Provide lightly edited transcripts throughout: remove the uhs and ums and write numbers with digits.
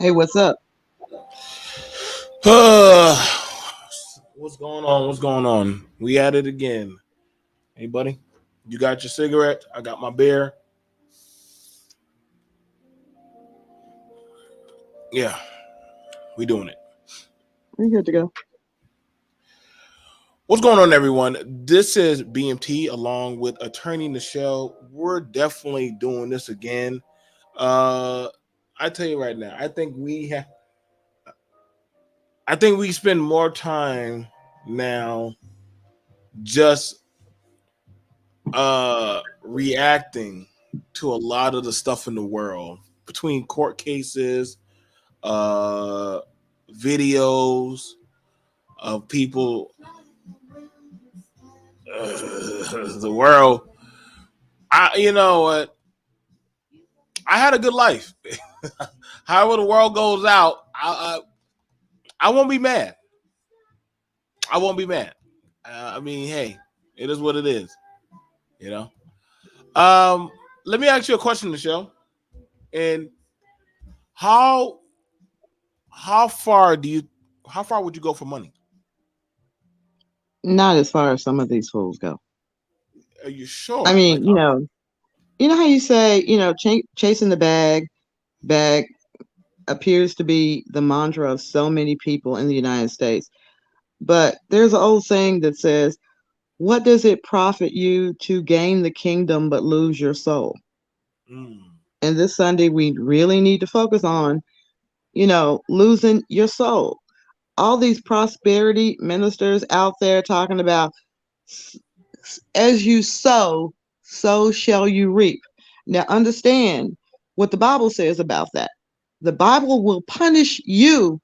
Hey, what's up? What's going on? What's going on? We at it again. Hey, buddy, you got your cigarette? I got my beer. Yeah, we doing it. We good to go. What's going on, everyone? This is BMT along with Attorney Nichelle. We're definitely doing this again. Uh, I tell you right now, I think we spend more time now just reacting to a lot of the stuff in the world between court cases, uh videos of people, the world. I You know what, I had a good life. However the world goes out, I won't be mad. I won't be mad. I mean, hey, it is what it is, you know. um Let me ask you a question, Michelle. And how how far do you how far would you go for money? Not as far as some of these fools go. Are you I sure? mean, you know how you say, chasing the bag appears to be the mantra of so many people in the United States. But there's an old saying that says, "What does it profit you to gain the kingdom but lose your soul?" Mm. And this Sunday, we really need to focus on, losing your soul. All these prosperity ministers out there talking about as you sow, so shall you reap. Now, understand what the Bible says about that. The Bible will punish you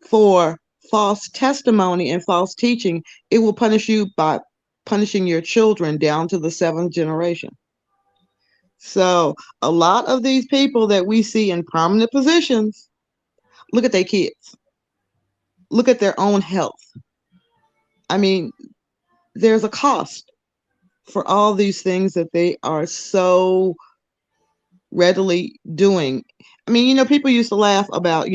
for false testimony and false teaching. It will punish you by punishing your children down to the seventh generation. So, a lot of these people that we see in prominent positions, look at their kids, look at their own health. I mean, there's a cost for all these things that they are so readily doing. I mean, people used to laugh about,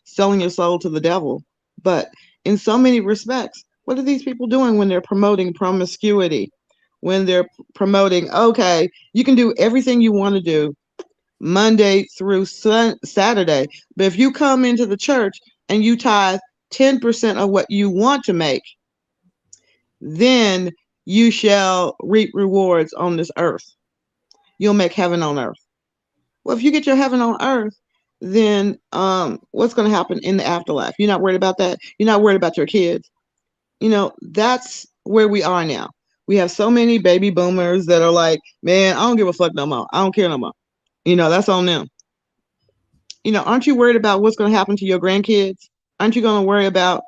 selling your soul to the devil, but in so many respects, what are these people doing when they're promoting promiscuity? When they're promoting, okay, you can do everything you want to do Monday through Saturday, but if you come into the church and you tithe 10% of what you want to make, then you shall reap rewards on this earth. You'll make heaven on earth. Well, if you get your heaven on earth, then what's going to happen in the afterlife? You're not worried about that. You're not worried about your kids. That's where we are now. We have so many baby boomers that are like, man, I don't give a fuck no more. I don't care no more. That's on them. Aren't you worried about what's going to happen to your grandkids? Aren't you going to worry about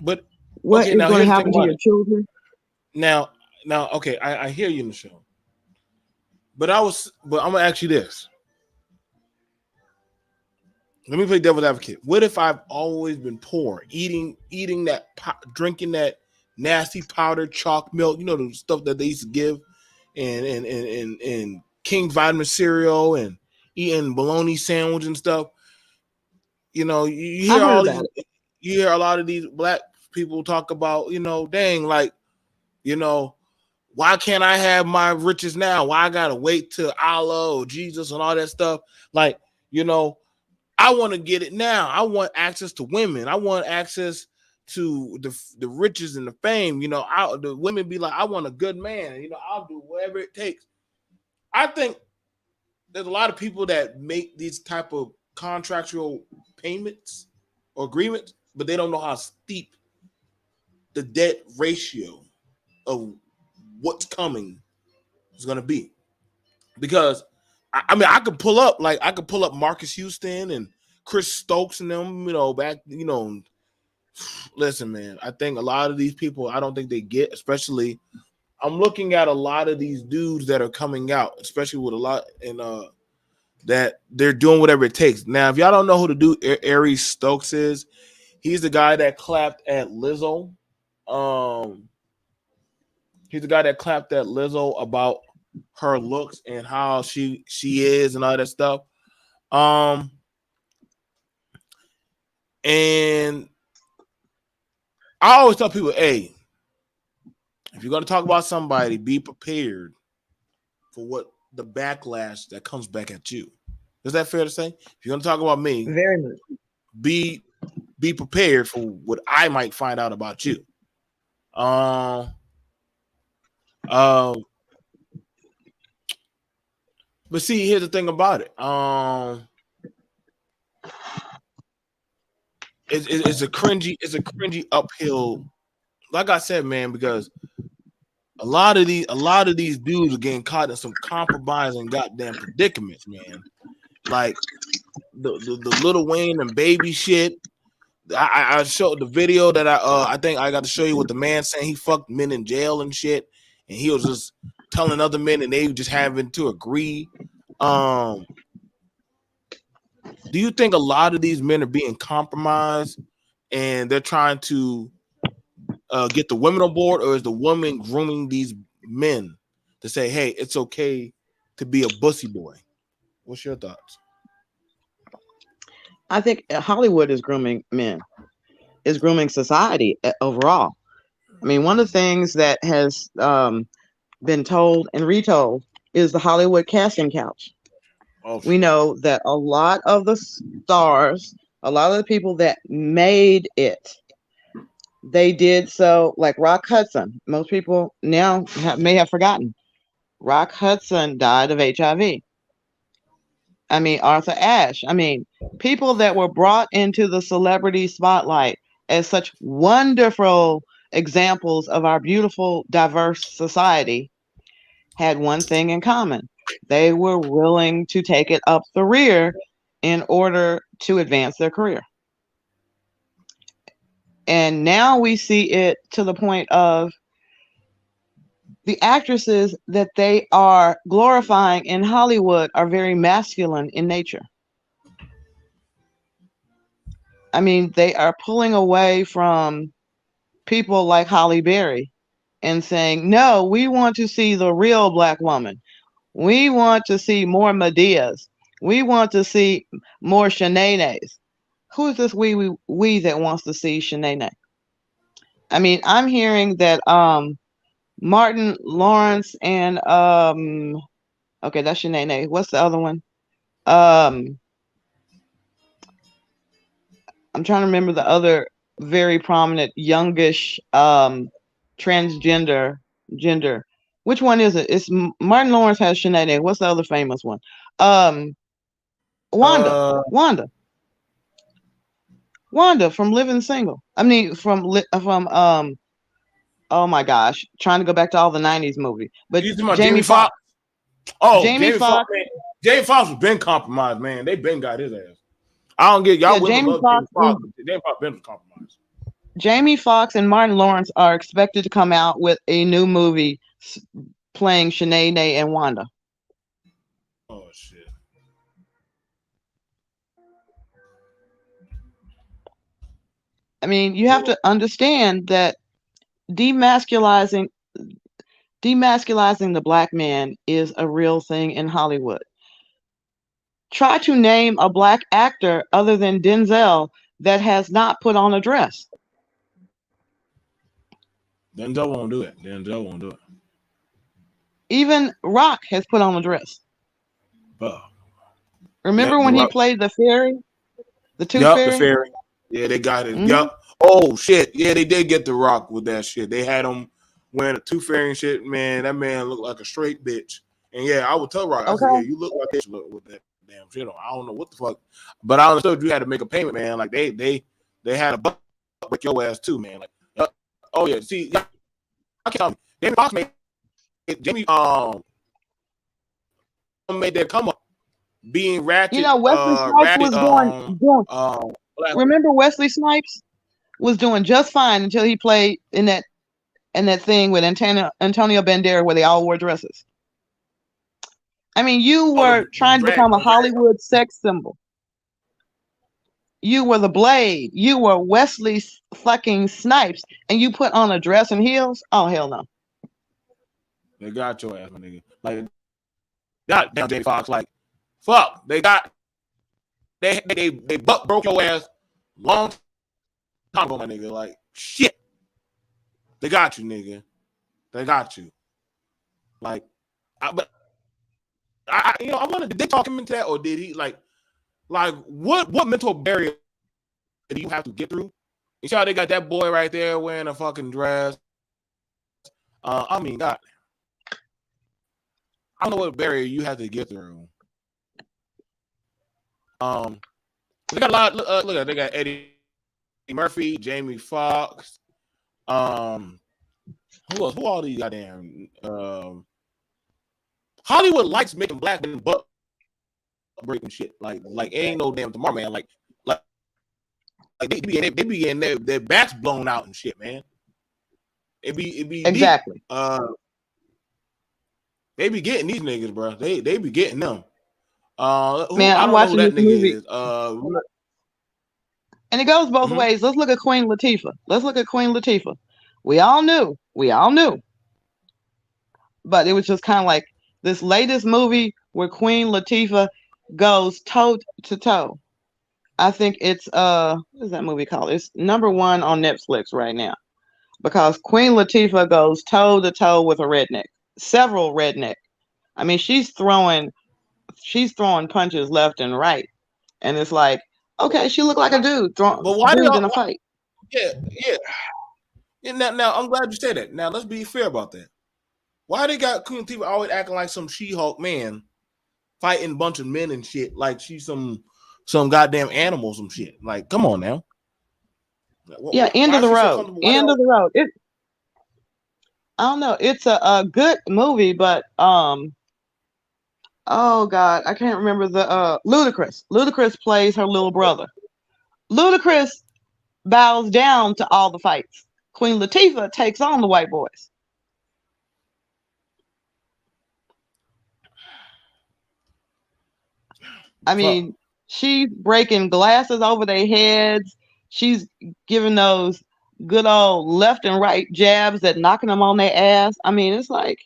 But what okay, is now going to here's the thing happen to about your it. children? Now, okay, I hear you, Michelle. But I'm gonna ask you this. Let me play devil's advocate. What if I've always been poor, eating drinking that nasty powdered chalk milk? You know the stuff that they used to give, and King vitamin cereal, and eating bologna sandwich and stuff. You I hear heard all about these. it. You hear a lot of these black people talk about, dang, like, you know, why can't I have my riches now? Why I gotta wait till Allah or Jesus and all that stuff? Like, you know, I want to get it now. I want access to women. I want access to the riches and the fame. The women be like, I want a good man. I'll do whatever it takes. I think there's a lot of people that make these type of contractual payments or agreements, but they don't know how steep the debt ratio of what's coming is going to be. Because I mean, I could pull up Marcus Houston and Chris Stokes and them, back, listen, man, I think a lot of these people, I don't think they get, especially I'm looking at a lot of these dudes that are coming out, especially with a lot and that they're doing whatever it takes. Now, if y'all don't know who the dude Aries Stokes is, he's the guy that clapped at Lizzo. Um, he's the guy that clapped at Lizzo about her looks and how she is and all that stuff. Um, And I always tell people, hey, if you're going to talk about somebody, be prepared for what the backlash that comes back at you. Is that fair to say? If you're going to talk about me, Very much. be prepared for what I might find out about you. Uh, uh, but see, here's the thing about it. It's a cringy uphill. Like I said, man, because a lot of these dudes are getting caught in some compromising goddamn predicaments, man. Like the Little Wayne and Baby shit. I showed the video that I think I got to show you what the man saying he fucked men in jail and shit, and he was just telling other men and they just having to agree. Um, do you think a lot of these men are being compromised and they're trying to get the women on board, or is the woman grooming these men to say, "Hey, it's okay to be a bussy boy"? What's your thoughts? I think Hollywood is grooming men, is grooming society overall. I mean, one of the things that has been told and retold is the Hollywood casting couch. Oh We shit! know that a lot of the stars, a lot of the people that made it, they did so, like Rock Hudson. Most people now may have forgotten. Rock Hudson died of HIV. I mean, Arthur Ashe. I mean, people that were brought into the celebrity spotlight as such wonderful examples of our beautiful, diverse society had one thing in common. They were willing to take it up the rear in order to advance their career. And now we see it to the point of the actresses that they are glorifying in Hollywood are very masculine in nature. I mean, they are pulling away from people like Holly Berry and saying, no, we want to see the real Black woman. We want to see more Medeas. We want to see more Shanae's. Who is this we that wants to see Shanae? I mean, I'm hearing that Martin Lawrence and okay, that's Shanae. What's the other one? Um I'm trying to remember the other very prominent youngish transgender gender. Which one is it? It's Martin Lawrence has Shanae. What's the other famous one? Um Wanda. Uh, Wanda. Wanda from Living Single. I mean from oh my gosh, trying to go back to all the 90s movie. But you talking about Jamie Jamie Foxx. Foxx? Oh, Jamie Jamie Foxx, Foxx. man. Jamie Foxx has been compromised, man. They been got his ass. I don't get y'all Yeah, women Jamie love Jamie Foxx Foxx, and but Jamie Foxx been compromised. Jamie Foxx and Martin Lawrence are expected to come out with a new movie playing Shanae and Wanda. Oh shit. I mean, you have to understand that demasculizing demasculizing the black man is a real thing in Hollywood. Try to name a black actor other than Denzel that has not put on a dress. Denzel won't do it. Denzel won't do it. Even Rock has put on a dress. But yeah, Remember the when he rock. played the fairy, the Tooth Yup, the Fairy? fairy. Yeah, they got it. Hmm. Yup. Oh shit. Yeah, they did get the rock with that shit. They had him wearing a tooth fairy and shit. Man, that man looked like a straight bitch. And yeah, I would tell Rock. I said, yeah, Okay. you look like this look with that damn shit on. I don't know what the fuck, but I understood you had to make a payment, man. Like they had a butt break your ass too, man. Like, oh yeah. See, y'all can't tell me. Jamie Foxx Jamie made that come up being You know, Wesley Snipes ratchet was doing. black women. Remember Wesley Snipes was doing just fine until he played in that thing with Antonio Banderas where they all wore dresses. I mean, you Oh, were trying to become a the drag. Hollywood sex symbol. You were the Blade. You were Wesley fucking Snipes, and you put on a dress and heels. Oh hell no! They got your ass, my nigga. Like, got damn Jamie Foxx. Like, fuck. They got they butt broke your ass long time ago, my nigga. Like shit, they got you, nigga. They got you. Like, I wonder, did they talk him into that, or did he like what mental barrier do you have to get through? You see how they got that boy right there wearing a fucking dress? I mean, God, I don't know what barrier you have to get through. Um, they got a lot. Look at they got Eddie Murphy, Jamie Foxx. Um, who else? Who all these goddamn? Hollywood likes making black men butt breaking shit. Like ain't no damn tomorrow, man. Like they be getting their backs blown out and shit, man. It be deep. Exactly. They be getting these niggas, bro. They be getting them. Who Man, I I'm don't know who watching that this nigga movie, is. and it goes both Mm-hmm. ways. Let's look at Queen Latifah. Let's look at Queen Latifah. We all knew, but it was just kind of like this latest movie where Queen Latifah goes toe to toe. I think it's what is that movie called? It's number one on Netflix right now because Queen Latifah goes toe to toe with a redneck, several redneck. I mean, she's throwing punches left and right, and it's like, okay, she looked like a dude, But why do dude y'all? in a fight. Yeah. Now I'm glad you said that. Now let's be fair about that. Why they got Queen Latifah always acting like some She-Hulk man fighting a bunch of men and shit like she's some goddamn animal, some shit. Like, come on now. Yeah, end Why of is the she so road. comfortable? Why they End all? of the road. I don't know. It's a good movie, but oh god, I can't remember the Ludacris. Ludacris plays her little brother. Ludacris bows down to all the fights. Queen Latifah takes on the white boys. I Fuck. mean, she's breaking glasses over their heads. She's giving those good old left and right jabs that knocking them on their ass. I mean, it's like,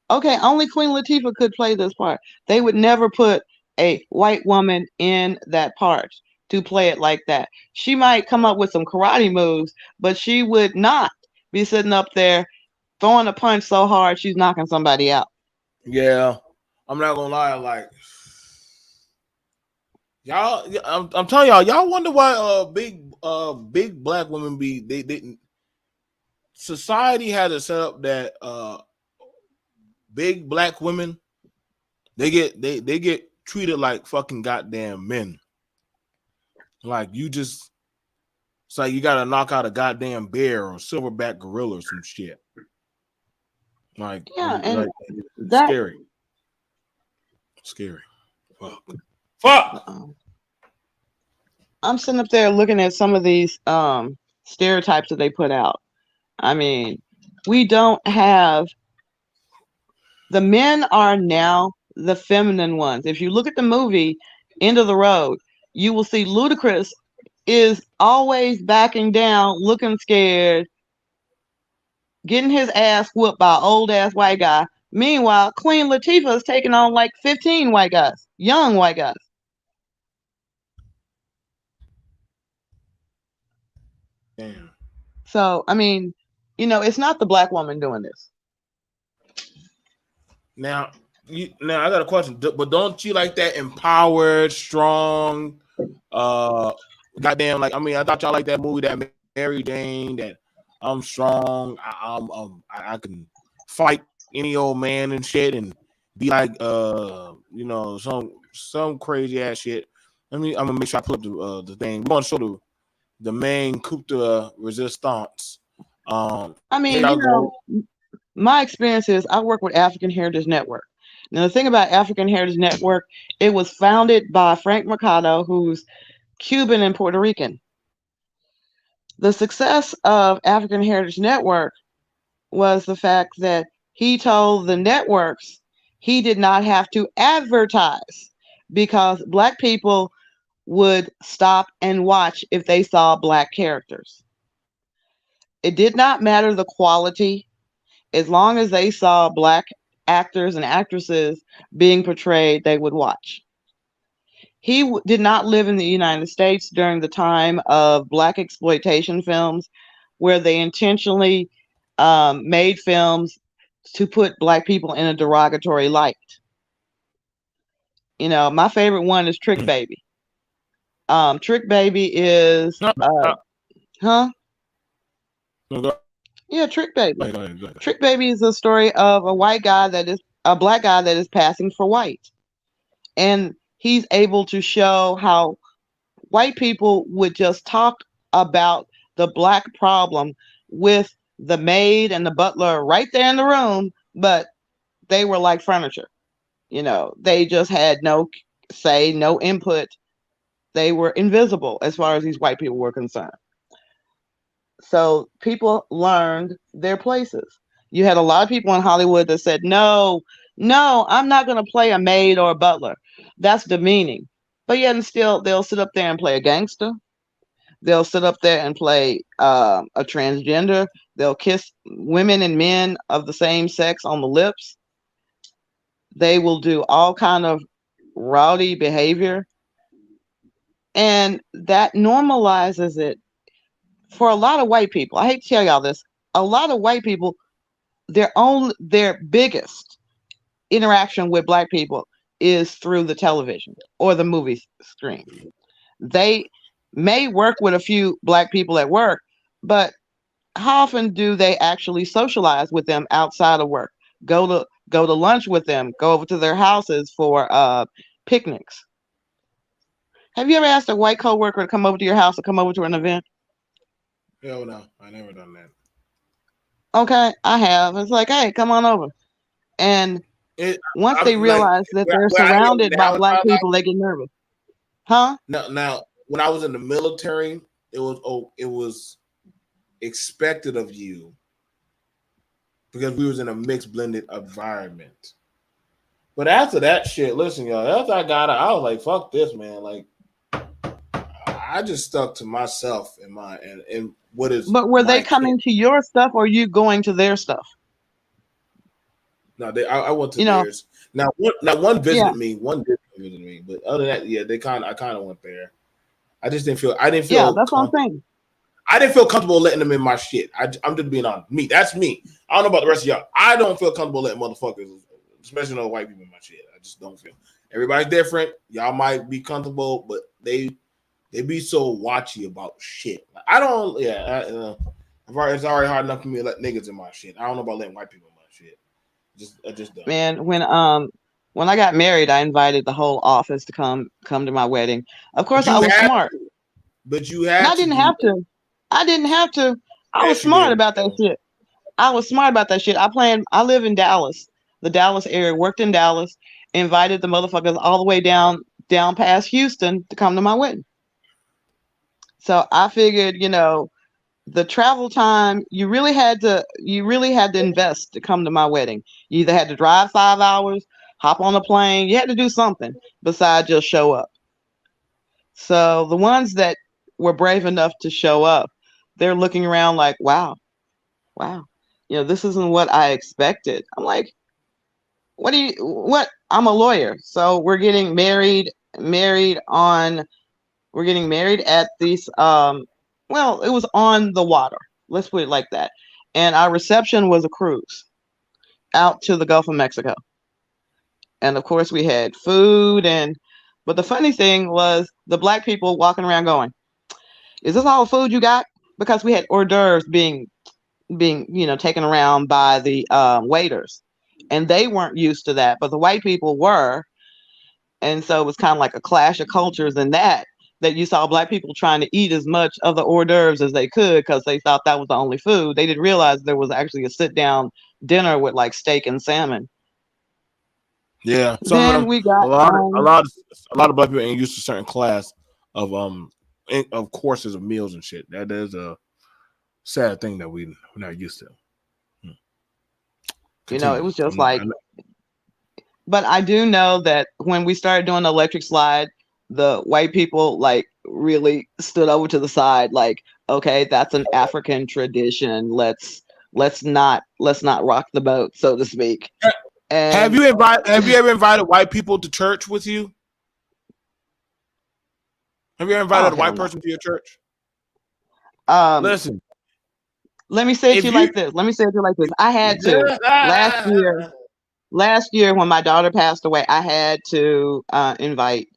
okay, only Queen Latifah could play this part. They would never put a white woman in that part to play it like that. She might come up with some karate moves, but she would not be sitting up there throwing a punch so hard she's knocking somebody out. Yeah, I'm not gonna lie. Like y'all, I'm telling y'all, y'all wonder why big black women be they didn't. Society has it set up that big black women they get treated like fucking goddamn men. Like you just it's like you gotta knock out a goddamn bear or silverback gorilla or some shit. Yeah, and Like that scary. Scary. Fuck. Fuck. uh, I'm sitting up there looking at some of these stereotypes that they put out. I mean, we don't have the men are now the feminine ones. If you look at the movie End of the Road, you will see Ludacris is always backing down, looking scared, getting his ass whooped by an old ass white guy. Meanwhile, Queen Latifah is taking on like 15 white guys, young white guys. Damn. So, I mean, it's not the black woman doing this. Now I got a question, but don't you like that empowered, strong, uh, goddamn? Like I mean, I thought y'all like that movie, that Mary Jane, that I'm strong, I can fight any old man and shit, and be like, some crazy ass shit. I'm gonna make sure I pull up the thing. We're gonna show the main coup de resistance. I Here mean, y'all go. my experience is I work with African Heritage Network. Now, the thing about African Heritage Network, it was founded by Frank Mercado, who's Cuban and Puerto Rican. The success of African Heritage Network was the fact that he told the networks he did not have to advertise because black people would stop and watch if they saw black characters. It did not matter the quality, as long as they saw black actors and actresses being portrayed, they would watch. He did not live in the United States during the time of black exploitation films, where they intentionally made films to put black people in a derogatory light. My favorite one is Trick Baby. Trick Baby is, No, huh? no, go Yeah, Trick ahead, go Baby. ahead, go ahead. Trick Baby is a story of a black guy that is passing for white. And he's able to show how white people would just talk about the black problem with the maid and the butler right there in the room, but they were like furniture. They just had no say, no input. They were invisible as far as these white people were concerned. So people learned their places. You had a lot of people in Hollywood that said, no, no, I'm not going to play a maid or a butler. That's demeaning. But yet and still, they'll sit up there and play a gangster. They'll sit up there and play a transgender. They'll kiss women and men of the same sex on the lips. They will do all kind of rowdy behavior. And that normalizes it for a lot of white people. I hate to tell y'all this. A lot of white people, their biggest interaction with black people is through the television or the movie screen. They may work with a few black people at work, but how often do they actually socialize with them outside of work? Go to lunch with them, go over to their houses for picnics. Have you ever asked a white coworker to come over to your house or come over to an event? Hell no, I never done that. Okay, I have. It's like, hey, come on over. And It, once they I'm like realize that they're where I am surrounded by now in black my life. people, they get nervous. Huh? Now, when I was in the military, it was expected of you because we was in a mixed blended environment. But after that shit, listen, y'all. After I got it, I was like, "Fuck this, man!" Like, I just stuck to myself and what is But were they my kid. coming to your stuff or you going to their stuff? No, I went to You know, theirs. One yeah, visited me. One did visit me, but other than that, yeah, I kind of went there. I just didn't feel. I didn't yeah, feel that's what I'm comfortable. saying. I didn't feel comfortable letting them in my shit. I'm just being honest. Me, that's me. I don't know about the rest of y'all. I don't feel comfortable letting motherfuckers, especially no white people, in my shit. I just don't feel. Everybody's different. Y'all might be comfortable, but they be so watchy about shit. Like, I don't. Yeah, it's already hard enough for me to let niggas in my shit. I don't know about letting white people in my shit. I just don't. Man, when I got married, I invited the whole office to come to my wedding. Of But course, I you was had, smart. but you And had I to didn't do have that. to. I didn't have to. I was Yes, you smart did. about that shit. I was smart about that shit. I live in Dallas, the Dallas area, worked in Dallas, invited the motherfuckers all the way down past Houston to come to my wedding. So I figured, the travel time, you really had to invest to come to my wedding. You either had to drive 5 hours, hop on a plane, you had to do something besides just show up. So the ones that were brave enough to show up, they're looking around like, wow, wow, this isn't what I expected. I'm like, what? I'm a lawyer. So married on, we're getting married at this, well, it was on the water. Let's put it like that. And our reception was a cruise out to the Gulf of Mexico. And of course we had food but the funny thing was the black people walking around going, is this all the food you got? Because we had hors d'oeuvres being taken around by the waiters, and they weren't used to that, but the white people were, and so it was kind of like a clash of cultures in that you saw black people trying to eat as much of the hors d'oeuvres as they could because they thought that was the only food. They didn't realize there was actually a sit down dinner with like steak and salmon. Yeah, some of Then them, we got a lot of black people ain't used to certain class of of courses of meals and shit. That is a sad thing that we're not used to. Hmm. it Continue. was just like, but I do know that when we started doing the electric slide, the white people like really stood over to the side, like, okay, that's an African tradition. Let's not rock the boat, so to speak. And Have you ever invited white people to church with you? Have you ever Oh invited a hell white no. person to your church? Um, Listen, let me say it to if you you like this. Let me say it to you like this. I had to last year. Last year, when my daughter passed away, I had to invite,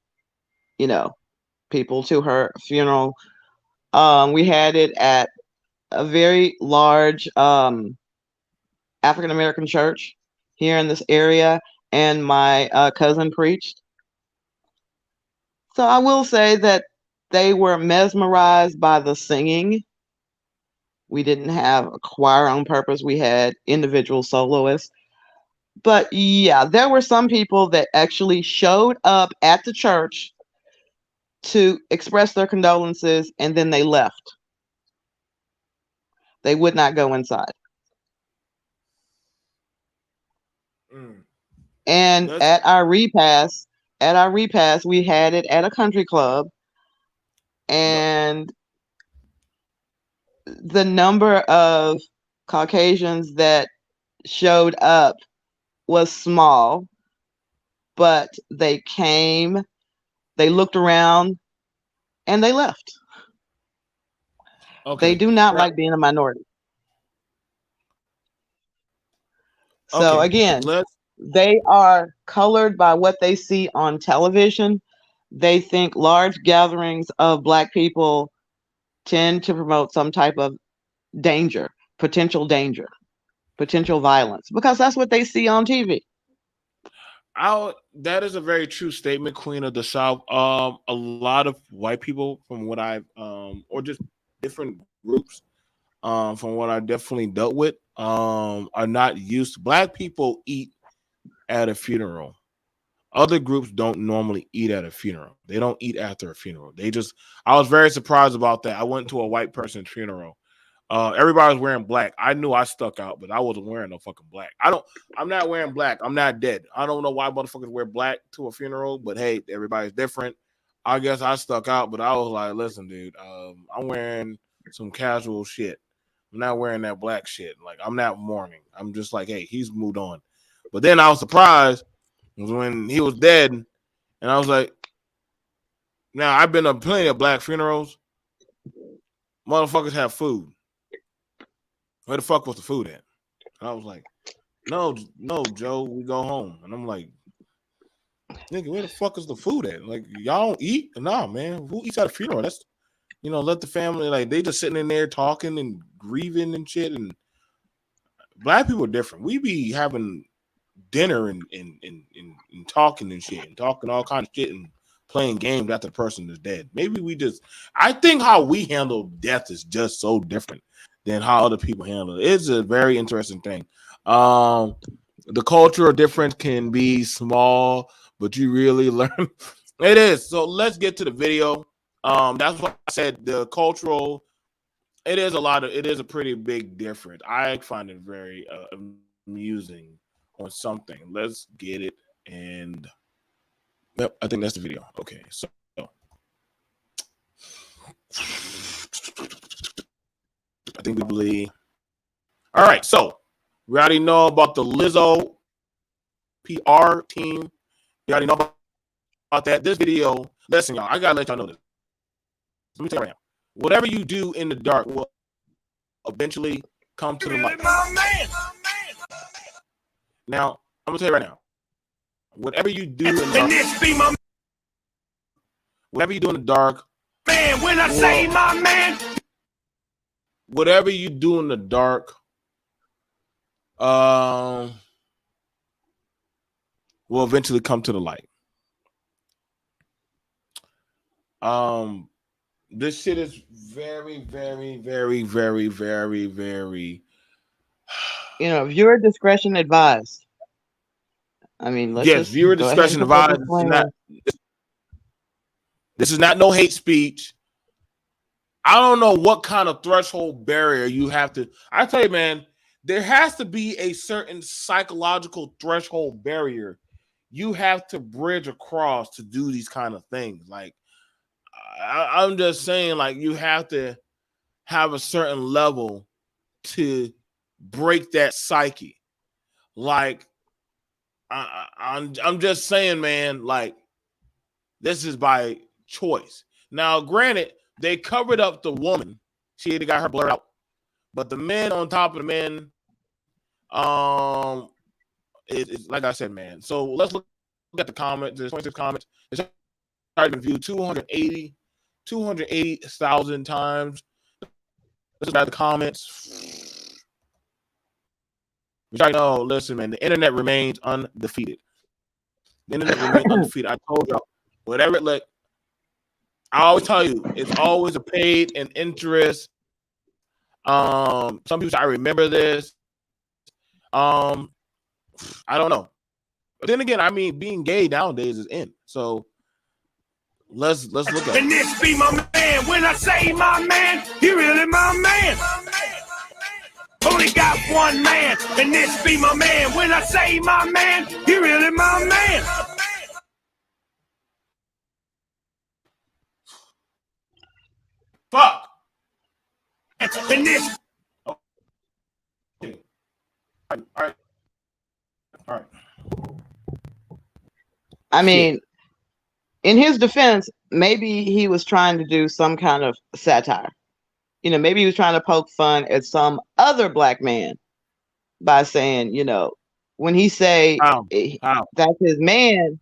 you know, people to her funeral. We had it at a very large African American church here in this area, and my cousin preached. So I will say that they were mesmerized by the singing. We didn't have a choir on purpose, we had individual soloists. But yeah, there were some people that actually showed up at the church to express their condolences and then they left. They would not go inside. mm, And let's at our repast, we had it at a country club, yep. and the number of Caucasians that showed up was small, but they came, they looked around, and they left. They Okay. do not Now, like being a minority. So okay. again, Let's they are colored by what they see on television. They think large gatherings of Black people tend to promote some type of danger, danger, potential violence, because that's what they see on TV. out. That is a very true statement, Queen of the South. A lot of white people, from what I've or just different groups, from what I definitely dealt with, are not used. Black people eat at a funeral. Other groups don't normally eat at a funeral. They don't eat after a funeral. They just. I was very surprised about that. I went to a white person's funeral. Everybody was wearing black. I knew I stuck out, but I wasn't wearing no fucking black. I don't. I'm not wearing black. I'm not dead. I don't know why motherfuckers wear black to a funeral, but hey, everybody's different. I guess I stuck out, but I was like, listen, dude, I'm wearing some casual shit. I'm not wearing that black shit. Like, I'm not mourning. I'm just like, hey, he's moved on. But then I was surprised when he was dead, and I was like, now I've been to plenty of black funerals. Motherfuckers have food. Where the fuck was the food at? And I was like, no, no, Joe, we go home. And I'm like, nigga, where the fuck is the food at? Like, y'all don't eat? Nah, man. Who eats at a funeral? That's, let the family, like, they just sitting in there talking and grieving and shit. And black people are different. We be having dinner and talking and shit and talking all kinds of shit and playing games after the person is dead. Maybe I think how we handle death is just so different than how other people handle it. It's a very interesting thing. Um, the cultural difference can be small, but you really learn. It is. So let's get to the video. That's why I said the cultural. It is a pretty big difference. I find it very amusing on something. Let's get it. And yep, I think that's the video. Okay, so I think we believe. All right, so we already know about the Lizzo PR team. We already know about that. This video, listen, y'all, I gotta let y'all know this. Let me tell you right now. Whatever you do in the dark will eventually come to the light. Now, I'm gonna tell you right now. Whatever you do in the dark, whatever you do in the dark, man. When I say my man, whatever you do in the dark, um, will eventually come to the light. Um, this shit is very, very, very, very, very, very. Viewer discretion advised. I mean, let's Yes, just viewer go ahead and discretion put that advised. disclaimer. This is not no hate speech. I don't know what kind of threshold barrier you have to. I tell you, man, there has to be a certain psychological threshold barrier you have to bridge across to do these kind of things. Like, I'm just saying, like, you have to have a certain level to break that psyche. Like, I'm just saying, man, like, this is by choice. Now, granted, they covered up the woman. She got her blurred out. But the men on top of the men, it's like I said, man. So let's look at the comments. There's 26 comments. It's already been viewed 280,000 times. Let's look at the comments. Which I know, listen, man, the internet remains undefeated. The internet remains undefeated. I told y'all, whatever it look, I always tell you, it's always a paid and interest. Some people say, I remember this. I don't know. But then again, I mean, being gay nowadays is in. So let's look at it. And this be my man. When I say my man, he really my man. Only got one man, and this be my man. When I say my man, he really my man. Fuck. And this. Okay. All right. I mean, in his defense, maybe he was trying to do some kind of satire. You know, maybe he was trying to poke fun at some other black man by saying, you know, when he say How? that's his man,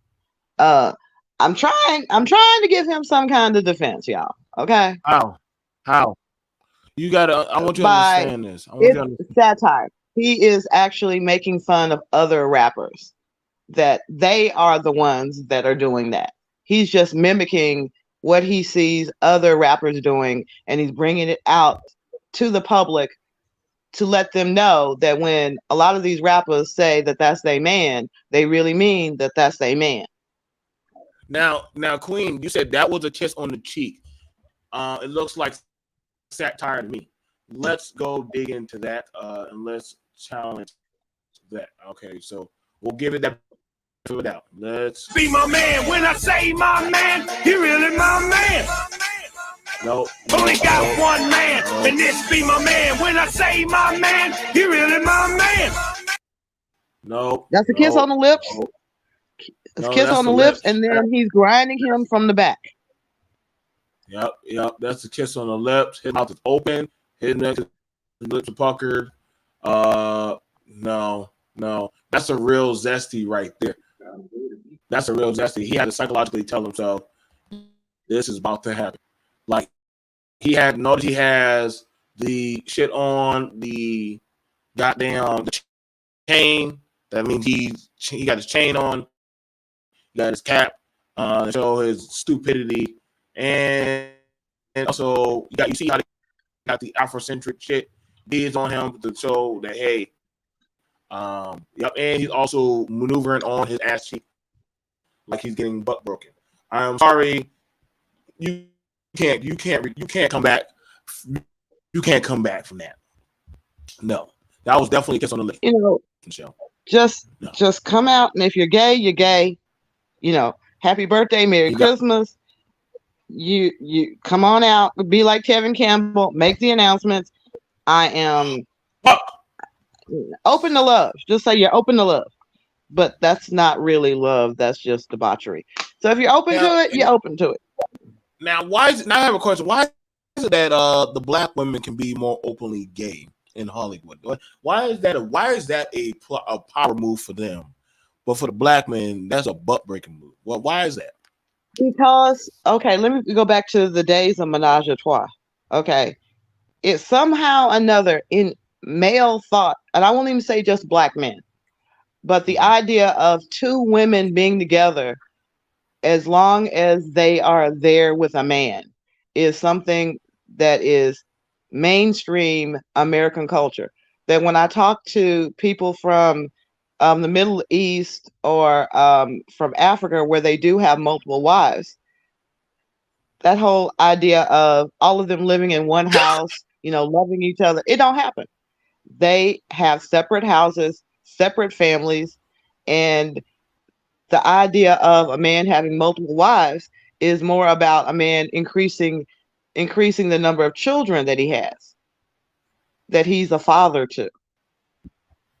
uh, I'm trying to give him some kind of defense, y'all. Okay, How? You gotta. I want you to by understand this. I want you to it's understand. satire. He is actually making fun of other rappers that they are the ones that are doing that. He's just mimicking what he sees other rappers doing, and he's bringing it out to the public to let them know that when a lot of these rappers say that that's their man, they really mean that that's their man. Now, Queen, you said that was a kiss on the cheek. It looks like satire to me. Let's go dig into that and let's challenge that. Okay, so we'll give it that without. Let's Be my man. When I say my man, he really my man. no. Only got one man, and this be my man. When I say my man, he really my man. No. That's a kiss on the lips. It's a No, kiss that's on the the lips, lips. and then he's grinding him from the back. Yep. That's the kiss on the lips. His mouth is open. His neck, his lips are puckered. No. That's a real zesty right there. That's a real zesty. He had to psychologically tell himself this is about to happen. Like he had noticed he has the shit on the goddamn the chain. That means he got his chain on. He got his cap to show his stupidity, and also you see how they got the Afrocentric shit beads on him to show that hey, yep, and he's also maneuvering on his ass cheek like he's getting butt broken. I'm sorry, you can't come back. You can't come back from that. No, that was definitely a kiss on the lips. You know, Show. just No, just come out, and if you're gay, you're gay. You know, happy birthday, Merry you got Christmas. You come on out, be like Kevin Campbell, make the announcements. I am fuck. open to love. Just say you're open to love. But that's not really love. That's just debauchery. So if you're open to Now, it, you're open to it. now, why is it? Now I have a question. Why is it that the black women can be more openly gay in Hollywood? Why is that? Why is that a power move for them, but for the black men, that's a butt breaking move? Well, why is that? Because, okay, let me go back to the days of menage a trois. Okay. It's somehow another in male thought, and I won't even say just black men, but the Mm-hmm. idea of two women being together as long as they are there with a man is something that is mainstream American culture. That when I talk to people from the Middle East or from Africa, where they do have multiple wives, that whole idea of all of them living in one house, you know, loving each other, it don't happen. They have separate houses, separate families, and the idea of a man having multiple wives is more about a man increasing the number of children that he has, that he's a father to.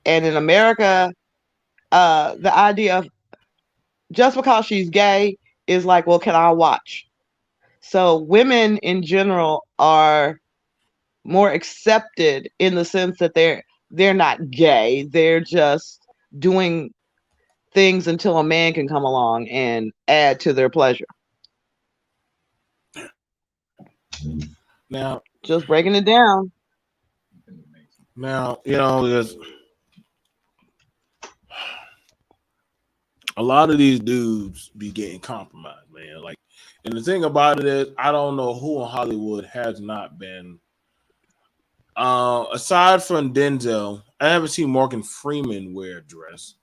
And in America, the idea of just because she's gay is like, well, can I watch? So women in general are more accepted in the sense that they're not gay. They're just doing things until a man can come along and add to their pleasure. Now, Just breaking it down. there's a lot of these dudes be getting compromised, man. Like, and the thing about it is, I don't know who in Hollywood has not been. Aside from Denzel, I haven't seen Morgan Freeman wear a dress,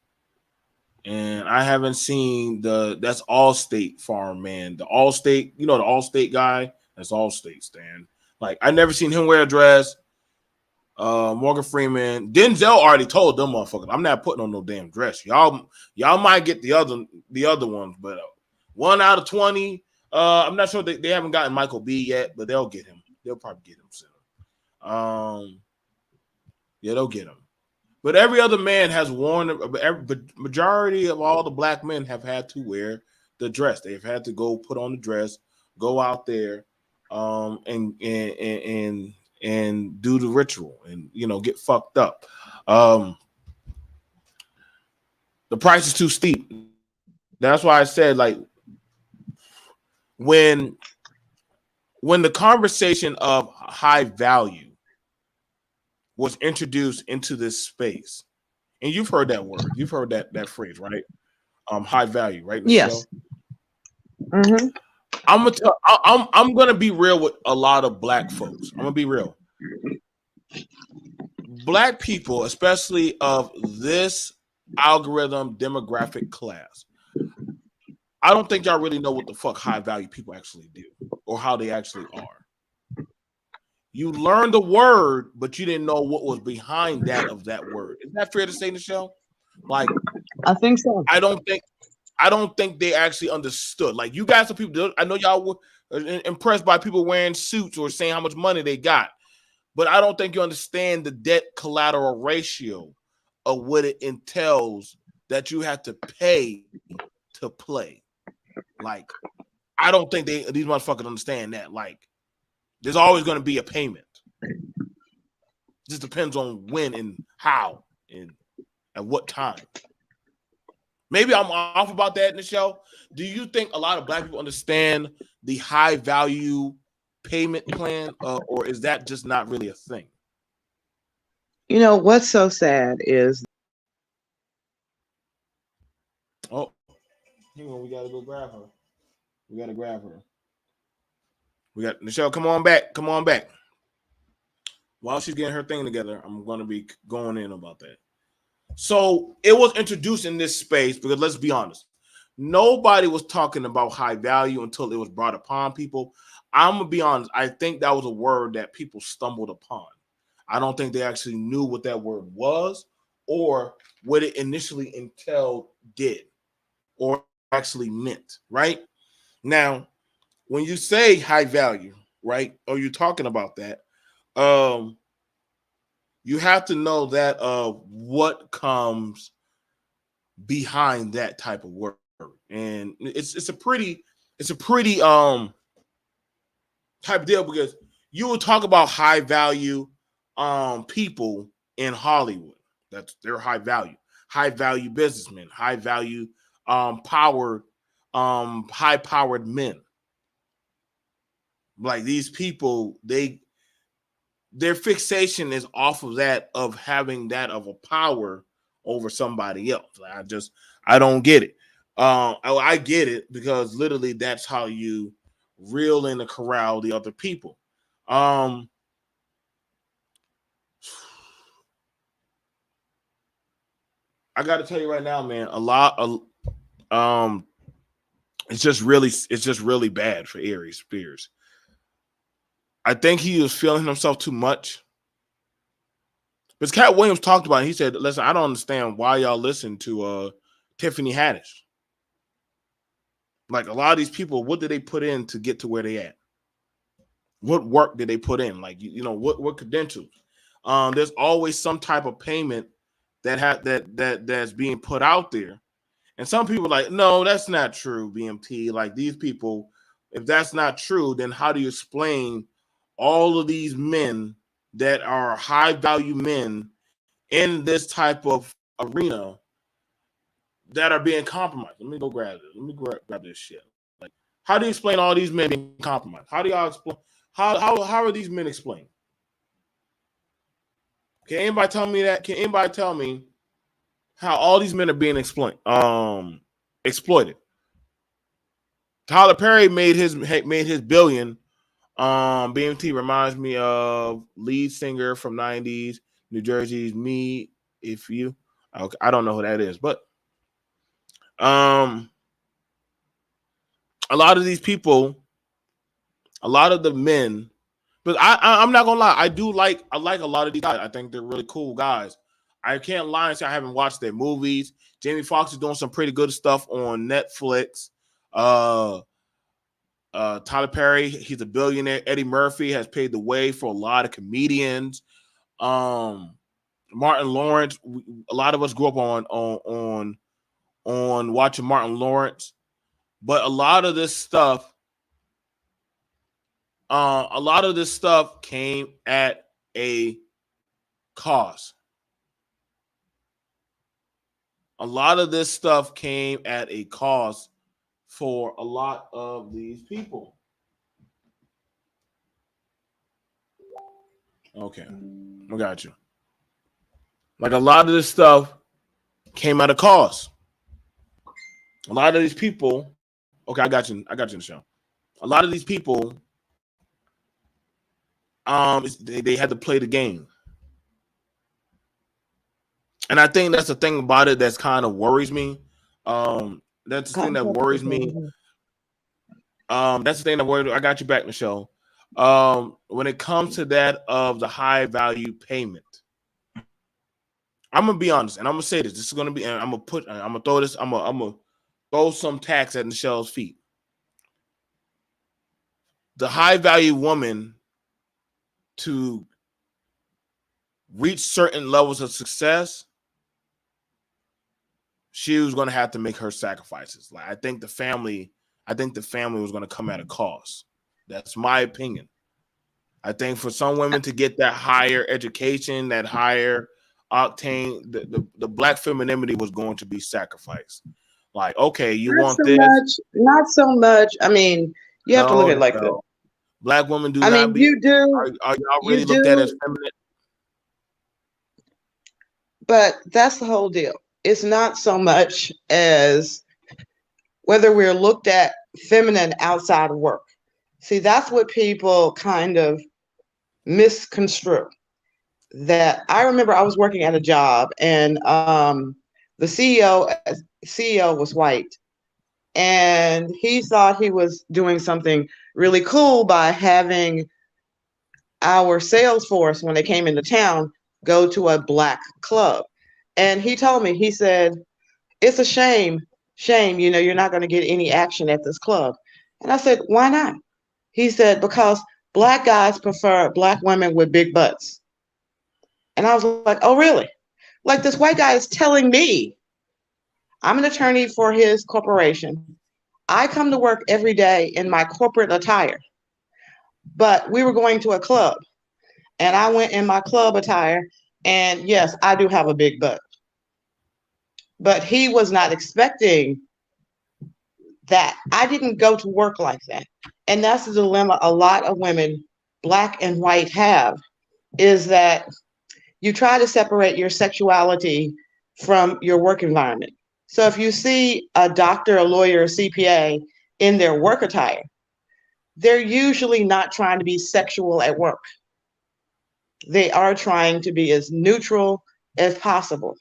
and I haven't seen that's Allstate Farm man, the Allstate, the Allstate guy. That's Allstate Stan. Like, I never seen him wear a dress. Morgan Freeman, Denzel already told them motherfuckers, I'm not putting on no damn dress. Y'all might get the other ones, but 1 out of 20. I'm not sure they haven't gotten Michael B yet, but they'll get him. They'll probably get him soon. Yeah, they'll get him. But every other man has worn. The majority of all the black men have had to wear the dress. They've had to go put on the dress, go out there, and do the ritual, and get fucked up. The price is too steep. That's why I said, like, when the conversation of high value was introduced into this space, and you've heard that word, you've heard that phrase, right? High value, right, Yes. Michelle? Mm-hmm. I'm gonna be real with a lot of black folks. I'm gonna be real. Black people, especially of this algorithm demographic class, I don't think y'all really know what the fuck high value people actually do or how they actually are. You learned the word, but you didn't know what was behind that word. Is that fair to say, Michelle? Like, I think so. I don't think they actually understood. Like, you guys are people. I know y'all were impressed by people wearing suits or saying how much money they got, but I don't think you understand the debt collateral ratio of what it entails that you have to pay to play. Like, I don't think these motherfuckers understand that. Like, there's always going to be a payment. It just depends on when and how and at what time. Maybe I'm off about that in the show. Do you think a lot of black people understand the high value payment plan, or is that just not really a thing? What's so sad is Oh, hang on, we gotta go grab her. We gotta grab her. We got Michelle. Come on back. Come on back. While she's getting her thing together, I'm gonna be going in about that. So it was introduced in this space because, let's be honest, nobody was talking about high value until it was brought upon people. I'm gonna be honest. I think that was a word that people stumbled upon. I don't think they actually knew what that word was or what it initially entailed did or actually meant. Right now, when you say high value, right, or you're talking about that, you have to know that what comes behind that type of word, and it's a pretty type of deal, because you will talk about high value people in Hollywood. That's their high value businessmen, high value powered high powered men. Like, these people, their fixation is off of that, of having that of a power over somebody else. I don't get it. I get it because literally that's how you reel in and corral the other people. I got to tell you right now, man, a lot of it's just really bad for Aries Spears. I think he was feeling himself too much. Because Cat Williams talked about it. He said, listen, I don't understand why y'all listen to Tiffany Haddish. Like, a lot of these people, what did they put in to get to where they at? What work did they put in? Like, what credentials? There's always some type of payment that's being put out there. And some people are like, no, that's not true, BMT. Like, these people If that's not true, then how do you explain all of these men that are high value men in this type of arena that are being compromised? Let me go grab this. Let me grab this shit. Like, how do you explain all these men being compromised? How do y'all explain? How are these men explained? Can anybody tell me that? Can anybody tell me how all these men are being exploited? Tyler Perry made his billion. BMT reminds me of lead singer from '90s, New Jersey's Me. If you, okay, I don't know who that is, but um, a lot of these people, a lot of the men, but I'm not gonna lie, I like a lot of these guys. I think they're really cool guys. I can't lie and say I haven't watched their movies. Jamie Foxx is doing some pretty good stuff on Netflix. Uh, Tyler Perry, he's a billionaire. Eddie Murphy has paved the way for a lot of comedians. Um, Martin Lawrence, a lot of us grew up on watching Martin Lawrence, but a lot of this stuff came at a cost. A lot of this stuff came at a cost for a lot of these people. Okay, I got you. Like a lot of this stuff came at a cost. A lot of these people, okay, I got you. I got you in the show. A lot of these people, they had to play the game, and I think that's the thing about it that's kind of worries me. That's the thing that worries me. That's the thing that worries me. I got you back in the show. When it comes to that of the high value payment, I'm gonna be honest, and I'm gonna say this. This is gonna be, and I'm gonna throw this. I'm gonna throw some tax at Michelle's feet. The high value woman to reach certain levels of success, she was going to have to make her sacrifices. Like I think the family was going to come at a cost. That's my opinion. I think for some women to get that higher education, that higher octane, the black femininity was going to be sacrificed. Like, okay, you Not want so this? much. Not so much. I mean, you have to look No, at it like this. no. Black women do I not mean, be. you do, Are y'all you really looked at as do, feminine? but that's the whole deal. It's not so much as whether we're looked at feminine outside of work. See, that's what people kind of misconstrue. That I remember I was working at a job and the CEO was white and he thought he was doing something really cool by having our sales force when they came into town go to a black club. And he told me, he said, it's a shame, you're not going to get any action at this club. And I said, why not? He said, because black guys prefer black women with big butts. And I was like, oh, really? Like this white guy is telling me, I'm an attorney for his corporation. I come to work every day in my corporate attire, but we were going to a club and I went in my club attire. And yes, I do have a big butt, but he was not expecting that. I didn't go to work like that. And that's the dilemma a lot of women, black and white, have is that you try to separate your sexuality from your work environment. So if you see a doctor, a lawyer, a CPA in their work attire, they're usually not trying to be sexual at work. They are trying to be as neutral as possible,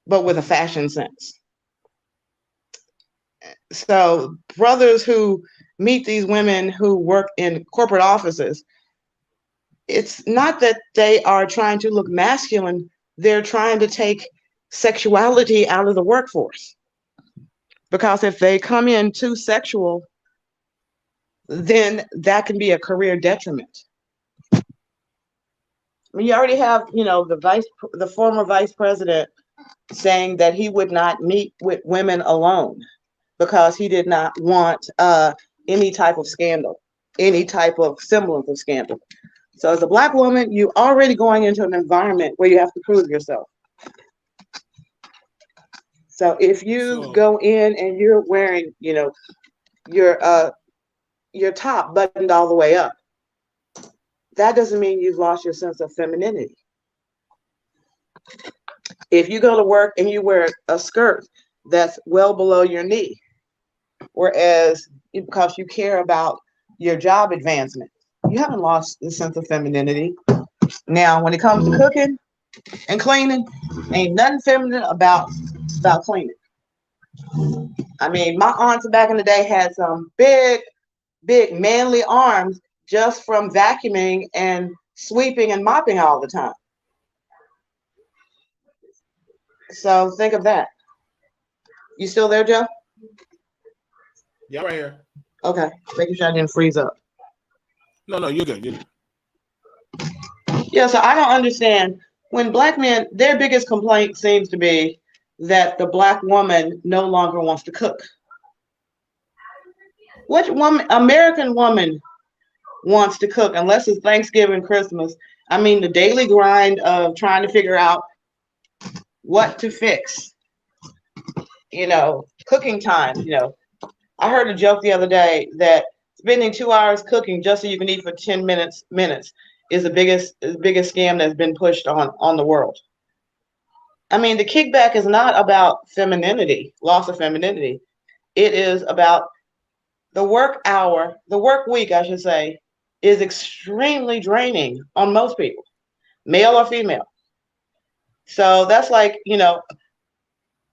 but with a fashion sense. So brothers who meet these women who work in corporate offices, it's not that they are trying to look masculine, they're trying to take sexuality out of the workforce. Because if they come in too sexual, then that can be a career detriment. I mean, you already have, the former vice president saying that he would not meet with women alone because he did not want any type of scandal, any type of semblance of scandal. So as a black woman, you already going into an environment where you have to prove yourself. So if you So go in and you're wearing, your your top buttoned all the way up, that doesn't mean you've lost your sense of femininity. If you go to work and you wear a skirt that's well below your knee, whereas because you care about your job advancement, you haven't lost the sense of femininity. Now, when it comes to cooking and cleaning, ain't nothing feminine about cleaning. I mean, my aunts back in the day had some big manly arms just from vacuuming and sweeping and mopping all the time. So think of that. You still there, Joe? yeah, right here. Okay, making sure I didn't freeze up. No, no, you're good. You're good. Yeah, so I don't understand when black men, their biggest complaint seems to be that the black woman no longer wants to cook. Which woman, American woman, wants to cook unless it's Thanksgiving, Christmas? I mean, the daily grind of trying to figure out what to fix, cooking time. I heard a joke the other day that spending 2 hours cooking just so you can eat for 10 minutes is the biggest scam that's been pushed on the world. I mean, the kickback is not about femininity, loss of femininity. It is about the work week, I should say, is extremely draining on most people, male or female. So that's like,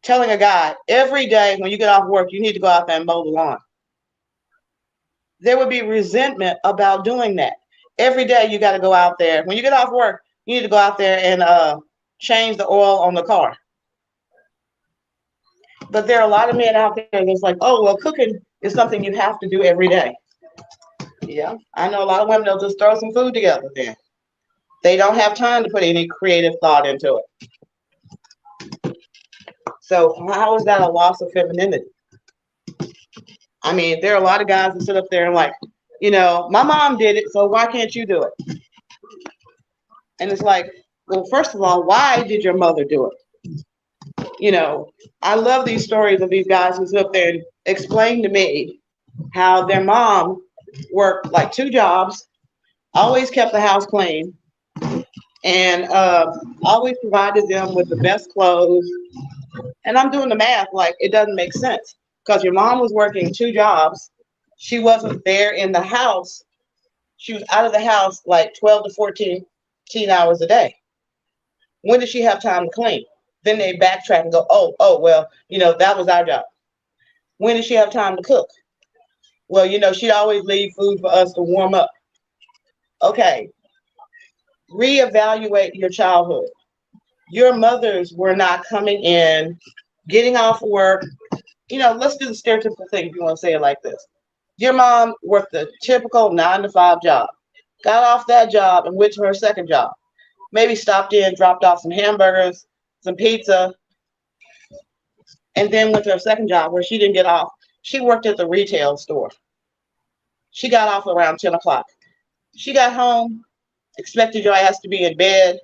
telling a guy every day when you get off work, you need to go out there and mow the lawn. There would be resentment about doing that. Every day you got to go out there. When you get off work, you need to go out there and change the oil on the car. But there are a lot of men out there that's like, oh, well, cooking is something you have to do every day. Yeah, I know a lot of women, they'll just throw some food together then. They don't have time to put any creative thought into it. So how is that a loss of femininity? I mean, there are a lot of guys that sit up there and like, my mom did it, so why can't you do it? And it's like, well, first of all, why did your mother do it? I love these stories of these guys who sit up there and explain to me how their mom worked like two jobs, always kept the house clean, and always provided them with the best clothes. And I'm doing the math like it doesn't make sense because your mom was working two jobs. She wasn't there in the house. She was out of the house like 12 to 14 hours a day. When did she have time to clean? Then they backtrack and go, oh, well, that was our job. When did she have time to cook? Well, she'd always leave food for us to warm up. Okay, reevaluate your childhood. Your mothers were not coming in, getting off work. Let's do the stereotypical thing if you want to say it like this. Your mom worked a typical 9 to 5 job, got off that job and went to her second job. Maybe stopped in, dropped off some hamburgers, some pizza, and then went to her second job where she didn't get off. She worked at the retail store. She got off around 10 o'clock. She got home, expected your ass to be in bed,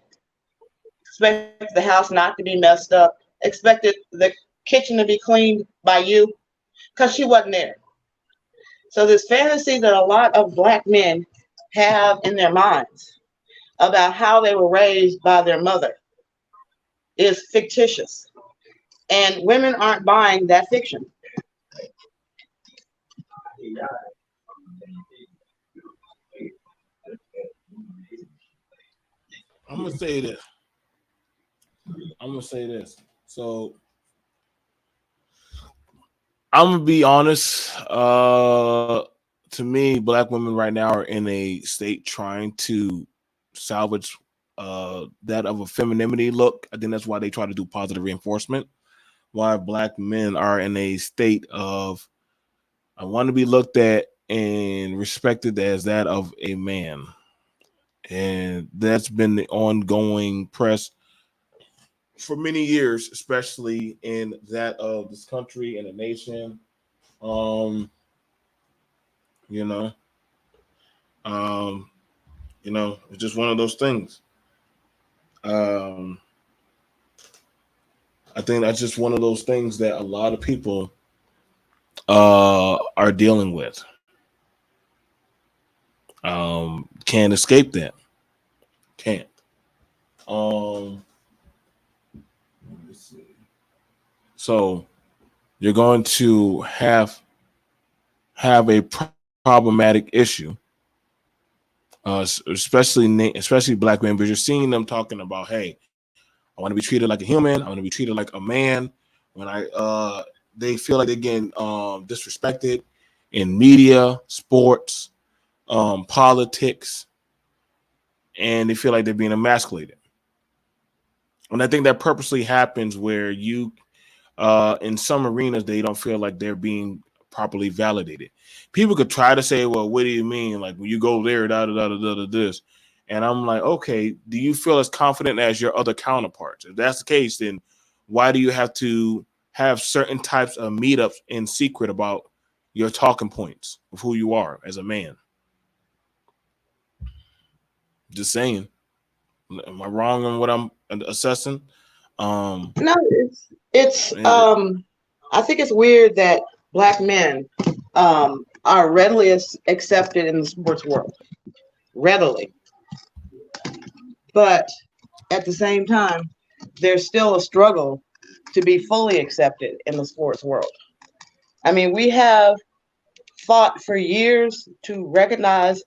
expected the house not to be messed up, expected the kitchen to be cleaned by you because she wasn't there. So this fantasy that a lot of black men have in their minds about how they were raised by their mother is fictitious. And women aren't buying that fiction. I'm gonna say this. I'm gonna say this. So I'm gonna be honest. To me, black women right now are in a state trying to salvage that of a femininity look. I think that's why they try to do positive reinforcement. Why black men are in a state of I want to be looked at and respected as that of a man. And that's been the ongoing press for many years, especially in that of this country and the nation. Um, You know, um, it's just one of those things. Um, I think that's just one of those things that a lot of people are dealing with. Can't escape that. Can't. Um, let me see. So you're going to have a problematic issue, especially black men, because you're seeing them talking about, hey, I want to be treated like a human. I want to be treated like a man. When they feel like they're getting disrespected in media, sports, politics, and they feel like they're being emasculated. And I think that purposely happens where in some arenas, they don't feel like they're being properly validated. People could try to say, well, what do you mean? Like when you go there, da da da da da da this. And I'm like, okay, do you feel as confident as your other counterparts? If that's the case, then why do you have to have certain types of meetups in secret about your talking points of who you are as a man? Just saying. Am I wrong on what I'm assessing? No, it's And I think it's weird that black men are readily accepted in the sports world, readily, but at the same time, there's still a struggle to be fully accepted in the sports world. I mean, we have fought for years to recognize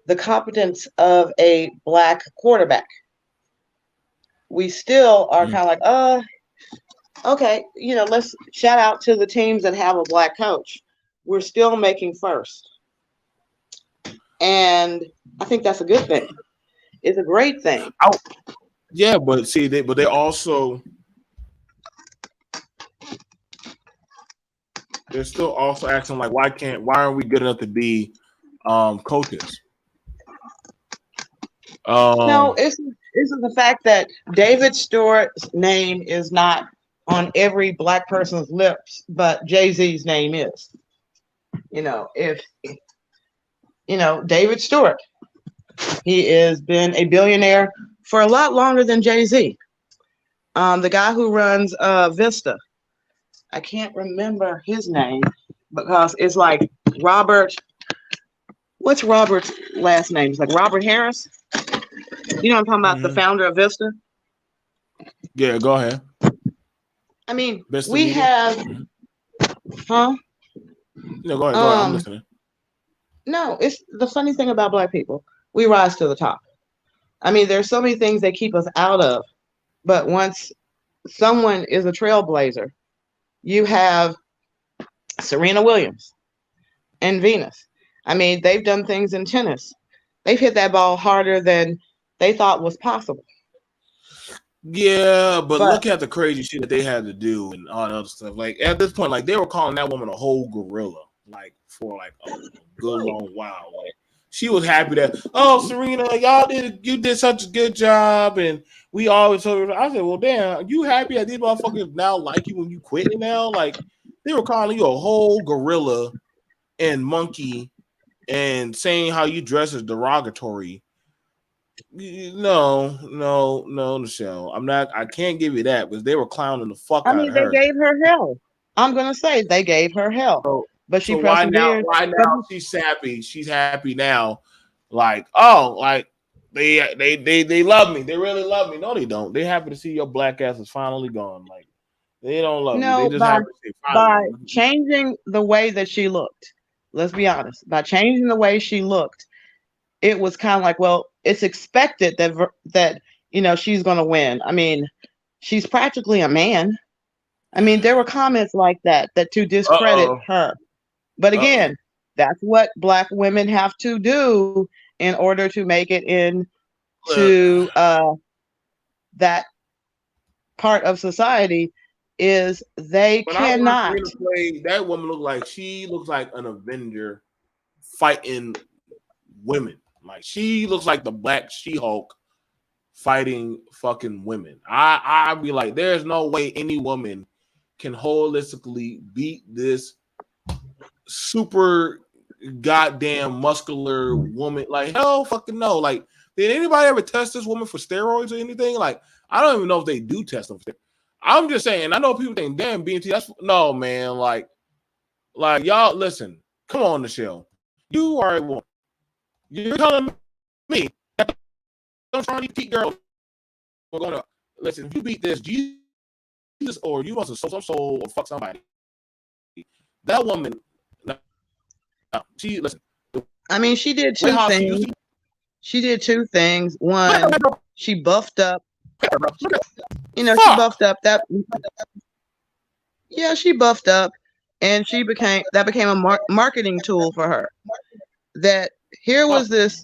the competence of a black quarterback. We still are kind of like, okay, let's shout out to the teams that have a black coach. We're still making first. And I think that's a good thing. It's a great thing. yeah, but see, they also they're still also asking like, why aren't we good enough to be coaches? No, Um, it's the fact that David Stewart's name is not on every black person's lips, but Jay-Z's name is. If David Stewart, he has been a billionaire for a lot longer than Jay-Z. The guy who runs Vista, I can't remember his name because it's like Robert. What's Robert's last name? It's like Robert Harris. You know what I'm talking about? The mhm. founder of Vista. Yeah, go ahead. I mean, Best of we media. have, Mhm. huh? No, go ahead. Go ahead. I'm Um, listening. no, it's the funny thing about black people. We rise to the top. I mean, there's so many things they keep us out of, but once someone is a trailblazer, you have Serena Williams and Venus. I mean, they've done things in tennis. They've hit that ball harder than they thought was possible. Yeah, but But look at the crazy shit that they had to do and all that other stuff. Like at this point, like they were calling that woman a whole gorilla, like for like a good right. long while. Like she was happy that, oh, Serena, you did such a good job, and we always told her. I said, well, damn, you happy that these motherfuckers now like you when you quit now? Like they were calling you a whole gorilla and monkey and saying how you dress is derogatory. No, Michelle. I'm not. I can't give you that because they were clowning the fuck I out mean, of they her. gave her hell. I'm gonna say they gave her hell, So, but she so why now? persevered. Why But now she's happy? She's happy now. Like, oh, like they love me. They really love me. No, they don't. They happy to see your black ass is finally gone. Like they don't love you. They no, just by happy to say by finally. changing the way that she looked. Let's be honest. By changing the way she looked, it was kind of like, well, it's expected that she's gonna win. I mean, she's practically a man. I mean, there were comments like that to Uh discredit oh. her. But Uh oh. again, that's what black women have to do in order to make it Look, into that part of society is they when I watch cannot. Serena play, that woman looks like an Avenger fighting women. Like she looks like the Black She-Hulk fighting fucking women. I'd be like, there's no way any woman can holistically beat this super goddamn muscular woman. Like, hell fucking no. Like, did anybody ever test this woman for steroids or anything? Like, I don't even know if they do test them for steroids. I'm just saying, I know people think, damn, BNT, that's no, man. Like y'all, listen, come on the show. You are a woman. You're telling me that I'm trying to beat girls. We're gonna listen. If you beat this Jesus, or you want to sow some soul or fuck somebody, that woman, no, she listen. I mean, she did two things. She did two things. One, she buffed up. You know, she buffed up that. Yeah, she buffed up, and became a marketing tool for her. That here was this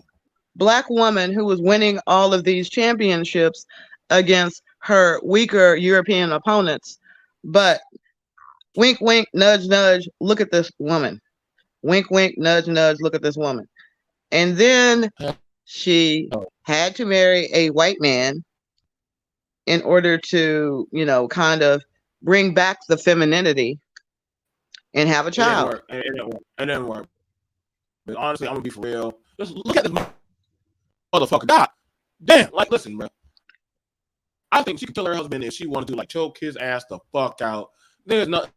Black woman who was winning all of these championships against her weaker European opponents, but wink, wink, nudge, nudge, look at this woman. Wink, wink, nudge, nudge, look at this woman. And then she had to marry a white man in order to, you know, kind of bring back the femininity and have a child. It didn't work. But honestly, I'm gonna be for real. Just look at this motherfucker. God damn, like, listen, bro. I think she could kill her husband if she wanted to, like, choke his ass the fuck out. There's nothing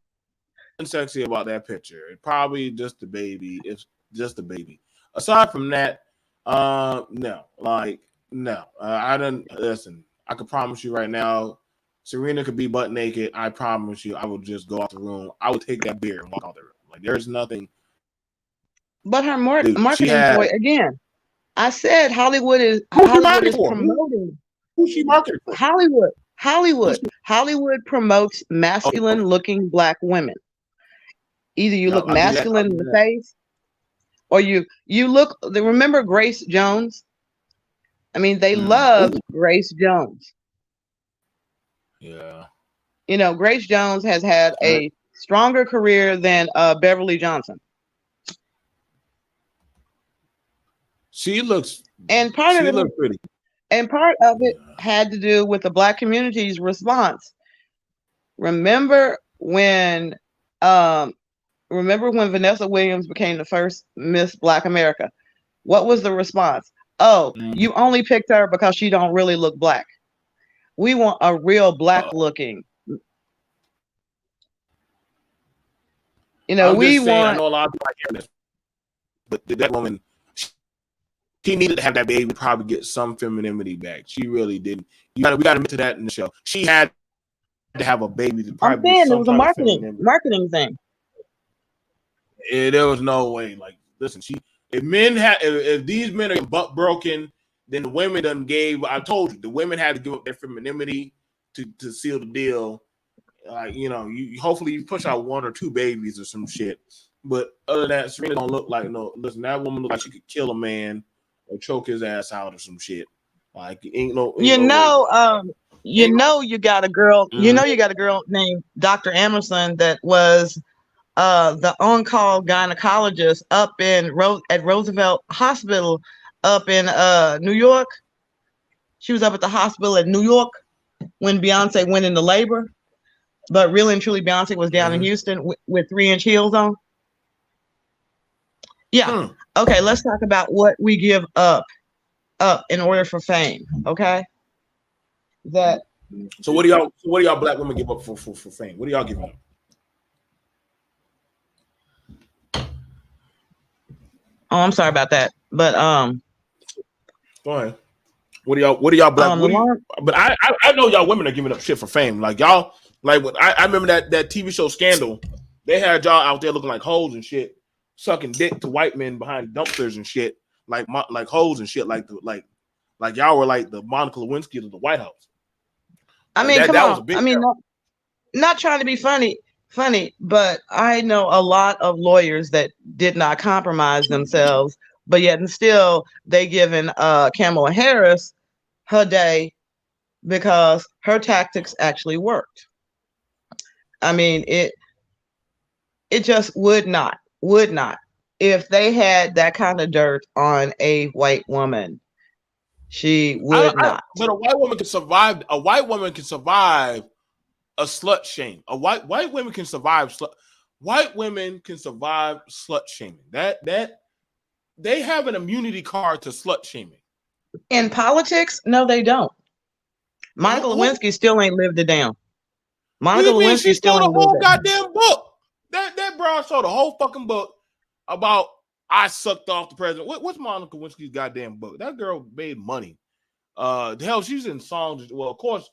sexy about that picture. It's probably just the baby. It's just the baby. Aside from that, no. Like, no. I didn't listen. I can promise you right now, Serena could be butt naked. I promise you, I would just go out the room. I would take that beer and walk out the room. Like, there's nothing. But her marketing ploy, again, I said Hollywood is promoting. Who's she marketing for? Hollywood promotes masculine-looking Black women. Either you look masculine in the face, or you look. Remember Grace Jones? I mean, they loved Grace Jones. Yeah. You know, Grace Jones has had a stronger career than Beverly Johnson. She looks, and part of it looks pretty. And part of it had to do with the Black community's response. Remember when Vanessa Williams became the first Miss Black America? What was the response? Oh, you only picked her because she don't really look Black. We want a real Black looking. You know, I know a lot of people hearing this, but that woman, she needed to have that baby to probably get some femininity back. She really didn't. We got to admit to that in the show. She had to have a baby to probably get some. It was a marketing thing. There was no way. Like, listen, if these men are butt broken, then the women done gave. I told you, the women had to give up their femininity to seal the deal. Like, you know, hopefully you push out one or two babies or some shit. But other than that, Serena don't look like no. Listen, that woman look like she could kill a man or choke his ass out or some shit. Like, you got a girl. Mm-hmm. You know, you got a girl named Dr. Emerson that was the on-call gynecologist up at Roosevelt Hospital up in New York. She was up at the hospital in New York when Beyonce went into labor. But really and truly, Beyonce was down in Houston with 3-inch heels on. Yeah. Okay, let's talk about what we give up in order for fame. Okay. So what do y'all Black women give up for fame? What are y'all giving up? Oh, I'm sorry about that. But go ahead. What do y'all Black? But I know y'all women are giving up shit for fame. Like, y'all, like, I remember that TV show Scandal. They had y'all out there looking like hoes and shit, sucking dick to white men behind dumpsters and shit, like hoes and shit, like y'all were like the Monica Lewinsky of the White House. I mean, come on. I mean, not trying to be funny, but I know a lot of lawyers that did not compromise themselves, but yet and still they given Kamala Harris her day because her tactics actually worked. I mean, it just would not. If they had that kind of dirt on a white woman, she would not. But a white woman can survive. A white woman can survive a slut shame. A white women can survive white women can survive slut shaming. That they have an immunity card to slut shaming. In politics, no, they don't. Monica Who Lewinsky still ain't lived it down. What do Monica you mean? She Lewinsky still stole the ain't lived whole it. goddamn book. That broad stole the whole fucking book about I sucked off the president. What's Monica Lewinsky's goddamn book? That girl made money. The hell, she's in songs. Well, of course,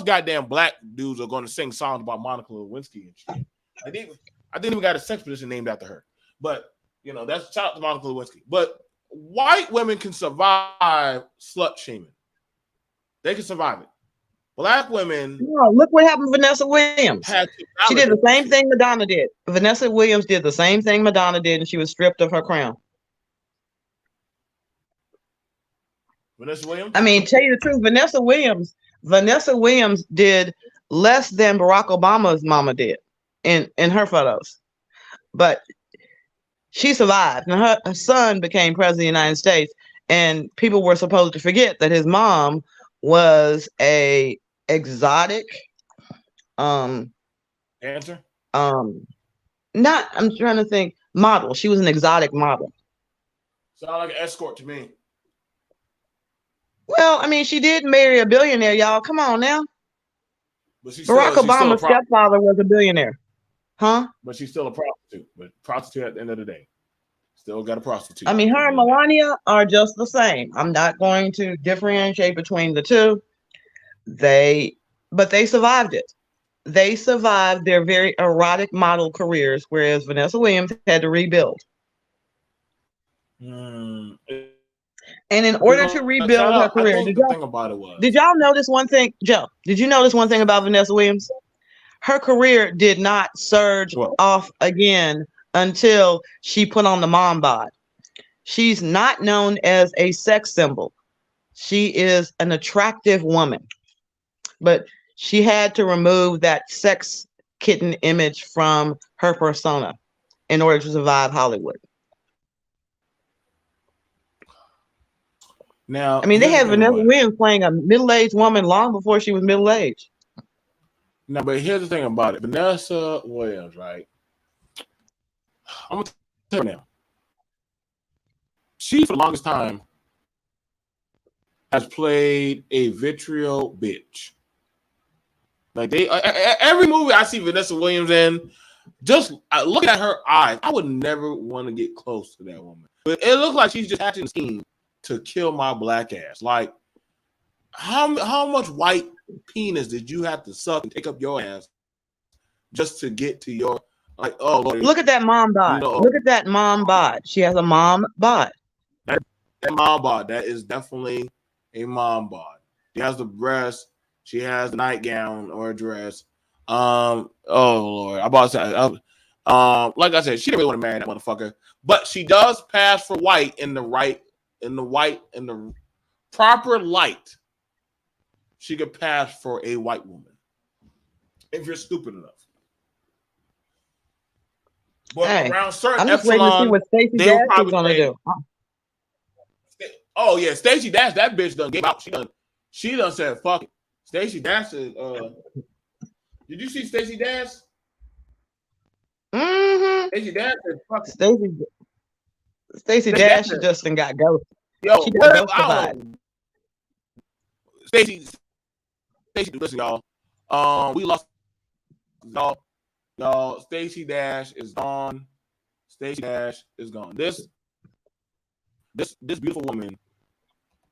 goddamn black dudes are going to sing songs about Monica Lewinsky and shit. I didn't even got a sex position named after her. But that's shout out to Monica Lewinsky. But white women can survive slut shaming. They can survive it. Black women. No, look what happened to Vanessa Williams. She did the same thing Madonna did. Vanessa Williams did the same thing Madonna did, and she was stripped of her crown. Vanessa Williams? I mean, tell you the truth, Vanessa Williams did less than Barack Obama's mama did in her photos. But she survived. And her son became president of the United States, and people were supposed to forget that his mom was a exotic answer. Not, I'm trying to think, model. She was an exotic model. Sound like an escort to me. Well, I mean, she did marry a billionaire, y'all. Come on now. But Barack Obama's stepfather was a billionaire. Huh? But she's still a prostitute. But prostitute at the end of the day. Still got a prostitute. I mean, her and Melania are just the same. I'm not going to differentiate between the two. But they survived it. They survived their very erotic model careers, whereas Vanessa Williams had to rebuild. And in order to rebuild her career, did y'all notice one thing, Joe? Did you notice one thing about Vanessa Williams? Her career did not surge off again until she put on the mom bod. She's not known as a sex symbol. She is an attractive woman, but she had to remove that sex kitten image from her persona in order to survive Hollywood. Now, I mean, they had Vanessa Williams playing a middle-aged woman long before she was middle-aged. No, but here's the thing about it. Vanessa Williams, right? I'm going to tell you now. She, for the longest time, has played a vitriol bitch. Like, every movie I see Vanessa Williams in, just looking at her eyes, I would never want to get close to that woman. But it looks like she's just hatching a scheme to kill my black ass. Like, how much white penis did you have to suck and take up your ass just to get to your, like, oh Lord. Look at that mom bod. Look at that mom bod. She has a mom bod. That mom bod, that is definitely a mom bod. She has the breast, she has the nightgown or a dress. Oh Lord. I'm about to say, like I said, she didn't really want to marry that motherfucker. But she does pass for white in the proper light. She could pass for a white woman if you're stupid enough. But hey, around certain I'm just waiting to see what Stacey Dash is gonna do. Oh yeah, Stacey Dash, that bitch done gave out. She done said fuck it. Stacey Dash is did you see Stacey Dash? Mm-hmm. Stacey Dash is fuck Stacey Dash just got ghosted. Yo, she got ghosted. Stacey, listen, y'all. We lost y'all. Stacey Dash is gone. Stacey Dash is gone. This beautiful woman.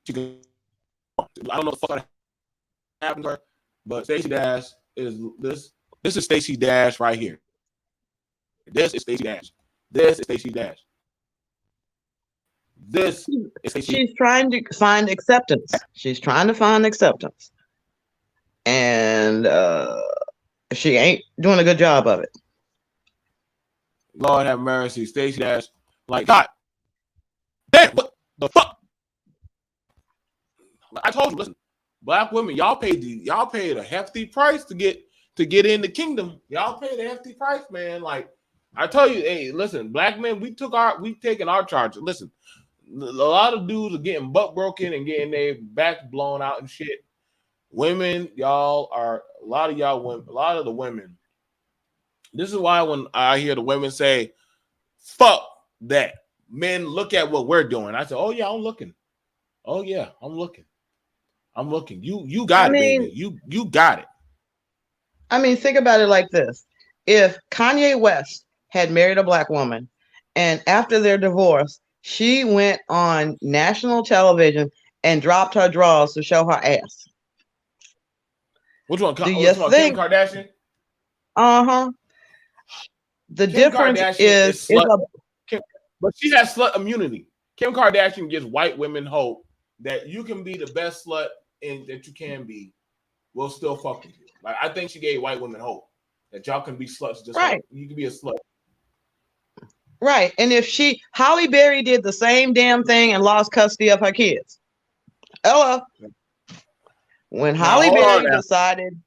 She can. I don't know what the fuck happened to her, but Stacey Dash is this. This is Stacey Dash right here. This is Stacey Dash. This is Stacey Dash. This is Stacey. She's trying to find acceptance. She's trying to find acceptance. And she ain't doing a good job of it. Lord have mercy. Stacey Dash. Like, God damn, what the fuck? I told you, listen, black women, y'all paid a hefty price to get in the kingdom. Y'all paid a hefty price, man. Like, I tell you, hey, listen, black men, we taken our charge. Listen, a lot of dudes are getting butt broken and getting their backs blown out and shit. Women, a lot of the women This is why when I hear the women say, "Fuck that," men look at what we're doing. I say, "Oh yeah, I'm looking. Oh yeah, I'm looking. I'm looking. You I got it, baby. mean, You got it." think about it like this. If Kanye West had married a black woman and after their divorce, she went on national television and dropped her drawers to show her ass. Which one? Do Which you one? Kim think? Kardashian. Uh-huh. The Kim difference Kardashian is is it's slut, a Kim, but she has slut immunity. Kim Kardashian gives white women hope that you can be the best slut and that you can be. We'll still fuck with you. Like I think she gave white women hope that y'all can be sluts just like right. you can be a slut. Right. And if Holly Berry did the same damn thing and lost custody of her kids. Hello. When Now Holly hold on Berry now. decided,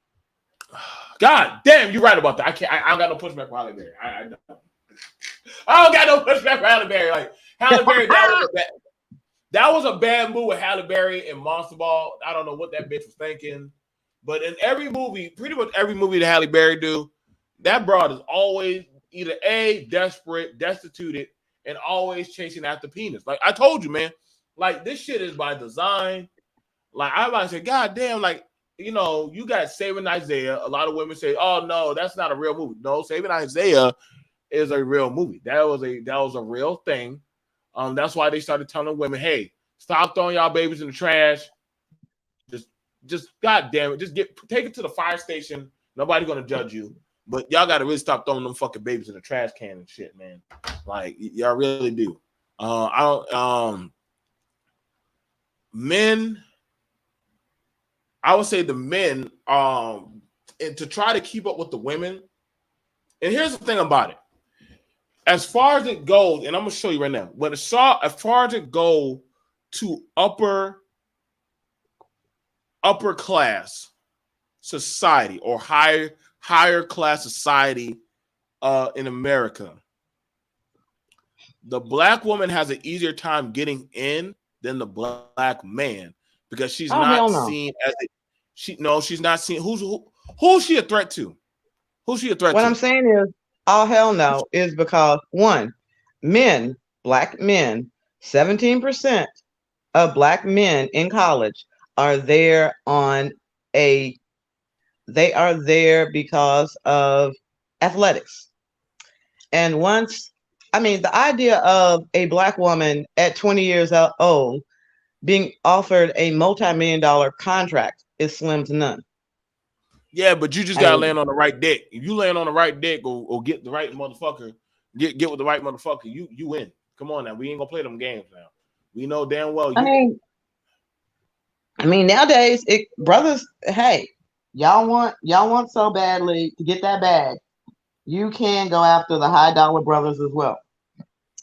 God damn, you're right about that. I don't got no pushback for Halle Berry. I don't got no pushback for Halle Berry. Like Halle Berry, that was a bad move with Halle Berry and Monster Ball. I don't know what that bitch was thinking. But in every movie, pretty much every movie that Halle Berry do, that broad is always either A, desperate, destituted, and always chasing after penis. Like I told you, man, like this shit is by design. Like I about to say, God damn, like you got Saving Isaiah. A lot of women say, "Oh no, that's not a real movie." No, Saving Isaiah is a real movie. That was a real thing. That's why they started telling women, "Hey, stop throwing y'all babies in the trash. Just God damn it, just take it to the fire station. Nobody's gonna judge you, but y'all got to really stop throwing them fucking babies in the trash can and shit, man. Like y'all really do. I don't. Men. I would say the men, and to try to keep up with the women. And here's the thing about it. As far as it goes, and I'm gonna show you right now. As far as it goes to upper class society or higher class society in America, the black woman has an easier time getting in than the black man because she's oh not hell no. seen as she's not seen who's she a threat to? Who's she a threat What I'm to? saying is, all hell no is because one, black men, 17% of black men in college are there they are there because of athletics. And the idea of a black woman at 20 years old being offered a multi-million dollar contract is slim to none. Yeah, but you just I gotta mean, land on the right dick. If you land on the right dick or get the right motherfucker, get with the right motherfucker, you win. Come on now, we ain't gonna play them games now. We know damn well I mean, nowadays, brothers, hey, y'all want so badly to get that bag, you can go after the high dollar brothers as well.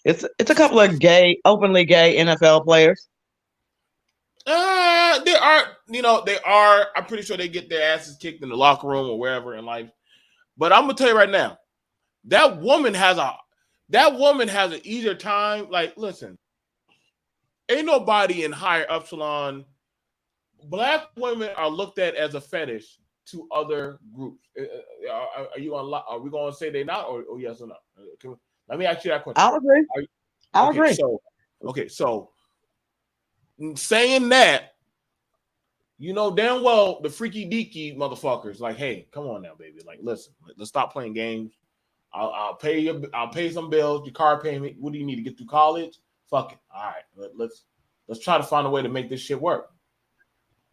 It's a couple of openly gay NFL players. They are. I'm pretty sure they get their asses kicked in the locker room or wherever in life. But I'm gonna tell you right now, that woman has an easier time. Like, listen, ain't nobody in higher epsilon. Black women are looked at as a fetish to other groups. Are we going to say they not, or yes or no? Let me ask you that question. I'll agree. I'll agree. So saying that, damn well the freaky deaky motherfuckers like, hey, come on now, baby. Like, listen, let's stop playing games. I'll pay some bills, your car payment. What do you need to get through college? Fuck it. All right, let's try to find a way to make this shit work.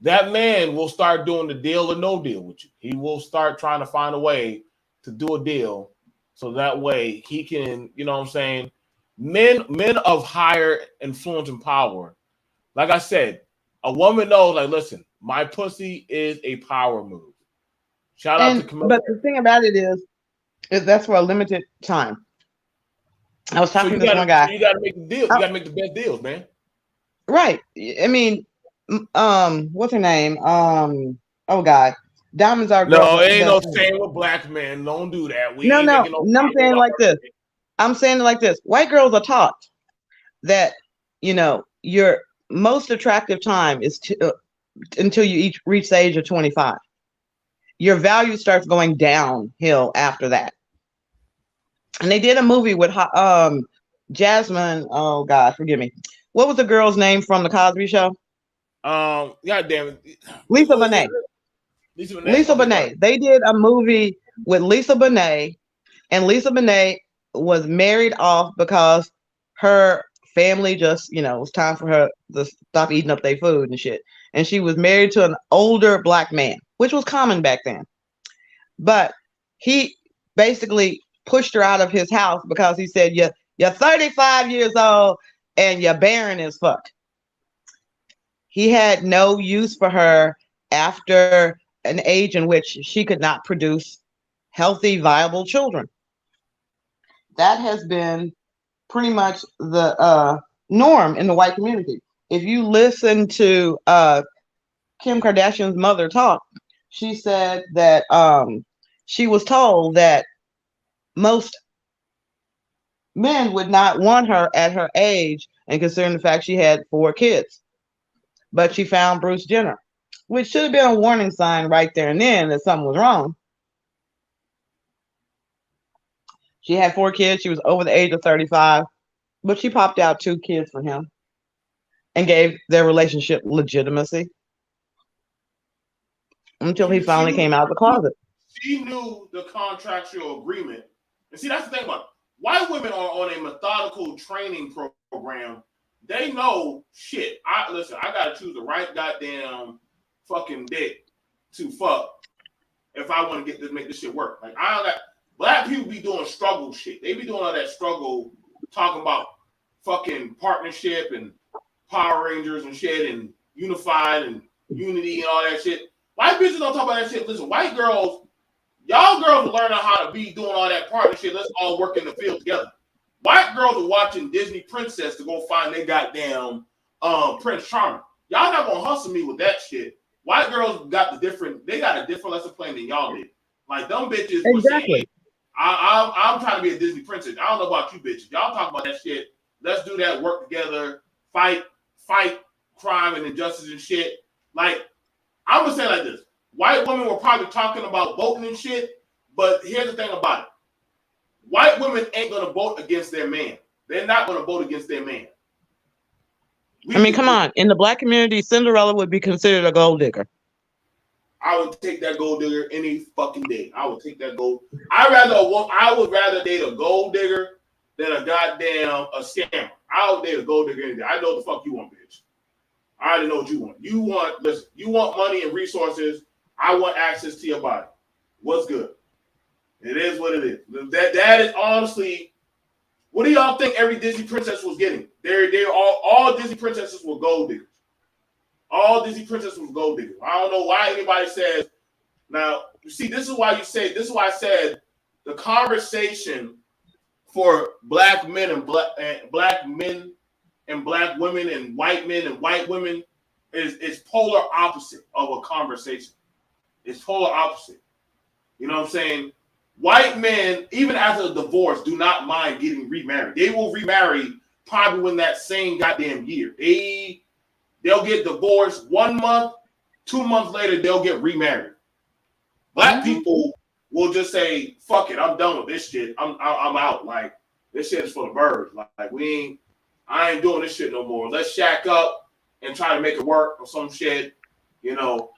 That man will start doing the deal or no deal with you. He will start trying to find a way to do a deal so that way he can, you know what I'm saying? Men of higher influence and power. Like I said, a woman knows, like, listen, my pussy is a power move. Shout out to Camilla. But the thing about it is that's for a limited time. I was talking to this one guy. So you got to make the deal. You got to make the best deals, man. Right. I mean, what's her name? Oh God, Diamonds Are No, it ain't no same with black men. Don't do that. I'm saying like this. I'm saying it like this. White girls are taught that your most attractive time is until you reach the age of 25. Your value starts going downhill after that. And they did a movie with Jasmine. Oh God, forgive me. What was the girl's name from the Cosby Show? God damn it. Lisa What was Bonet. it? Lisa Bonet? Lisa Okay, go Bonet. ahead. They did a movie with Lisa Bonet, and Lisa Bonet was married off because her family just, it was time for her to stop eating up their food and shit. And she was married to an older black man, which was common back then. But he basically pushed her out of his house because he said, you're 35 years old and you're barren as fuck. He had no use for her after an age in which she could not produce healthy, viable children. That has been pretty much the norm in the white community. If you listen to Kim Kardashian's mother talk, she said that she was told that most men would not want her at her age, and considering the fact she had 4 kids. But she found Bruce Jenner, which should have been a warning sign right there and then that something was wrong. She had 4 kids. She was over the age of 35, but she popped out 2 kids for him and gave their relationship legitimacy until he She finally knew, came out of the closet. she knew the contractual agreement. And see, that's the thing about it. White women are on a methodical training program. They know shit. I gotta choose the right goddamn fucking dick to fuck if I want to get this make this shit work. Like I don't got black people be doing struggle shit. They be doing all that struggle talking about fucking partnership and Power Rangers and shit and unified and unity and all that shit. White bitches don't talk about that shit. Listen, white girls, y'all girls are learning how to be doing all that partnership. Let's all work in the field together. White girls are watching Disney Princess to go find their goddamn Prince Charming. Y'all not gonna hustle me with that shit. White girls got they got a different lesson plan than y'all did. Like them bitches were saying, Exactly. hey, I'm trying to be a Disney princess. I don't know about you bitches. Y'all talk about that shit. Let's do that, work together, fight crime and injustice and shit. Like, I'm gonna say like this. White women were probably talking about voting and shit, but here's the thing about it. White women ain't gonna vote against their man. They're not gonna vote against their man. I mean, come on. In the black community, Cinderella would be considered a gold digger. I would take that gold digger any fucking day. I would take that gold. I would rather date a gold digger than a goddamn a scammer. I would date a gold digger any day. I know what the fuck you want, bitch. I already know what you want. You want money and resources. I want access to your body. What's good? It is what it is. That is honestly, what do y'all think every Disney princess was getting? They're all Disney princesses were gold diggers. All Disney princesses was gold diggers. I don't know why anybody says. Now, you see, this is why I said the conversation for black men and black men and black women and white men and white women is polar opposite of a conversation. It's polar opposite. You know what I'm saying? White men, even after a divorce, do not mind getting remarried. They will remarry probably within that same goddamn year. They'll get divorced 1 month, 2 months later, they'll get remarried. Black people will just say, fuck it, I'm done with this shit. I'm out. Like, this shit is for the birds. Like I ain't doing this shit no more. Let's shack up and try to make it work or some shit. You know,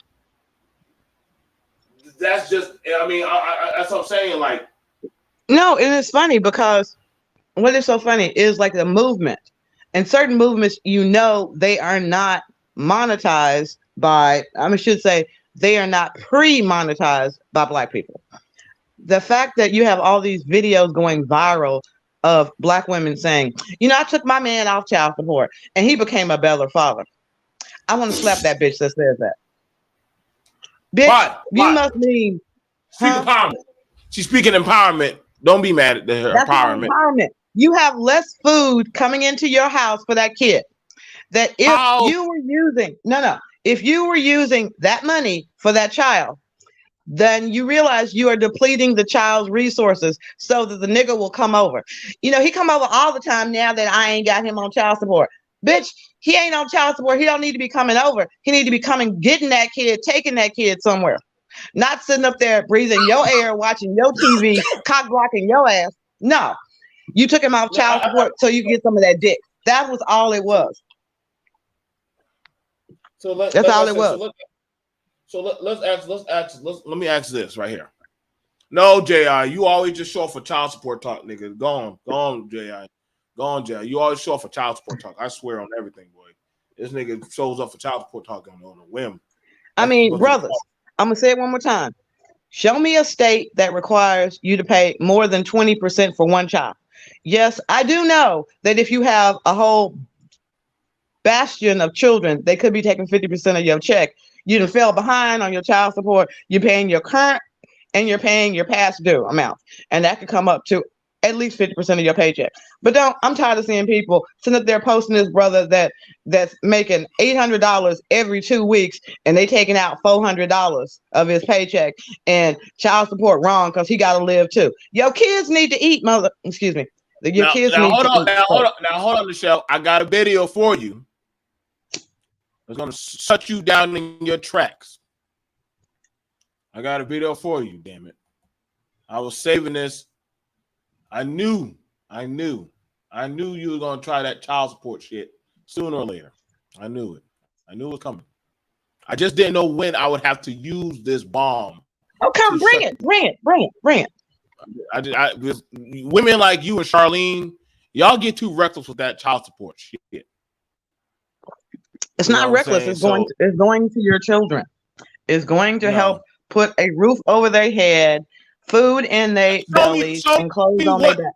that's just, I mean, that's what I'm saying. Like, no, and it's funny because what is so funny is like the movement. And certain movements, they are not monetized by, I should say, they are not pre-monetized by black people. The fact that you have all these videos going viral of black women saying, I took my man off child support and he became a better father. I want to slap that bitch that says that. Bitch, you must mean, speak empowerment. She's speaking empowerment. Don't be mad at her that's empowerment. Empowerment. You have less food coming into your house for that kid. That if you were using that money for that child, then you realize you are depleting the child's resources so that the nigga will come over. He come over all the time now that I ain't got him on child support. Bitch, he ain't on child support. He don't need to be coming over. He need to be coming, getting that kid, taking that kid somewhere. Not sitting up there breathing your air, watching your TV, cock blocking your ass. No, you took him off child support so you could get some of that dick. That was all it was. That's all it was. Let me ask this right here. No, J.I., you always just show up for child support talk, nigga. Go on, J.I. Go on, J.I. You always show up for child support talk. I swear on everything, boy. This nigga shows up for child support talk on a whim. I mean, brothers, I'm going to say it one more time. Show me a state that requires you to pay more than 20% for one child. Yes, I do know that if you have a whole bastion of children, they could be taking 50% of your check. You done fell behind on your child support. You're paying your current and you're paying your past due amount. And that could come up to at least 50% of your paycheck. But I'm tired of seeing people sitting up there posting this brother that's making $800 every 2 weeks and they taking out $400 of his paycheck and child support wrong because he got to live too. Your kids need to eat, mother. Excuse me. Your kids need to eat. Now hold on, Michelle. I got a video for you. It's going to shut you down in your tracks. I got a video for you, damn it. I was saving this. I knew you were going to try that child support shit sooner or later. I knew it. I knew it was coming. I just didn't know when I would have to use this bomb. Oh, come, bring it. Women like you and Charlene, y'all get too reckless with that child support shit. It's not reckless. It's going to your children. It's going to help put a roof over their head, food in their bellies, and clothes on their back.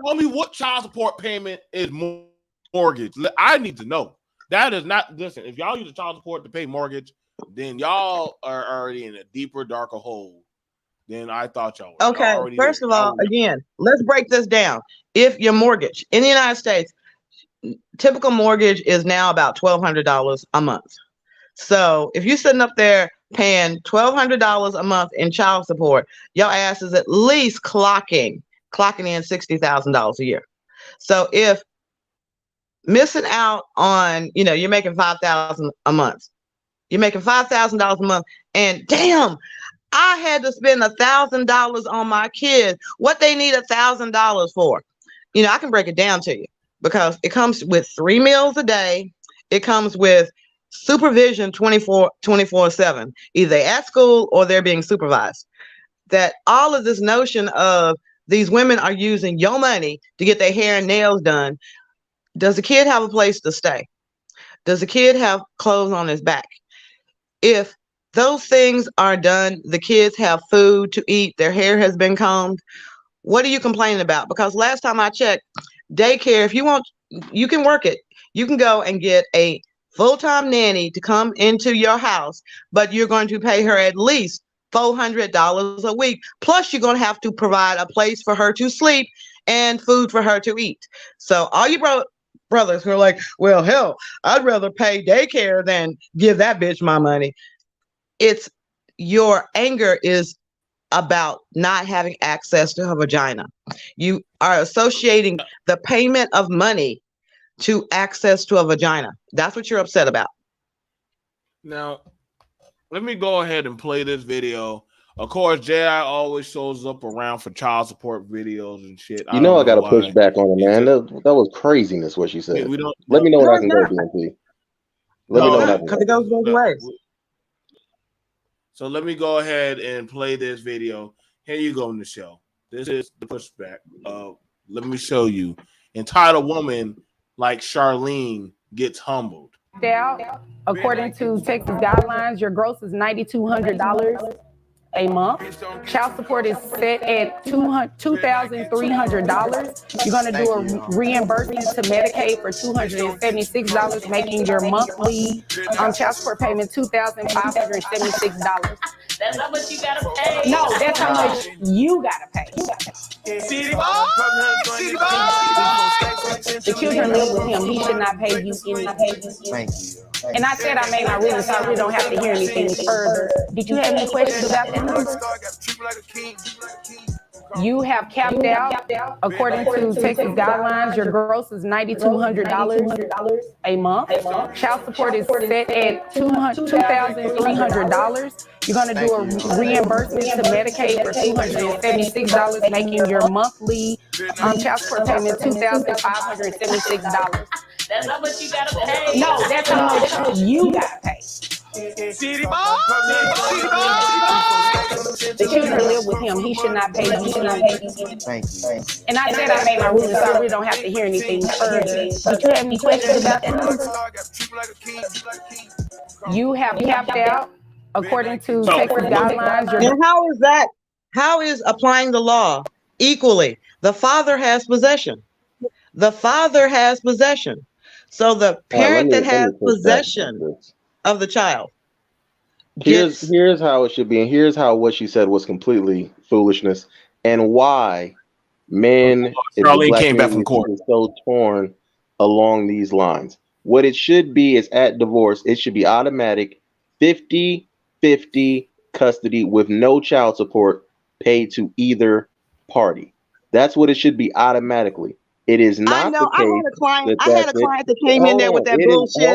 Tell me what child support payment is mortgage. I need to know. That is not, listen, if y'all use the child support to pay mortgage, then y'all are already in a deeper, darker hole than I thought y'all were. Okay, first of all, again, let's break this down. If your mortgage in the United States, typical mortgage is now about $1,200 a month. So if you're sitting up there paying $1,200 a month in child support, your ass is at least clocking in $60,000 a year. So if missing out on, you're making $5,000 a month, you're making $5,000 a month, and damn, I had to spend $1,000 on my kids. What they need $1,000 for? I can break it down to you because it comes with 3 meals a day. It comes with supervision 24/7, either at school or they're being supervised. That all of this notion of these women are using your money to get their hair and nails done. Does the kid have a place to stay? Does the kid have clothes on his back? If those things are done, the kids have food to eat, their hair has been combed, what are you complaining about? Because last time I checked, daycare, if you want, you can work it. You can go and get a full-time nanny to come into your house, but you're going to pay her at least $400 a week. Plus, you're going to have to provide a place for her to sleep and food for her to eat. So all you brothers who are like, well, hell, I'd rather pay daycare than give that bitch my money. It's your anger is about not having access to her vagina. You are associating the payment of money to access to a vagina. That's what you're upset about. Now, let me go ahead and play this video. Of course, J.I. always shows up around for child support videos and shit. I got to push back on it, man. That was craziness what she said. Let me know when I can go, BNP. Let me know when I can go. Because it goes both ways. So let me go ahead and play this video. Here you go, Michelle. This is the pushback. Let me show you. Entitled woman like Charlene gets humbled. According to Texas guidelines, your gross is $9,200 a month. Child support is set at $2,300. You're going to do a reimbursement to Medicaid for $276, making your monthly child support payment $2,576. That's how much you gotta pay. No, that's how much you gotta pay. City boy. The children live with him. He should not pay you anything. Thank you. And I said I made my reason, so I really don't have to hear anything further. Did you have any questions about that? You have capped out, according to Texas guidelines, your gross is $9,200 a month. Child support is set at $2,300. You're going to do a reimbursement to Medicaid for $276, making your monthly child support payment $2,576. That's how much you gotta pay. No, that's how much you got to pay. City boy, The children live with him. He should not pay them. Thank you. And I said I made my ruling, so I really don't have to hear anything further. Did you have any questions about that? You have capped out, according to Texas guidelines. And how is that? How is applying the law equally? The father has possession. The father has possession. So the parent that has possession of the child. Here's how it should be, and here's how what she said was completely foolishness, and why men Charlene came back from court is so torn along these lines. What it should be is at divorce, it should be automatic 50-50 custody with no child support paid to either party. That's what it should be automatically. It is not. I know. The case I had a client that came in there with that bullshit.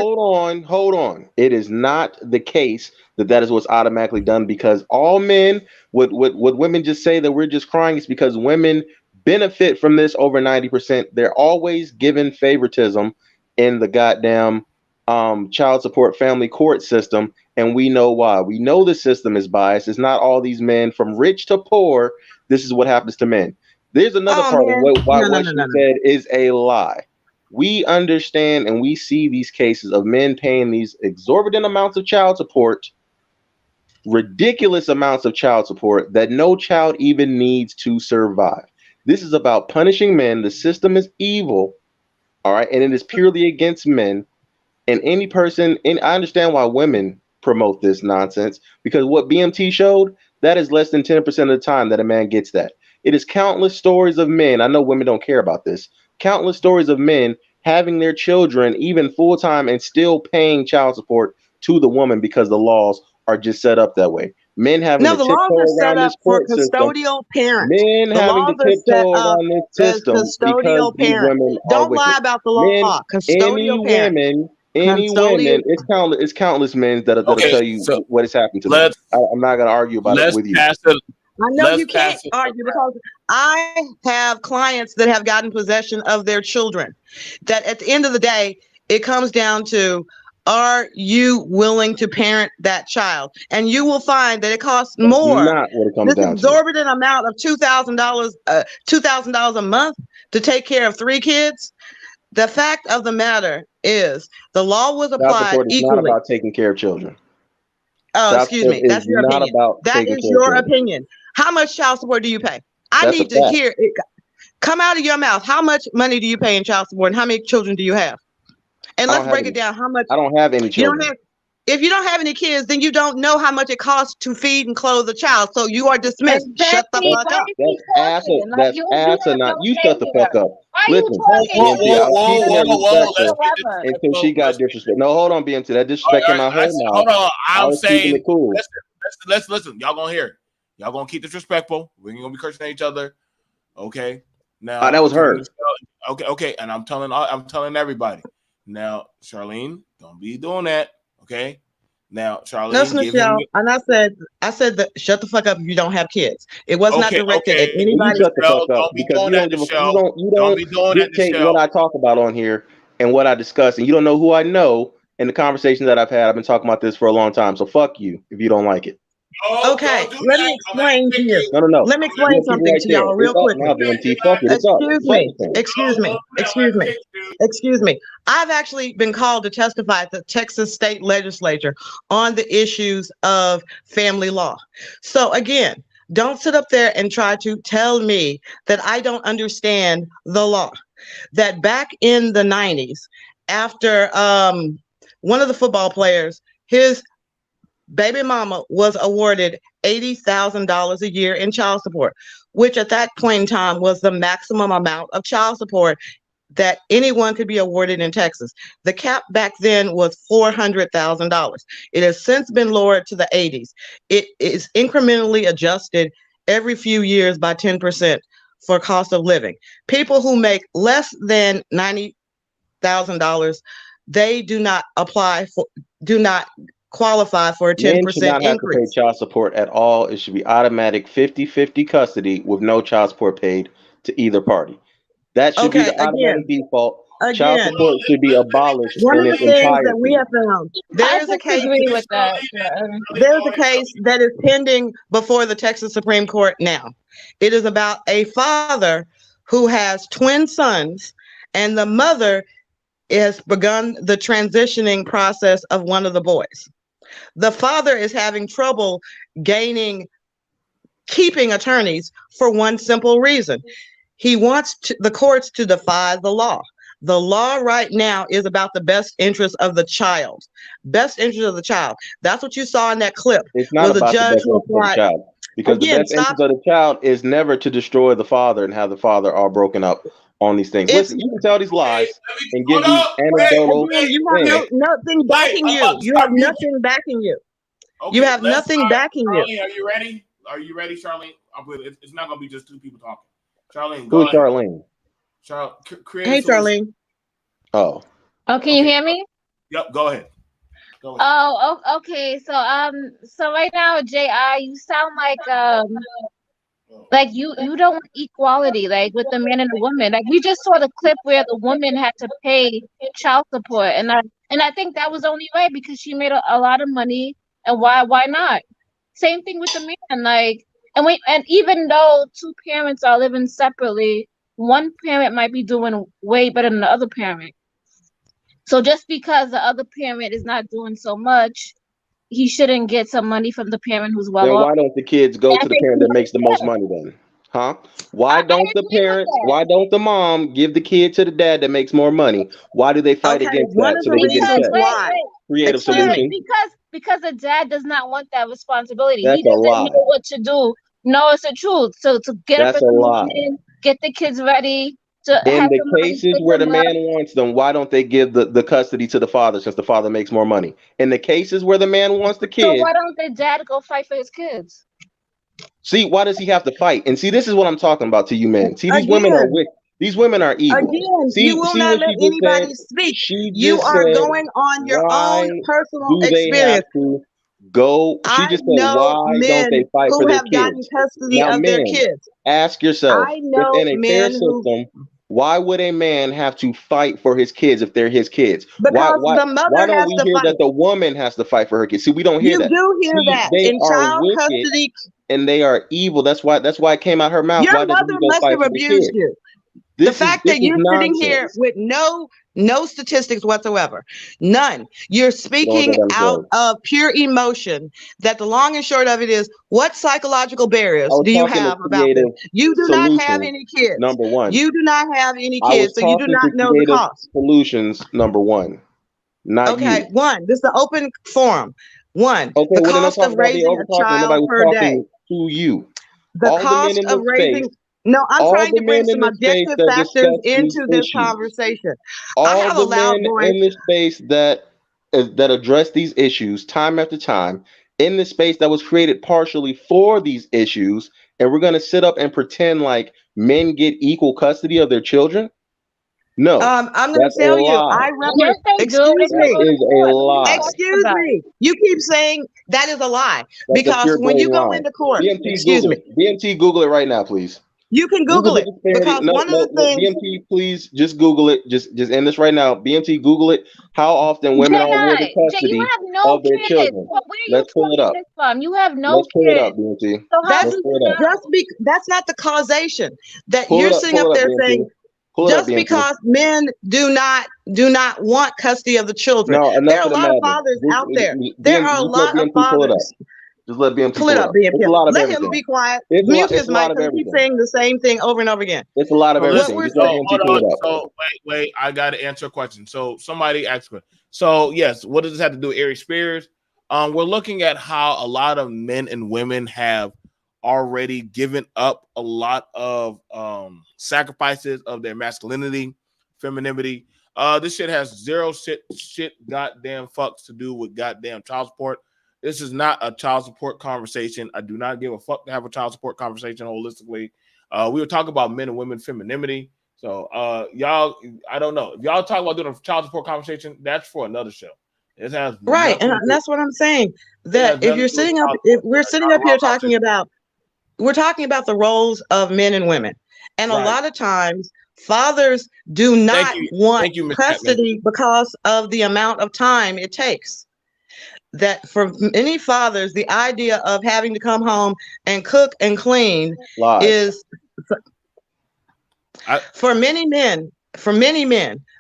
Hold on. It is not the case that is what's automatically done, because all men, what women just say that we're just crying, is because women benefit from this over 90%. They're always given favoritism in the goddamn child support family court system, and we know why. We know the system is biased. It's not all these men from rich to poor. This is what happens to men. There's another part of what she said is a lie. We understand and we see these cases of men paying these exorbitant amounts of child support, ridiculous amounts of child support that no child even needs to survive. This is about punishing men. The system is evil, all right, and it is purely against men. And any person, and I understand why women promote this nonsense, because what BMT showed, that is less than 10% of the time that a man gets that. It is countless stories of men. I know women don't care about this. Countless stories of men having their children even full time and still paying child support to the woman because the laws are just set up that way. Men having the laws are set up for custodial parents. Men having to tiptoe around this system because these women don't lie about the law. Custodial parents. Any women, it's countless men that'll tell you what has happened to them. I'm not gonna argue about it with you. I know you can't argue, because I have clients that have gotten possession of their children. That at the end of the day, it comes down to, are you willing to parent that child? And you will find that it costs more. Not what it comes down to. This exorbitant amount of $2,000 a month to take care of 3 kids. The fact of the matter is, the law was applied equally. It's not about taking care of children. Oh, excuse me. That's your opinion. That is your opinion. How much child support do you pay? I need to hear it come out of your mouth. How much money do you pay in child support, and how many children do you have? And let's break it down. How much? I don't have any children. If you don't have any kids, then you don't know how much it costs to feed and clothe a child. So you are dismissed. Shut the fuck up. That's asinine. You shut the fuck up. Listen, until she got disrespect. No, hold on, BMT. That disrespect in my whole mouth. Hold on. I'm saying, listen. Y'all gonna hear. Y'all gonna keep disrespectful. We ain't gonna be cursing at each other. Okay. Now that was her. Okay. And I'm telling everybody. Now, Charlene, don't be doing that. Okay. Now, Charlene. Listen, Michelle, and I said that shut the fuck up if you don't have kids. It was not directed at anybody. You shut the fuck up, because you don't dictate what I talk about on here and what I discuss, and you don't know who I know in the conversations that I've had. I've been talking about this for a long time. So fuck you if you don't like it. Okay, let me explain to you. No. Let me explain something to y'all real quick. Excuse me. I've actually been called to testify at the Texas State Legislature on the issues of family law. So again, don't sit up there and try to tell me that I don't understand the law. That back in the 90s, after one of the football players, his baby mama was awarded $80,000 a year in child support, which at that point in time was the maximum amount of child support that anyone could be awarded in Texas. The cap back then was $400,000. It has since been lowered to the 80s. It is incrementally adjusted every few years by 10% for cost of living. People who make less than $90,000, they do not qualify for a Men should 10% not have to pay increase. child support at all. It should be automatic 50-50 custody with no child support paid to either party. That should be Okay, the automatic default. Child again, support should be abolished one in of its the things that we entirety. have found, I disagree with that. there is a case that is pending before the Texas Supreme Court now. It is about a father who has twin sons, and the mother has begun the transitioning process of one of the boys. The father is having trouble gaining keeping attorneys for one simple reason. He wants the courts to defy the law. The law right now is about the best interest of the child. Best interest of the child. That's what you saw in that clip. It's not Was a about the judge best who interest of the applied. child because the Again, best stop. interest of the child is never to destroy the father and have the father all broken up on these things. It's Listen, you can tell these Hey, lies let me and hold give these up. anecdotal again, you have things. nothing Wait, backing I'm you. about to You start have muting. nothing backing you. You Okay, have let's nothing start. backing you. Charlene, are you ready? Are you ready, Charlene? It's not gonna be just two people talking. Charlene, Who go is ahead. Charlene? Create a Hey, solution. Charlene. Oh, Oh, can you Okay. hear me? Yep. Go ahead. Go ahead. Okay. So right now, JI, you sound like you don't want equality, like with the man and the woman. Like we just saw the clip where the woman had to pay child support, and I think that was only right because she made a lot of money, and why not? Same thing with the man, like, and even though two parents are living separately, one parent might be doing way better than the other parent. So just because the other parent is not doing so much, he shouldn't get some money from the parent who's well then off. why don't the kids go That to the makes parent that no makes the most sense. money then? Huh? I Why don't the agree with parents, that why don't the mom give the kid to the dad that makes more money? Why do they fight Okay, against one that of so the they can get a because reasons check? why. Creative Excuse me. solution. because the dad does not want that responsibility. He That's a doesn't lie. know what to do. No, it's the truth. So to get up That's in a the lie. morning, get the kids ready, to In have the somebody cases pick where the them man up. wants them, why don't they give the custody to the father since the father makes more money? In the cases where the man wants the So kids, why don't the dad go fight for his kids? see, why does he have to fight? And see, this is what I'm talking about to you men. See, these women are Again, wicked. These women are evil. you See, will see not what let she just said? anybody speak. She You just are said, going on your own why personal do they have experience. to go? She I just said, know why don't men they fight for who their have gotten kids? custody Now, of their men, kids. ask yourself, I if know in a fair men who, system, why would a man have to fight for his kids if they're his kids? Why because why the why mother don't has we to hear that fight. the woman has to fight for her kids? See, we don't hear You that. do hear See, that they in are child wicked custody. and they are evil. That's why it came out her mouth. Your Why doesn't mother he go must fight have for the abused kids? you. The This is fact this that is you're sitting here nonsense. with no statistics whatsoever, none. You're You don't speaking know that out I'm of pure emotion. That the long and short of it is, what psychological I barriers was do you talking to have about this? creative You do not have solutions, any kids. number one. You do not have any I was kids, so you do talking not to know the creative cost. solutions, number one, not Okay, you. one, this is an open forum. One, Okay, the well then don't cost talk of about me raising over a talking. child Nobody was per day. talking to you. The All the men cost in of this space, raising, no, I'm all trying the to bring men in some this space objective that factors discuss these into this issues, conversation. I all have a the loud men voice. in this space that address these issues time after time, in this space that was created partially for these issues, and we're gonna sit up and pretend like men get equal custody of their children? No, I'm going to that's a tell you, lie. I Yes, represent, they do. They excuse gotta That me, go to is a court. What are you lie. talking excuse about? me. You keep saying that is a lie That's a because pure when you blatant go lie. into court, BMT, excuse Google me, it. BMT, Google it right now, please. you can Google Google the it disparity. because No, one of no, the no, things, BMT, please just Google it. Just end this right now. BMT, Google it. How often women are awarded Jay, you custody have no of their kids. children? Where are you Let's pull it quoting up. this from? You have no Let's pull it up, kids. BMT. So how do that's Let's pull you it up. know? that's not the causation that Pull you're it up. sitting Pull up it up, there BMT. saying Pull it up, just BMT. because men do not want custody of the children. No, There enough are a of the lot of madness. fathers out there. There BMT, are a just let lot of BMT pull it up. fathers. Just let BMT Pull it pull it up, up. It's a BMP. lot of Let him everything. be quiet. It's a lot. Mute It's his a lot mic of because he keeps everything. saying the same thing over and over again. It's a lot of So What everything. we're Just let so BMT hold pull on. it up. So wait. I got to answer a question. So somebody asked me. So yes, what does this have to do with Aries Spears? We're looking at how a lot of men and women have already given up a lot of sacrifices of their masculinity, femininity. This shit has zero shit goddamn fucks to do with goddamn child support. This is not a child support conversation. I do not give a fuck to have a child support conversation holistically. We were talking about men and women femininity. So y'all, I don't know. If y'all talk about doing a child support conversation, that's for another show. It has Right, nothing to and do. that's what I'm saying. It That has if nothing you're to do with sitting up, child if support. we're That's sitting not up a here raw talking conversation. about, we're talking about the roles of men and women, and a Right. lot of times fathers do Thank not you. want Thank you, Miss Chapman. custody because of the amount of time it takes. That for many fathers, the idea of having to come home and cook and clean Lies. is, I, for many men,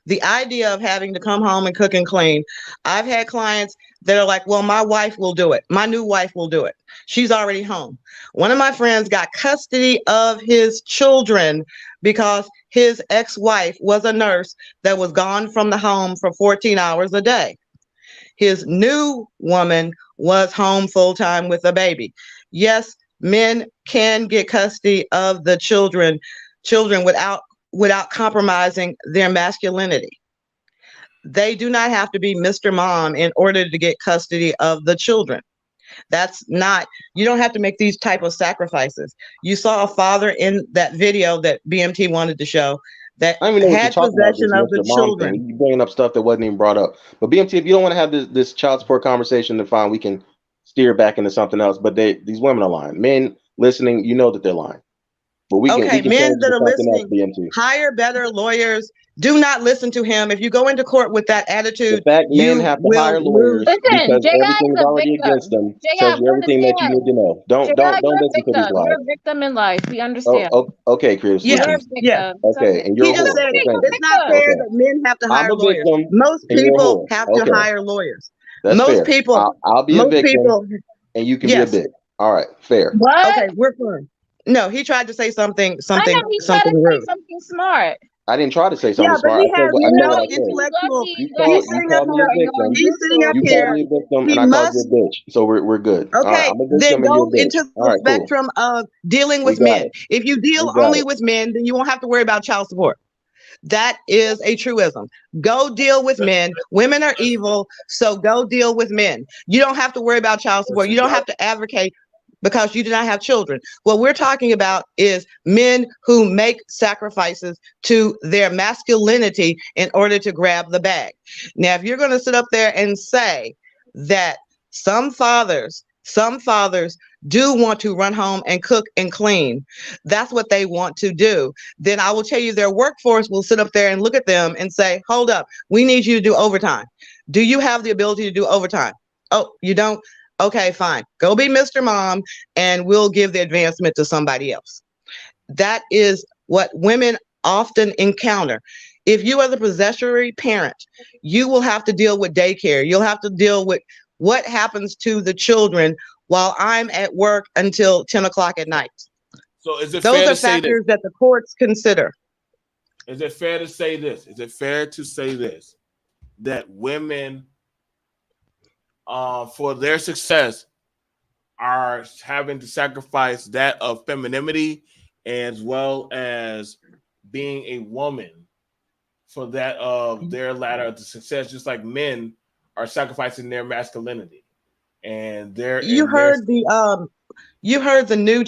the idea of having to come home and cook and clean. I've had clients that are like, well, my wife will do it. My new wife will do it. She's already home. One of my friends got custody of his children because his ex-wife was a nurse that was gone from the home for 14 hours a day. His new woman was home full time with a baby. Yes, men can get custody of the children without compromising their masculinity. They do not have to be Mr. Mom in order to get custody of the children. That's not, you don't have to make these type of sacrifices. You saw a father in that video that BMT wanted to show that I don't even know what you're had talking about, this possession of the Mr. Mom thing. children. You bringing up stuff that wasn't even brought up. But BMT, if you don't want to have this child support conversation, then fine, we can steer back into something else. But these women are lying. Men listening, you know that they're lying. But we Okay, can men change that to are something else, listening, BMT. hire better lawyers. Do not listen to him. If you go into court with that The attitude, fact men you have to will hire lose. lawyers Listen, because J.I. everything is is a already against victim. them J.I., tells we you everything that you understand. need to know. J.I., Don't you're a listen to these victim. You're lies. a victim in life. We Oh, understand. okay, creative You're Yes, a solutions. yes. victim. It's Okay, okay. and He you're a just whore. said You're Okay, it's not a victim. fair okay. that men have to I'm hire a lawyers. victim Most and you're a people whore. have to Okay, hire lawyers. that's Most fair. people, I'll be a most victim people, and you can be a yes. bitch. All right, fair. What? Okay, we're fine. No, he tried to say something, I something, know he tried something to say rude. something smart. I didn't try to say Yeah, something but smart. he has I said what no I No, said. intellectual. you got He's You sitting up called me a here. smart. You're on victim. He's sitting up YouTube. You called here. me a victim, and He I called you a must. bitch. So we're good. All right, Okay, I'm a then victim, and you're go a bitch. into All the right, cool. spectrum of dealing We with got men. it. If you We deal got only it. with men, then you won't have to worry about child support. That is a truism. Go deal with men. Women are evil, so go deal with men. You don't have to worry about child support. You listen, don't y'all. have to advocate because you do not have children. What we're talking about is men who make sacrifices to their masculinity in order to grab the bag. Now, if you're going to sit up there and say that some fathers do want to run home and cook and clean, that's what they want to do, then I will tell you their workforce will sit up there and look at them and say, hold up, we need you to do overtime. Do you have the ability to do overtime? Oh, you don't? Okay, fine. Go be Mr. Mom and we'll give the advancement to somebody else. That is what women often encounter. If you are the possessory parent, you will have to deal with daycare. You'll have to deal with what happens to the children while I'm at work until 10 o'clock at night. So is it Those fair are to say this? factors that the courts consider. Is it fair to say this? Is it fair to say this? That women, for their success, are having to sacrifice that of femininity as well as being a woman for that of their ladder to success, just like men are sacrificing their masculinity and You heard the new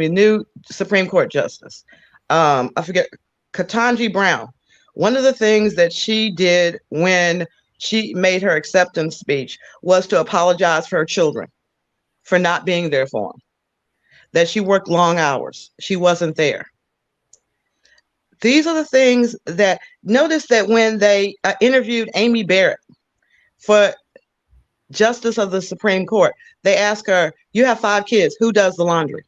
new Supreme Court justice. I forget, Ketanji Brown. One of the things that she did when she made her acceptance speech was to apologize for her children for not being there for them. That she worked long hours. She wasn't there. These are the things that notice that when they interviewed Amy Barrett for Justice of the Supreme Court, they asked her, you have 5 kids, who does the laundry?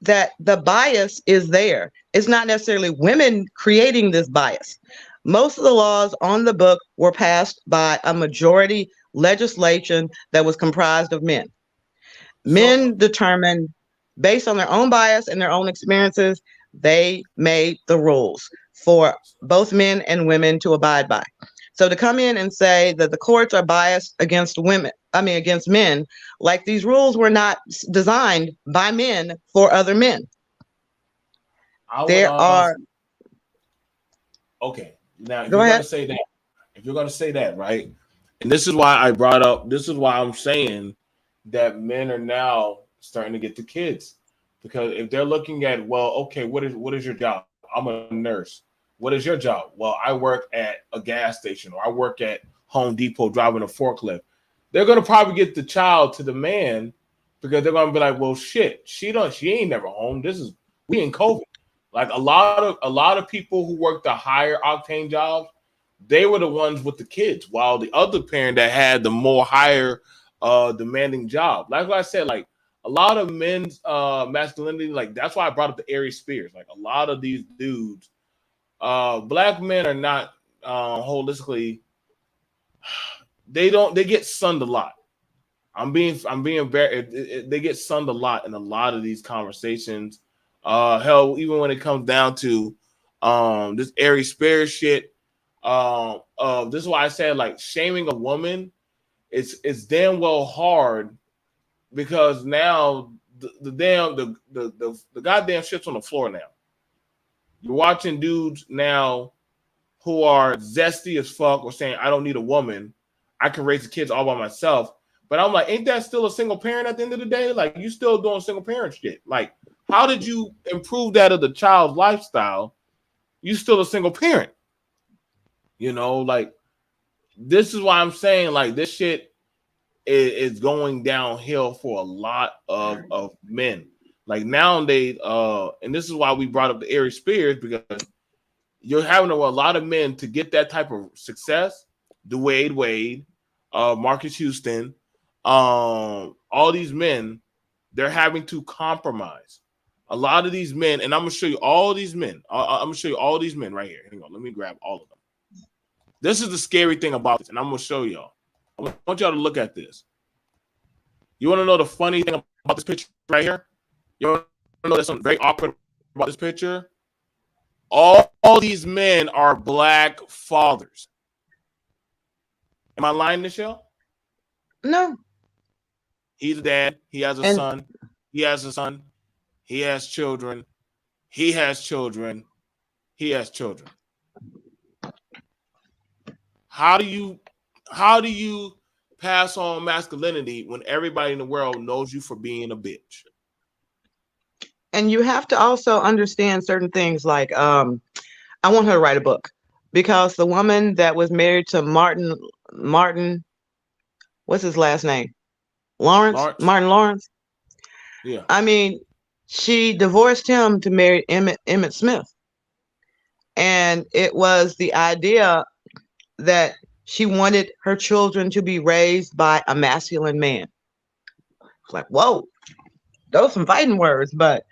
That the bias is there. It's not necessarily women creating this bias. Most of the laws on the book were passed by a majority legislation that was comprised of men. so Men determined based on their own bias and their own experiences, they made the rules for both men and women to abide by. So to come in and say that the courts are biased against against men, like these rules were not designed by men for other men. I would There are, okay. Now, if go you're gonna ahead. say that, right, And this is why I brought up. This is why I'm saying that men are now starting to get the kids, because if they're looking at, well, okay, what is your job? I'm a nurse. What is your job? Well, I work at a gas station, or I work at Home Depot driving a forklift. They're gonna probably get the child to the man, because they're gonna be like, well, shit, she ain't never home. We in COVID. Like a lot of people who work the higher octane jobs, they were the ones with the kids, while the other parent that had the more higher demanding job. Like what I said, like a lot of men's masculinity, like that's why I brought up the Aries spirits. Like a lot of these dudes, black men are not holistically, they get sunned a lot. I'm being very, they get sunned a lot in a lot of these conversations. Hell, even when it comes down to this Aries spirit shit. This is why I said, like, shaming a woman, it's damn well hard, because now the goddamn shit's on the floor now. You're watching dudes now who are zesty as fuck, or saying, I don't need a woman, I can raise the kids all by myself. But I'm like, ain't that still a single parent at the end of the day? Like, you still doing single parent shit. Like, how did you improve that of the child's lifestyle? You still a single parent. Like, this is why I'm saying, like, this shit is going downhill for a lot of men. Like, nowadays, and this is why we brought up the Aries spirits, because you're having a lot of men to get that type of success. Dwayne Wade, Marcus Houston, all these men, they're having to compromise. A lot of these men, and I'm gonna show you all these men. I'm gonna show you all these men right here. Hang on, let me grab all of them. This is the scary thing about this, and I'm gonna show y'all. I want y'all to look at this. You want to know the funny thing about this picture right here? You want to know there's something very awkward about this picture? All these men are black fathers. Am I lying, Michelle? No. He's a dad. He has a son. He has a son. He has children. He has children. He has children. How do you pass on masculinity when everybody in the world knows you for being a bitch? And you have to also understand certain things, like I want her to write a book, because the woman that was married to Martin, what's his last name? Martin Lawrence. Yeah. I mean, she divorced him to marry Emmett Smith. And it was the idea that she wanted her children to be raised by a masculine man. It's like, whoa, those are some fighting words. But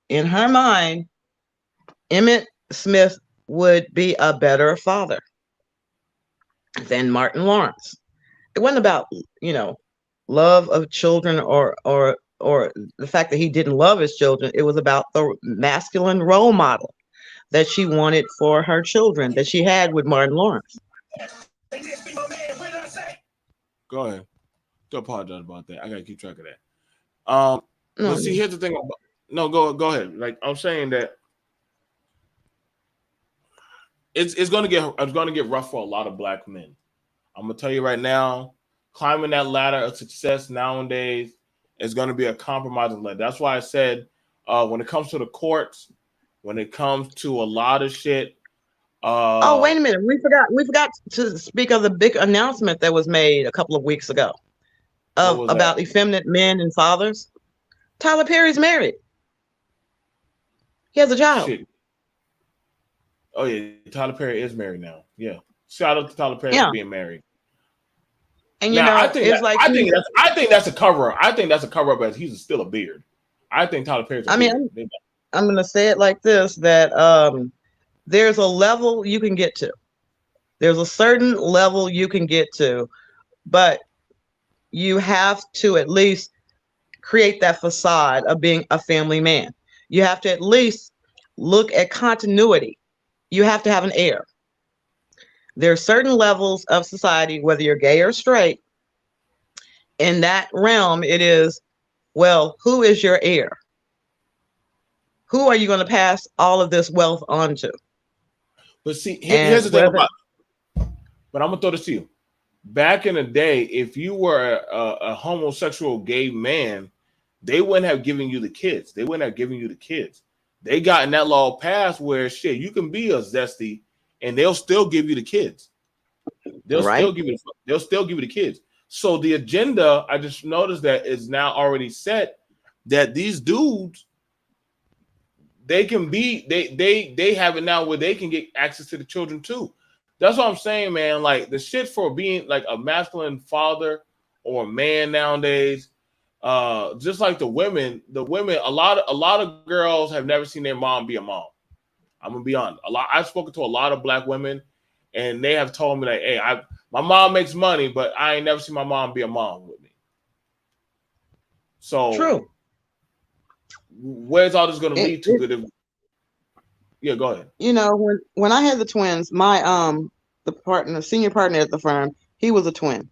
in her mind, Emmett Smith would be a better father than Martin Lawrence. It wasn't about, love of children, or the fact that he didn't love his children. It was about the masculine role model that she wanted for her children that she had with Martin Lawrence. Go ahead. Don't apologize about that. I gotta keep track of that. But see, here's the thing. No, go ahead. Like, I'm saying that it's gonna get rough for a lot of black men. I'm gonna tell you right now, climbing that ladder of success nowadays is gonna be a compromising ladder. That's why I said, when it comes to the courts, when it comes to a lot of shit. Oh, wait a minute. We forgot to speak of the big announcement that was made a couple of weeks ago about effeminate men and fathers. Tyler Perry's married. He has a child. Shit. Oh yeah, Tyler Perry is married now. Yeah, shout out to Tyler Perry for being married. And I think that's a cover up. I think that's a cover up, as he's still a beard. I think Tyler Perry's. I'm going to say it like this: that there's a level you can get to. There's a certain level you can get to, but you have to at least create that facade of being a family man. You have to at least look at continuity. You have to have an heir. There are certain levels of society, whether you're gay or straight, in that realm, it is, well, who is your heir? Who are you going to pass all of this wealth on to? But see, here's the thing about it. But I'm going to throw this to you. back in the day, if you were a homosexual gay man, they wouldn't have given you the kids. They wouldn't have given you the kids. They got in that law passed where shit, you can be a zesty and they'll still give you the kids. They'll Right? still give you they'll still give you the kids. So the agenda, I just noticed that is now already set that these dudes they can be they have it now where they can get access to the children too. That's what I'm saying, man. Like the shit for being like a masculine father or a man nowadays, just like the women, a lot of girls have never seen their mom be a mom. I'm gonna be honest. I've spoken to a lot of black women, and they have told me like, "Hey, my mom makes money, but I ain't never seen my mom be a mom with me." So True. where's all this gonna It, lead to? it, Good. Yeah, go ahead. when I had the twins, my the partner, senior partner at the firm, he was a twin,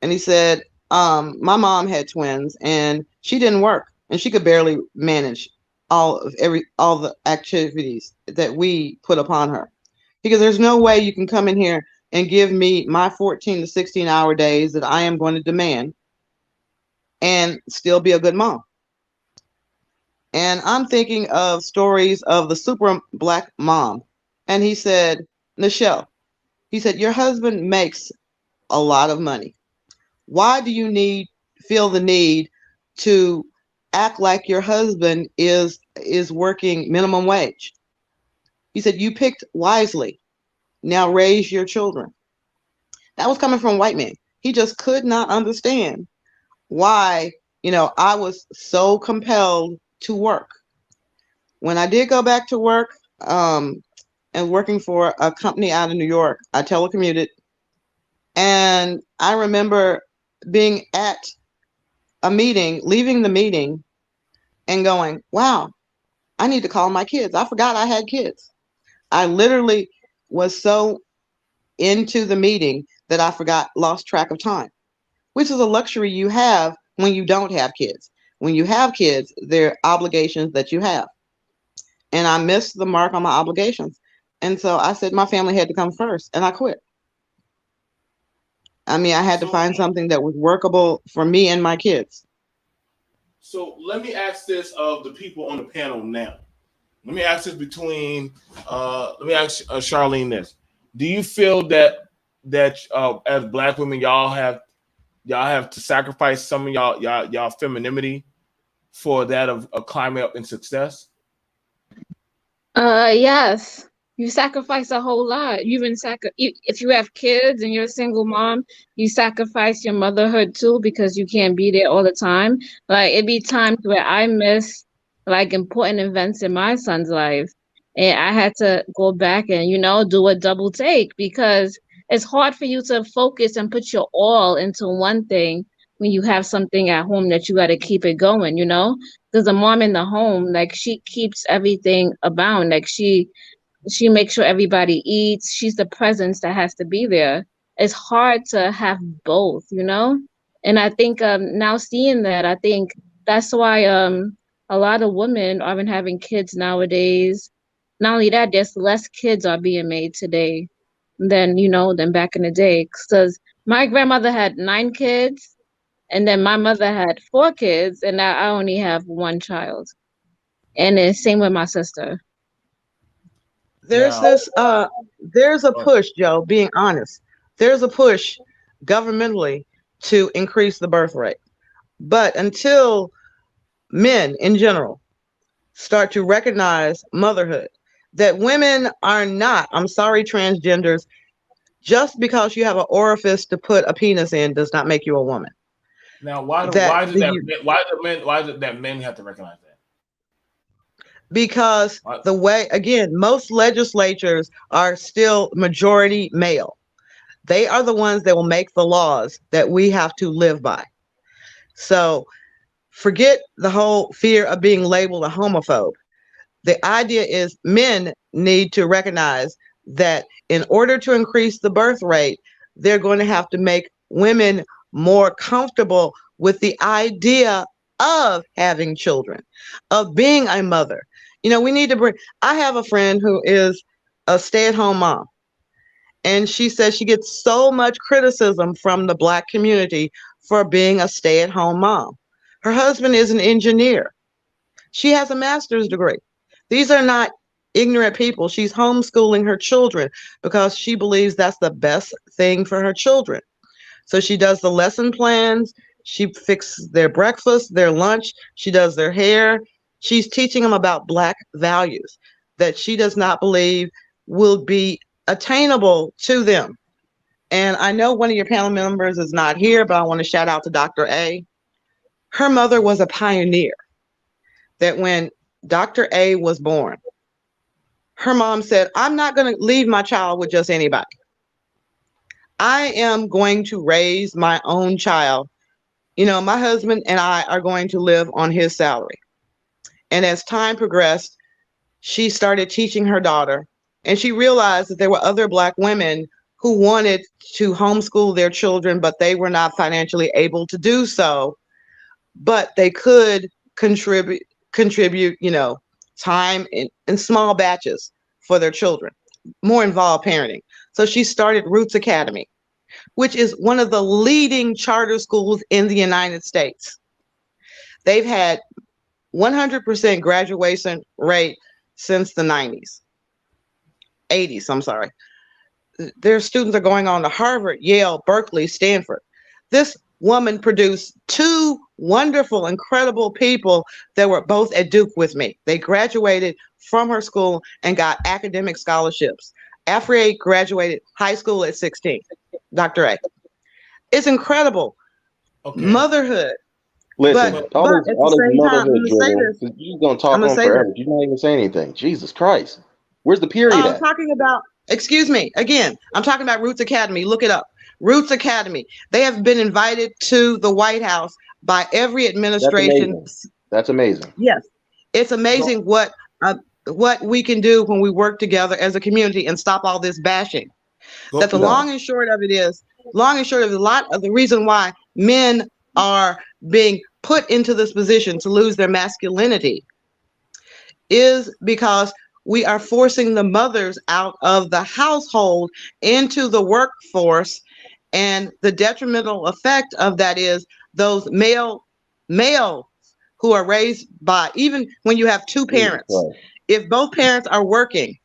and he said my mom had twins, and she didn't work, and she could barely manage all the activities that we put upon her, because there's no way you can come in here and give me my 14 to 16-hour days that I am going to demand and still be a good mom. And I'm thinking of stories of the super black mom. And he said, Nichelle, he said, your husband makes a lot of money. Why do you feel the need to act like your husband is working minimum wage? He said, you picked wisely. Now raise your children. That was coming from a white man. He just could not understand why, I was so compelled to work. When I did go back to work, and working for a company out of New York, I telecommuted. And I remember being at a meeting, leaving the meeting, and going, wow, I need to call my kids. I forgot I had kids. I literally was so into the meeting that I lost track of time, which is a luxury you have when you don't have kids. When you have kids, there are obligations that you have. And I missed the mark on my obligations. And so I said my family had to come first, and I quit. I mean, I had to So find something that was workable for me and my kids. so let me ask this of the people on the panel now. Let me ask this between let me ask Charlene this. Do you feel that as black women y'all have to sacrifice some of y'all femininity for that of climbing up in success? Yes. You sacrifice a whole lot. You even if you have kids and you're a single mom, you sacrifice your motherhood too because you can't be there all the time. Like it'd be times where I miss like important events in my son's life, and I had to go back and do a double take because it's hard for you to focus and put your all into one thing when you have something at home that you got to keep it going. Because a mom in the home, like she keeps everything abound. Like she makes sure everybody eats. She's the presence that has to be there. It's hard to have both. And I think now seeing that, I think that's why a lot of women aren't having kids nowadays. Not only that, there's less kids are being made today than back in the day. Because my grandmother had 9 kids, and then my mother had 4 kids, and now I only have one child. And the same with my sister. There's Now, this there's a oh, push, Joe, being honest. There's a push governmentally to increase the birth rate. But until men in general start to recognize motherhood, that women are not, I'm sorry, transgenders, just because you have an orifice to put a penis in does not make you a woman. now why do That why is it that the why is it that men have to recognize that? Because Why, the way, again, most legislatures are still majority male. They are the ones that will make the laws that we have to live by. So forget the whole fear of being labeled a homophobe. The idea is men need to recognize that in order to increase the birth rate, they're going to have to make women more comfortable with the idea of having children, of being a mother. We need to bring, I have a friend who is a stay at home mom, And she says she gets so much criticism from the Black community for being a stay at home mom. Her husband is an engineer. She has a master's degree. These are not ignorant people. She's homeschooling her children because she believes that's the best thing for her children. So she does the lesson plans, she fixes their breakfast, their lunch, she does their hair. She's teaching them about Black values that she does not believe will be attainable to them. And I know one of your panel members is not here, but I want to shout out to Dr. A. Her mother was a pioneer that when Dr. A was born, her mom said, I'm not going to leave my child with just anybody. I am going to raise my own child. You know, my husband and I are going to live on his salary. And as time progressed, she started teaching her daughter, and she realized that there were other Black women who wanted to homeschool their children, but they were not financially able to do so. But they could contribute, you know, time in small batches for their children, more involved parenting. So she started Roots Academy, which is one of the leading charter schools in the United States. They've had 100% graduation rate since the 90s, 80s, I'm sorry. Their students are going on to Harvard, Yale, Berkeley, Stanford. This woman produced two wonderful, incredible people that were both at Duke with me. They graduated from her school and got academic scholarships. Afri graduated high school at 16, Dr. A. It's incredible. Okay. Motherhood. Listen, But all at the this same time, I'm motherhood gonna say drivel, this. you're gonna I'm talk gonna on say this. forever. You're not even saying anything. Jesus Christ. Where's the period I'm at? talking about, excuse me, again, I'm talking about Roots Academy. Look it up. Roots Academy. They have been invited to the White House by every That's administration. amazing. That's amazing. Yes, it's amazing what we can do when we work together as a community and stop all this bashing. That Go. the No. long and short of it is, long and short of it, a lot of the reason why men are being put into this position to lose their masculinity is because we are forcing the mothers out of the household into the workforce, and the detrimental effect of that is those male who are raised by, even when you have two Jesus parents, Christ. if both parents are working,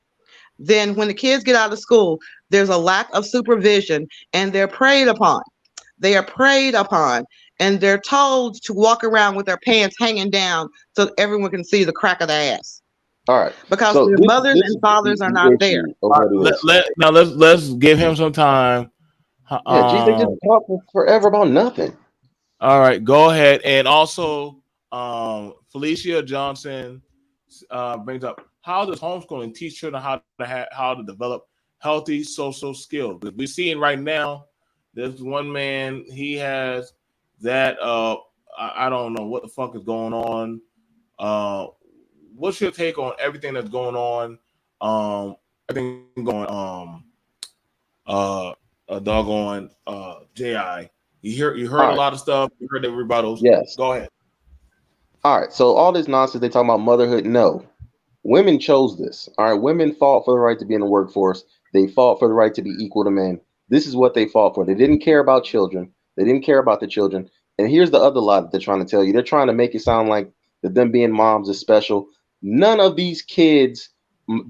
then when the kids get out of school, there's a lack of supervision and they're preyed upon. They are preyed upon and they're told to walk around with their pants hanging down so everyone can see the crack of their ass All right. because So their mothers this and is fathers are not the there. issue of All what right, it is. now let's give him some time. Yeah, geez, they just talk forever about nothing. All right, go ahead. And also, Felicia Johnson brings up, how does homeschooling teach children how to develop healthy social skills? Because we're seeing right now, there's one man, he has that. I don't know what the fuck is going on. Uh, what's your take on everything that's going on? Everything going uh a doggone Ji. You All heard a right. lot of stuff. You heard the rebuttals. Yes. Go ahead. All right. So all this nonsense they talking about motherhood. No, women chose this. All right. Women fought for the right to be in the workforce. They fought for the right to be equal to men. This is what they fought for. They didn't care about children. They didn't care about the children. And here's the other lie that they're trying to tell you. They're trying to make it sound like that them being moms is special. None of these kids,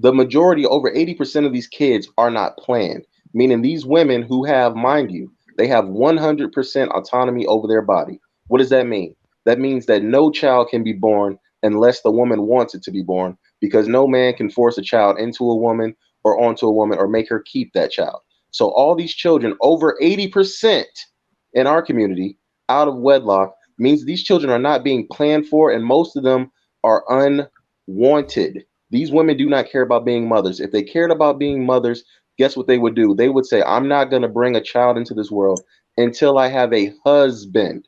the majority, over 80% of these kids are not planned. Meaning these women who have, mind you, they have 100% autonomy over their body. What does that mean? That means that no child can be born unless the woman wants it to be born, because no man can force a child into a woman or onto a woman or make her keep that child. So all these children, over 80% in our community, out of wedlock, means these children are not being planned for, and most of them are unwanted. These women do not care about being mothers. If they cared about being mothers, guess what they would do? They would say, I'm not going to bring a child into this world until I have a husband.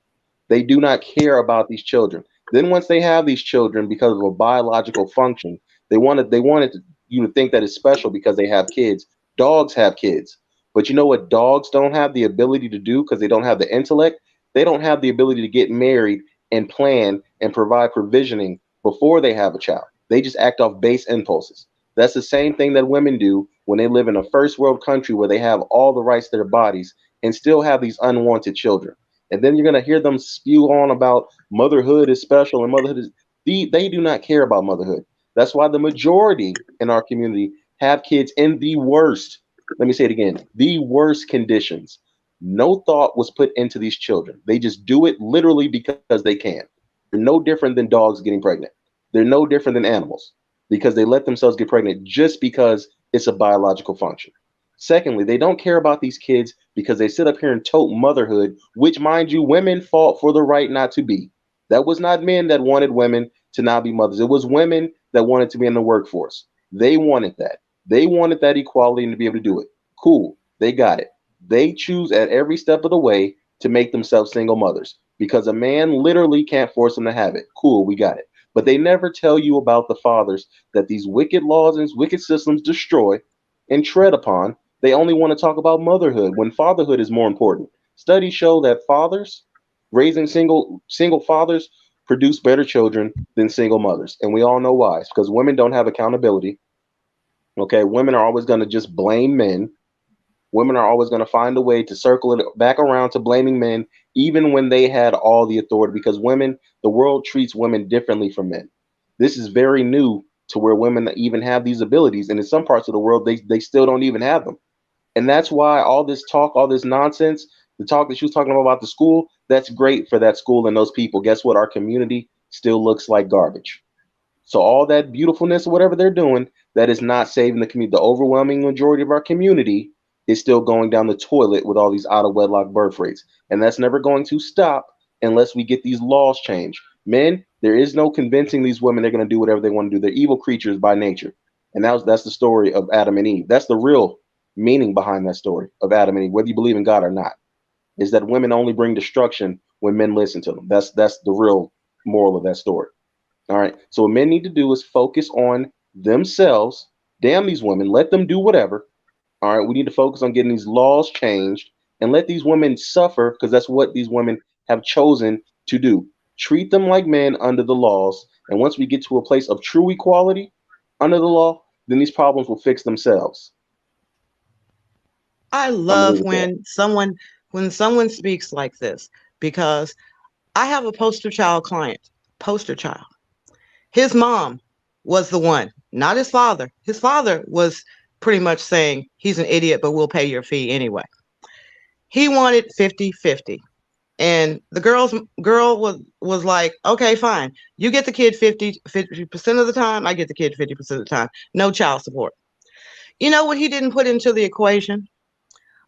They do not care about these children. Then once they have these children because of a biological function, they wanted you to think that it's special because they have kids. Dogs have kids. But you know what dogs don't have the ability to do because they don't have the intellect? They don't have the ability to get married and plan and provide provisioning before they have a child. They just act off base impulses. That's the same thing that women do when they live in a first world country where they have all the rights to their bodies and still have these unwanted children. And then you're going to hear them spew on about motherhood is special and motherhood is. They do not care about motherhood. That's why the majority in our community have kids in the worst, let me say it again, the worst conditions. No thought was put into these children. They just do it literally because they can. They're no different than dogs getting pregnant. They're no different than animals because they let themselves get pregnant just because it's a biological function. Secondly, they don't care about these kids because they sit up here and tote motherhood, which, mind you, women fought for the right not to be. That was not men that wanted women to not be mothers. It was women that wanted to be in the workforce. They wanted that. They wanted that equality and to be able to do it. Cool. They got it. They choose at every step of the way to make themselves single mothers because a man literally can't force them to have it. Cool. We got it. But they never tell you about the fathers that these wicked laws and wicked systems destroy and tread upon. They only want to talk about motherhood when fatherhood is more important. Studies show that fathers raising single fathers produce better children than single mothers, and we all know why. It's because women don't have accountability. Okay, women are always going to just blame men. Women are always going to find a way to circle it back around to blaming men, even when they had all the authority. Because women, the world treats women differently from men. This is very new to where women even have these abilities, and in some parts of the world, they still don't even have them. And that's why all this talk, all this nonsense, the talk that she was talking about the school, that's great for that school and those people. Guess what? Our community still looks like garbage. So all that beautifulness or whatever they're doing, that is not saving the community. The overwhelming majority of our community is still going down the toilet with all these out of wedlock birth rates. And that's never going to stop unless we get these laws changed. Men, there is no convincing these women they're going to do whatever they want to do. They're evil creatures by nature. And that's the story of Adam and Eve. That's the real meaning behind that story of Adam and Eve, whether you believe in God or not, is that women only bring destruction when men listen to them. That's the real moral of that story. All right. So what men need to do is focus on themselves. Damn these women. Let them do whatever. All right. We need to focus on getting these laws changed and let these women suffer because that's what these women have chosen to do. Treat them like men under the laws. And once we get to a place of true equality under the law, then these problems will fix themselves. I I'm gonna leave love it there. when someone speaks like this because I have a poster child client. Poster child. His mom was the one, not his father. His father was pretty much saying he's an idiot, but we'll pay your fee anyway. He wanted 50-50. And the girl was like, okay, fine. You get the kid 50% of the time, I get the kid 50% of the time. No child support. You know what he didn't put into the equation?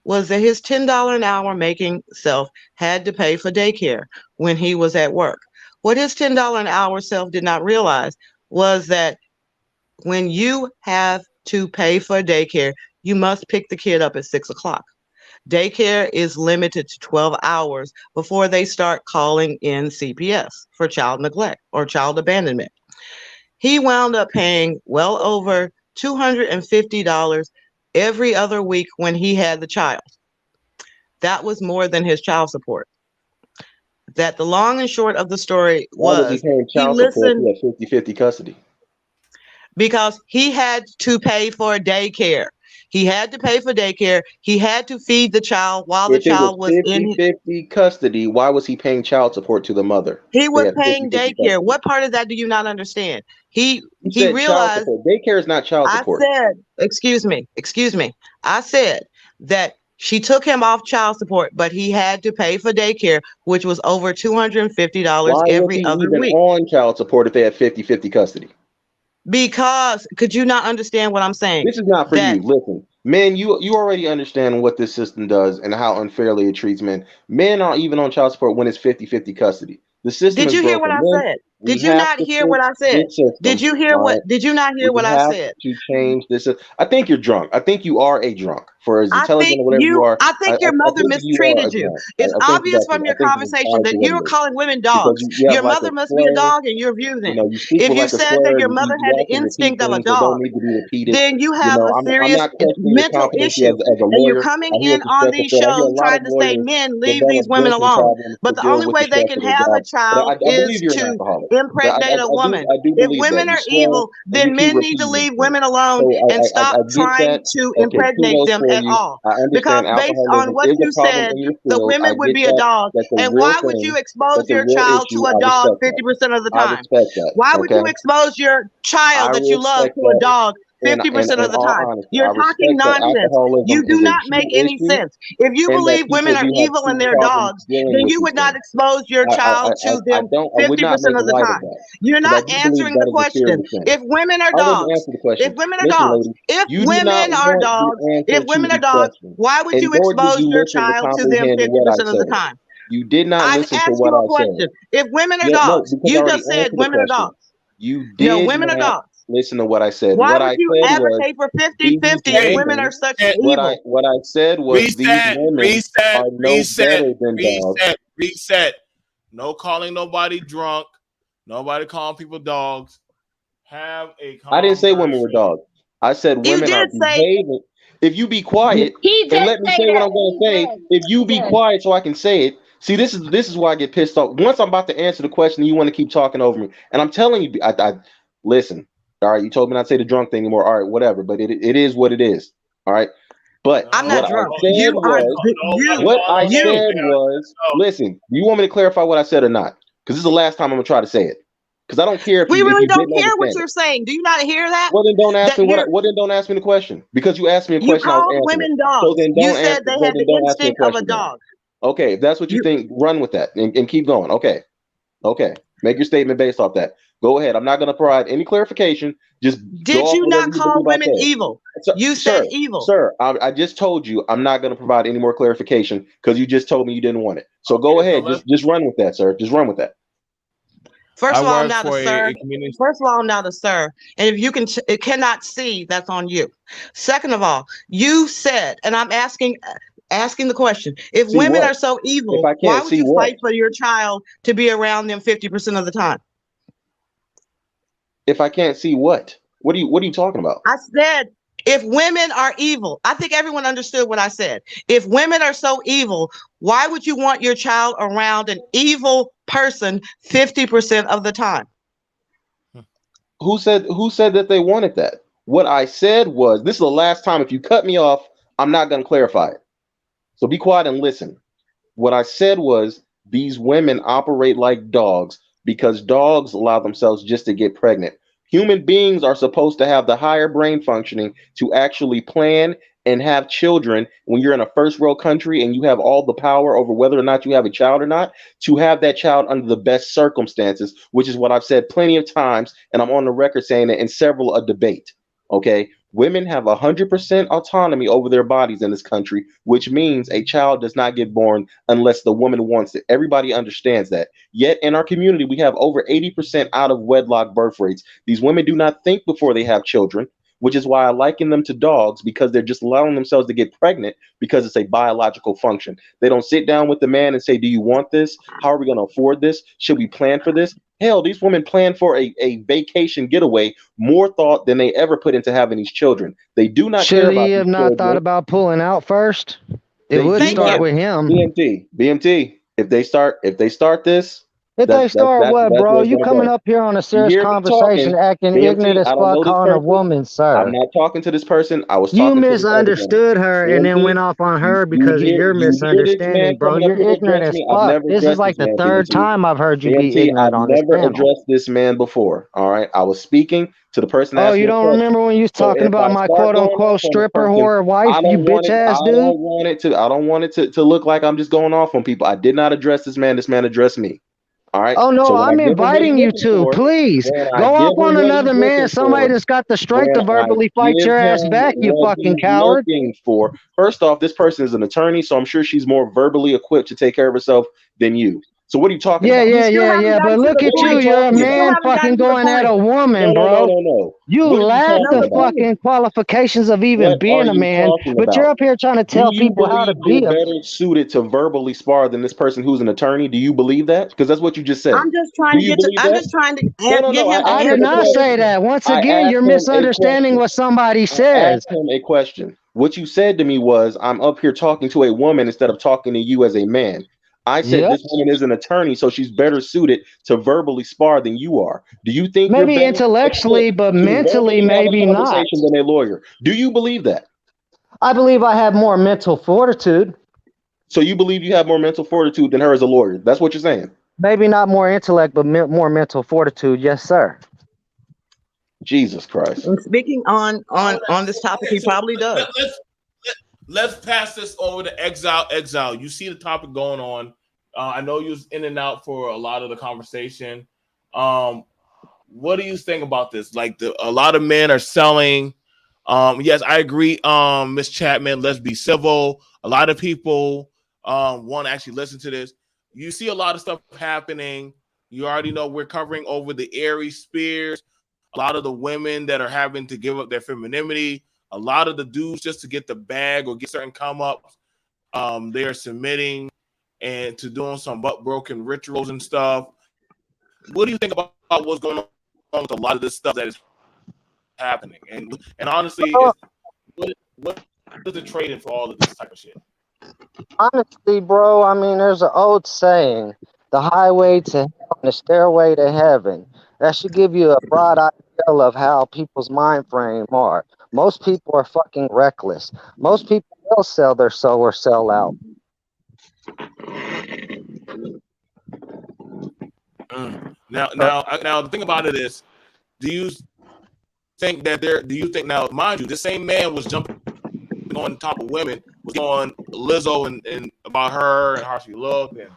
Was that his $10 an hour making self had to pay for daycare when he was at work. What his $10 an hour self did not realize was that when you have to pay for daycare, you must pick the kid up at 6 o'clock. Daycare is limited to 12 hours before they start calling in CPS for child neglect or child abandonment. He wound up paying well over $250 every other week when he had the child. That was more than his child support. That the long and short of the story Why was he was paying he child support if listened he had 50-50 custody? because he had to pay for daycare. He had to pay for daycare. He had to feed the child while the If it was child was in. 50-50 custody, why was he paying child support to the mother? He They was had paying 50-50 daycare. custody. What part of that do you not understand? He You he said child realized. support. Daycare is not child I support. said, excuse me. I said that she took him off child support, but he had to pay for daycare, which was over $250 Why was he every other even week. on child support if they had 50-50 custody? Because could you not understand what I'm saying? This is not for That you. Listen, men, you already understand what this system does and how unfairly it treats men. Men are even on child support when it's 50-50 custody. The system did is you hear what broken. I Men, said? we Did you have not to hear what fix I said? this system. All right. Did you not hear We what I have said? to change this. I think you're drunk. I think you are a drunk. For as intelligent or whatever you are, I I, think I, your I mother think you are a mistreated you. drunk. It's I think obvious that's from your I think this is conversation that honestly what you're it is. calling women Because dogs. you have Your like mother a must be a slur. dog and you're abusing. You speak If with you like a said slur that your and mother you had the often repeat instinct of a things that dog, don't need to be repeated. then you have a I'm serious not questioning your mental competency issue. as a And you're lawyer. coming I hear in it's a on stressful these field. I hear a shows lot of trying to say lawyers men leave these develop women drinking alone. problems But to the deal only with the way they stress can of their have a job. But child I is believe you're an to, alcoholic. impregnate a woman. I do If believe that. women You are swear evil, and you then keep men need to repeating leave things. women alone So and stop I get trying that. to Okay, impregnate kudos them for at you. all. I Because understand based on alcoholism what is you a problem said, in your the field. I women would get be a that. dog. That's a And real why would you thing. expose That's a your real child issue. to a I dog respect that. 50% of the I time? respect that. Why would Okay. you expose your I child that you love respect to a that. dog And 50% in of the all time? honesty, I You're talking respect that nonsense. alcoholism You do is a not make huge any issue sense. If you and that believe women people are do have evil and huge they're problems dogs, dealing then with you these would not things. expose your child to I them don't, I would not 50% make of the light of time. that You're because I not do believe answering the that is a question. serious thing. If women are I didn't dogs, answer the if question. women are Listen, dogs, lady, if you do not women are want dogs, the if answer to women are the dogs, question, why would and you nor did expose you your listen to child to them comprehend what I 50% of the said. time? You did not I've listen to asked what you a I said. question. If women are Yeah, no, dogs, because I you already just said answered the women are question. dogs. You No, did women are not dogs. listen to what I said. Why What would I you said was advocate for these 50-50 if Hey, women are women. such reset, evil? What I said was these reset, women reset, are no reset, better than dogs. reset, reset. No calling nobody drunk. Nobody calling people dogs. Have a I didn't say women were conversation. dogs. I said You women are did say behaving. If you be quiet He and did let me say say what that. I'm going He to say, did. if He you be did. quiet so I can say it. See, this is why I get pissed off. Once I'm about to answer the question, you want to keep talking over me, and I'm telling you, I listen. All right, you told me not to say the drunk thing anymore. All right, whatever. But it is what it is. All right. But I'm No, not what I drunk. said You are was, you what I you. said was, listen. Do you want me to clarify what I said or not? Because this is the last time I'm gonna try to say it. Because I don't care We if really you don't didn't care what understand it. you're saying. Do you not hear that? Well, then don't ask That me you're what. Then don't ask me the question because you asked me a you question. I was called answering it. women So dogs. then You don't said answer. they So had then the don't ask me a instinct of a question then. dog. Okay, if that's what you You think, run with that and keep going. Okay, okay. Make your statement based off that. Go ahead. I'm not going to provide any clarification. Just go did off you whatever not you call believe I women said. evil? Sir, You said sir, evil. sir, I just told you I'm not going to provide any more clarification because you just told me you didn't want it. So go okay, so ahead. let's. Just run with that, sir. Just run with that. First I of all, I'm work not a for sir. a community. First of all, I'm not a sir. And if you can, it cannot see, that's on you. Second of all, you said, and I'm asking the question: if See women what? are so If evil, I why can't would see you what? fight for your child to be around them 50% of the time? If I can't see what? What are you talking about? I said, if women are evil, I think everyone understood what I said. If women are so evil, why would you want your child around an evil person 50% of the time? Who said that they wanted that? What I said was this is the last time. If you cut me off, I'm not going to clarify it. So be quiet and listen. What I said was these women operate like dogs because dogs allow themselves just to get pregnant. Human beings are supposed to have the higher brain functioning to actually plan and have children when you're in a first world country and you have all the power over whether or not you have a child or not, to have that child under the best circumstances, which is what I've said plenty of times. And I'm on the record saying that in several a debate. Okay. Women have 100% autonomy over their bodies in this country, which means a child does not get born unless the woman wants it. Everybody understands that. Yet in our community, we have over 80% out of wedlock birth rates. These women do not think before they have children, which is why I liken them to dogs because they're just allowing themselves to get pregnant because it's a biological function. They don't sit down with the man and say, do you want this? How are we going to afford this? Should we plan for this? Hell, these women plan for a vacation getaway more thought than they ever put into having these children. They do not care Should about he these have not thought children. about pulling out first? It They would do Thank start not. you. with him. BMT. If they start this, If they start what, that's bro? where it's You gonna coming go. up here on a You serious hear me conversation, talking, acting ignorant BMT? as I don't fuck, know this calling a person. woman I'm sir. not talking to this person. I was You talking to this other gentleman. misunderstood her and then went BMT, off on you, her you because of hear your you hear this man misunderstanding, bro. coming up You're here to ignorant address as me. I've fuck. never This is addressed like this the man, third BMT. time I've heard you be BMT, ignorant I've on this never panel. addressed this man before. All right. I was speaking to the person that Oh, asked you me a don't question. remember when you was So talking if about I my start quote going unquote off on a stripper person, whore wife, you bitch ass dude? I don't want it to look like I'm just going off on people. I did not address this man. This man addressed me. All right. Oh So no, when I I'm give him what he's inviting you looking to. for, Please when I go give off him on what he's another man, looking somebody for, that's got the strength when to I verbally fight give your ass him back, you what fucking he's coward. looking for, first off, this person is an attorney, so I'm sure she's more verbally equipped to take care of herself than you. So what are you talking Yeah, about? You yeah, still yeah, haven't yeah. gotten But to look the What at are you. you point. You're a talking You still about? man haven't fucking gotten to the going at point. a No, woman, no, no, bro. no, no. You What are you lack No, talking the he about? didn't. fucking qualifications of even What are being a you man, talking but you're about? up here trying to Do tell you people how to believe you're be a. better suited to verbally spar than this person who's an attorney? Do you believe that? Because that's what you just said. I'm just trying Do to you get to. believe I'm that? just trying to No, no, get no. him to I answer did the not say question. that. Once I again, asked you're him a misunderstanding question. what somebody I says. asked him a question. What you said to me was, I'm up here talking to a woman instead of talking to you as a man. I said Yep. this woman is an attorney, so she's better suited to verbally spar than you are. Do you think you're Maybe better intellectually, equipped but to mentally, verbally have a maybe not. conversation than a lawyer? Do you believe that? I believe I have more mental fortitude. So you believe you have more mental fortitude than her as a lawyer? That's what you're saying? Maybe not more intellect, but more mental fortitude. Yes, sir. Jesus Christ. And speaking on All on right. on this topic, Okay, he so probably does. let's pass this over to Exile. Exile, you see the topic going on. I know you was in and out for a lot of the conversation. Um, what do you think about this? Like a lot of men are selling. Yes, I agree. Miss Chapman, let's be civil. A lot of people want to actually listen to this. You see a lot of stuff happening. You already know we're covering over the Aries spears. A lot of the women that are having to give up their femininity. A lot of the dudes just to get the bag or get certain come ups. They are submitting and to doing some butt broken rituals and stuff. What do you think about what's going on with a lot of this stuff that is happening? And honestly, Well, what is the trade-in for all of this type of shit? honestly, bro, I mean, there's an old saying: the highway to hell and the stairway to heaven. That should give you a broad idea of how people's mind frame are. Most people are fucking reckless. Most people will sell their soul or sell out. Now, the thing about it is, do you think that there? Do you think now, mind you, this same man was jumping on top of women, was on Lizzo and about her and how she looked and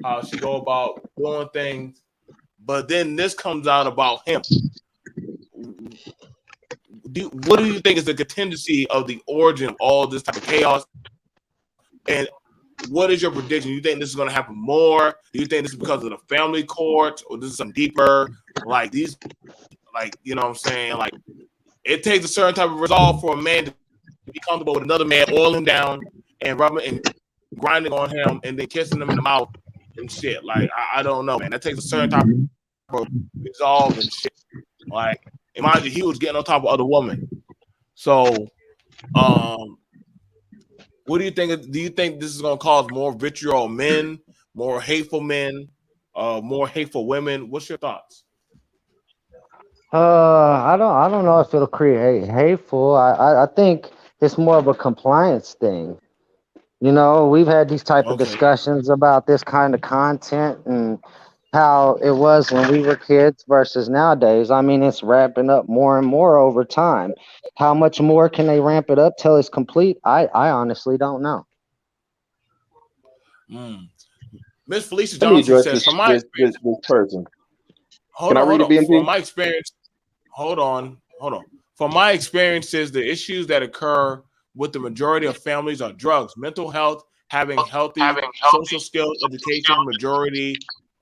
how she go about doing things, but then this comes out about him. What do you think is the contingency of the origin of all this type of chaos? And what is your prediction? You think this is going to happen more? Do you think this is because of the family court, or this is some deeper, like these, like, you know what I'm saying? Like, it takes a certain type of resolve for a man to be comfortable with another man, oil him down and rubbing and grinding on him and then kissing him in the mouth and shit. Like, I don't know, man. That takes a certain type of resolve and shit. Like, imagine he was getting on top of other women. So, what do you think? Do you think this is going to cause more vitriol men, more hateful men, more hateful women? What's your thoughts? I don't know if it'll create hateful. I think it's more of a compliance thing. You know, we've had these type of Okay. discussions about this kind of content and how it was when we were kids versus nowadays. I mean, it's ramping up more and more over time. How much more can they ramp it up till it's complete? I honestly don't know. Mm. Miss Felicia Let me Johnson address says, this from my this this, experience, this person. hold Can I on, read hold it, on. From BMP? my experience, hold on. From my experiences, the issues that occur with the majority of families are drugs, mental health, having healthy social skills, education. Majority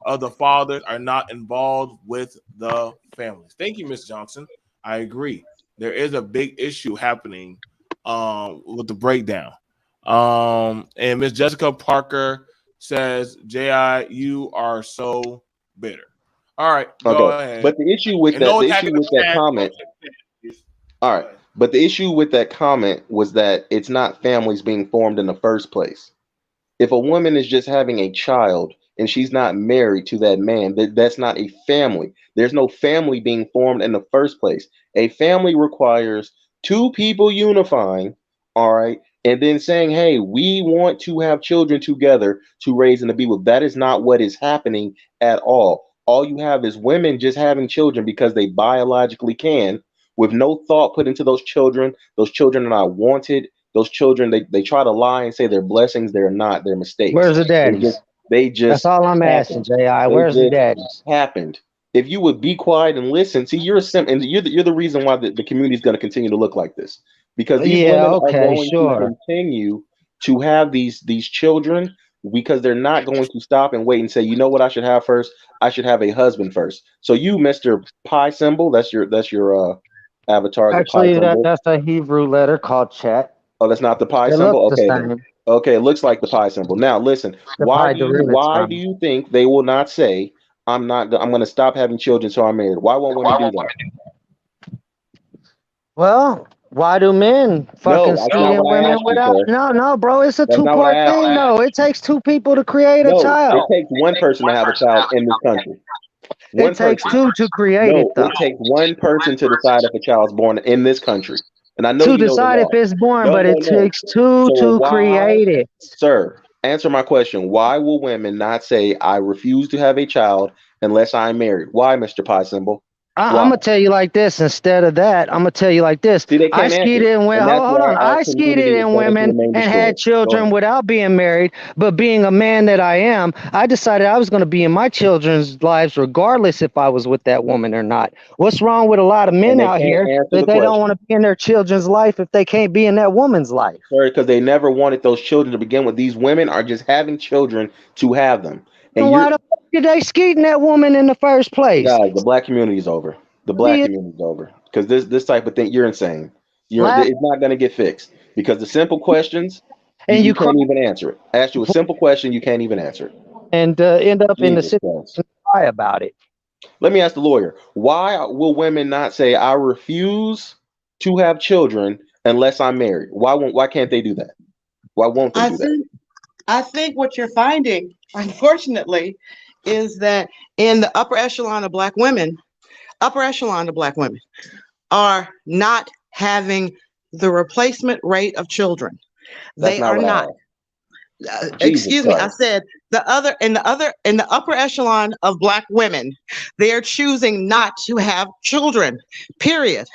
of the fathers are not involved with the families. Thank you, Miss Johnson. I agree. There is a big issue happening with the breakdown. And Miss Jessica Parker says, "Ji, you are so bitter." All right, go Okay. ahead. But And no the attacking issue the with that chat. No comment, attacking the chat. all Go right. ahead. But the issue with that comment was that it's not families being formed in the first place. If a woman is just having a child and she's not married to that man, that's not a family. There's no family being formed in the first place. A family requires two people unifying, all right, and then saying, hey, we want to have children together to raise and to be with. That is not what is happening at all. All you have is women just having children because they biologically can, with no thought put into those children. Those children are not wanted. Those children, they try to lie and say they're blessings. They're not. They're mistakes. Where's the They just daddies? they That's just all I'm asking, happened. Ji. They Where's the just daddies? happened. If you would be quiet and listen, see, you're a sim, and you're the reason why the community is going to continue to look like this, because these Yeah, women are okay, going to sure. continue to have these children because they're not going to stop and wait and say, you know what, I should have first. I should have a husband first. So you, Mister Pi symbol, that's your avatar, the pi Actually, symbol. that's a Hebrew letter called chat. Oh, that's not the pi It looks symbol. the Okay, then. same. Okay, it looks like the pi symbol. Now, listen. The pi derivatives Why from do it. you think they will not say I'm going to stop having children so I'm married? Why won't women do that? Well, Why do men fucking No, that's not skin what I women asked you, without? sir. No, bro. It's a That's not what I two-part asked thing, you. though. It takes two people to create a No, it child. takes one person to have a child in this country. It One takes person. two to create it, No, though. it takes one person to decide if a child is born in this country. And I know To you know the decide if law. it's born, No, but no, it no. takes two So to why, create it. sir, answer my question. Why will women not say, I refuse to have a child unless I'm married? Why, Mr. Pie Symbol? I'm Why? gonna tell you like this. Instead of that, I'm gonna tell you like this. See, they I can't answer. skeeted in women. And that's Hold why on. our I skeeted community is in going to women remain and had destroyed. Go children ahead. without being married. But being a man that I am, I decided I was gonna be in my children's lives regardless if I was with that woman or not. What's wrong with a lot of And men they out can't here answer that the they don't want question. to be in their children's life if they can't be in that woman's life? Sorry, because they never wanted those children to begin with. These women are just having children to have them. And And why the fuck did they skeeting that woman in the first place? guys, the black community is over. The black See, community is over. Because this type of thing, you're insane. black It's not going to get fixed. Because the simple questions, and you you cry can't even answer it. I asked you a simple question, you can't even answer it. and end up in the Jesus situation Christ. and cry about it. Let me ask the lawyer. Why will women not say, I refuse to have children unless I'm married? Why can't they do that? Why won't they I do that? think I think what you're finding, unfortunately, is that in the upper echelon of black women are not having the replacement rate of children. That's They not are what I not. asked. Jesus Excuse me, I Christ. said in the upper echelon of black women, they are choosing not to have children. Period.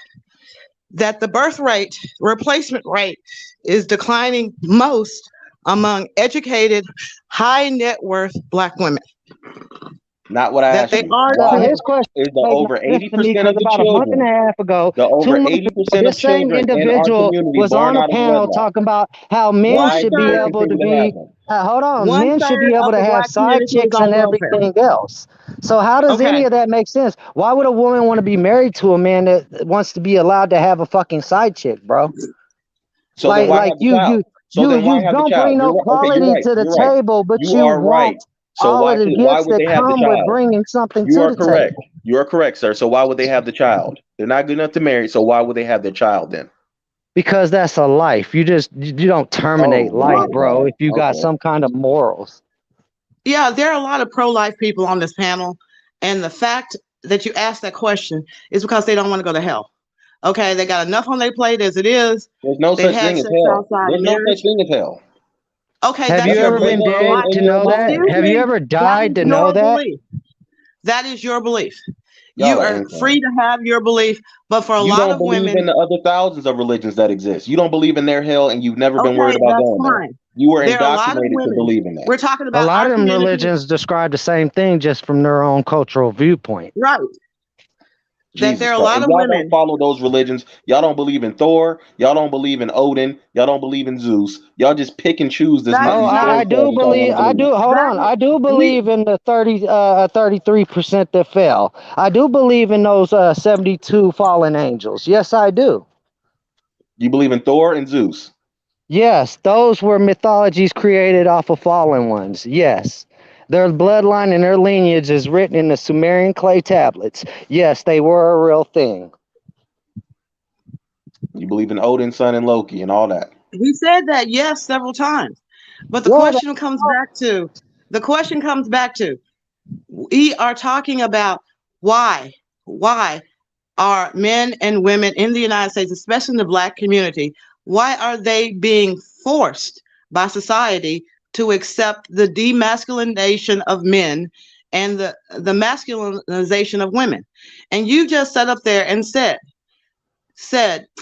That the birth rate, replacement rate, is declining most among educated, high net worth black women. Not what I That asked they you. are Why His choosing. question is the made no over sense to me 80% because of the about a month and a children, half ago, the over 2 months ago, 80% of this same children in our individual community was born on a out of panel wedlock? talking about how men One Why should do be they third, able to continue to have be. them? Hold on, one men should be third able of to the have black side community is chicks on and welfare. everything else. So how does any Okay. of that make sense? Why would a woman want to be married to a man that wants to be allowed to have a fucking side chick, bro? So then why Like have the child? So then why you have the don't child? bring You're no right. Okay, you're quality right. to the You're right. table, but You you are right. want So all of the why gifts would that they have the come with child? bringing something You to are the table. correct. You are correct, sir. So why would they have the child? They're not good enough to marry, so why would they have their child then? Because that's a life. You don't terminate Oh life, my bro, God. if you got Okay. some kind of morals. Yeah, there are a lot of pro life people on this panel. And the fact that you asked that question is because they don't want to go to hell. Okay. They got enough on their plate as it is. There's no They've such had thing as sex hell. outside of There's no such marriage. thing as hell. Okay. Have That's you That's your a ever belief. been made up Fine. dead thing to in your know that? mind. Excuse Have you me. ever That died is to know your that? belief. That is your belief. Y'all You are are free insane. to have your belief. But for a You lot don't of believe in women, the other thousands of religions that exist. You don't believe in their hell, and you've never been worried okay, about that's going there. fine. You were There are a lot of indoctrinated to women. believe in that. We're talking A about lot our of them community, religions describe the same thing just from their own cultural viewpoint. right? That there Jesus are a Christ. lot And of y'all don't women. follow those religions. Y'all don't believe in Thor. Y'all don't believe in Odin. Y'all don't believe in Zeus. Y'all just pick and choose That is Oh, these not I story do characters y'all believe. want to I believe. do. Hold that on. is I do we. believe in the 33% that fell. I do believe in those 72 fallen angels. Yes, I do. You believe in Thor and Zeus. Yes, those were mythologies created off of fallen ones. Yes. Their bloodline and their lineage is written in the Sumerian clay tablets. Yes, they were a real thing. You believe in Odin, Sun, and Loki and all that. He said that yes several times, but Yeah, the question comes back to we are talking about why why are men and women in the United States, especially in the black community, why are they being forced by society to accept the demasculinization of men and the masculinization of women? And you just sat up there and said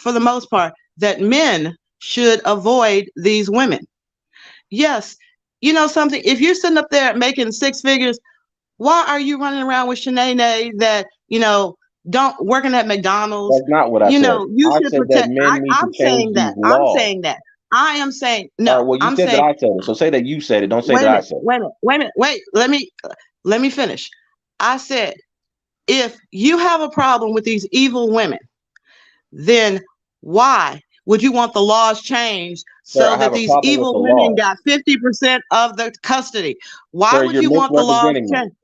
for the most part that men should avoid these women. Yes, you know something, if you're sitting up there making six figures, why are you running around with Shanae that, don't working at McDonald's? That's not what I said. You I should said that protect. men need to I'm change saying these that. I'm laws. saying that. I am saying All right, no. well, you I'm said that saying I said it. So say that you said it. Don't say wait that a I minute, said it. wait a minute, wait a minute, wait. Let me finish. I said if you have a problem with these evil women, then why would you want the laws changed Sir, so I that have a these problem with the evil women law. got 50% of the custody? Why Sir, would you're you want the laws misrepresenting me. changed?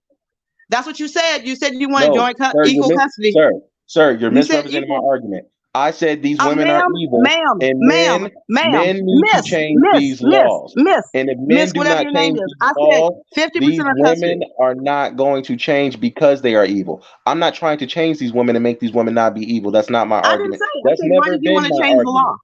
That's what you said. You said you wanted No, joint sir, equal custody. Sir, you're You said misrepresenting my equal. argument. I said these women are Ma'am, evil, ma'am, and ma'am, ma'am, men need to change these laws. And if men miss, do whatever not your name change is. these I said laws, 50% these of women custody. are not going to change because they are evil. I'm not trying to change these women and make these women not be evil. That's not my I didn't argument. say. I That's said, why never did you been want to my change the law? argument.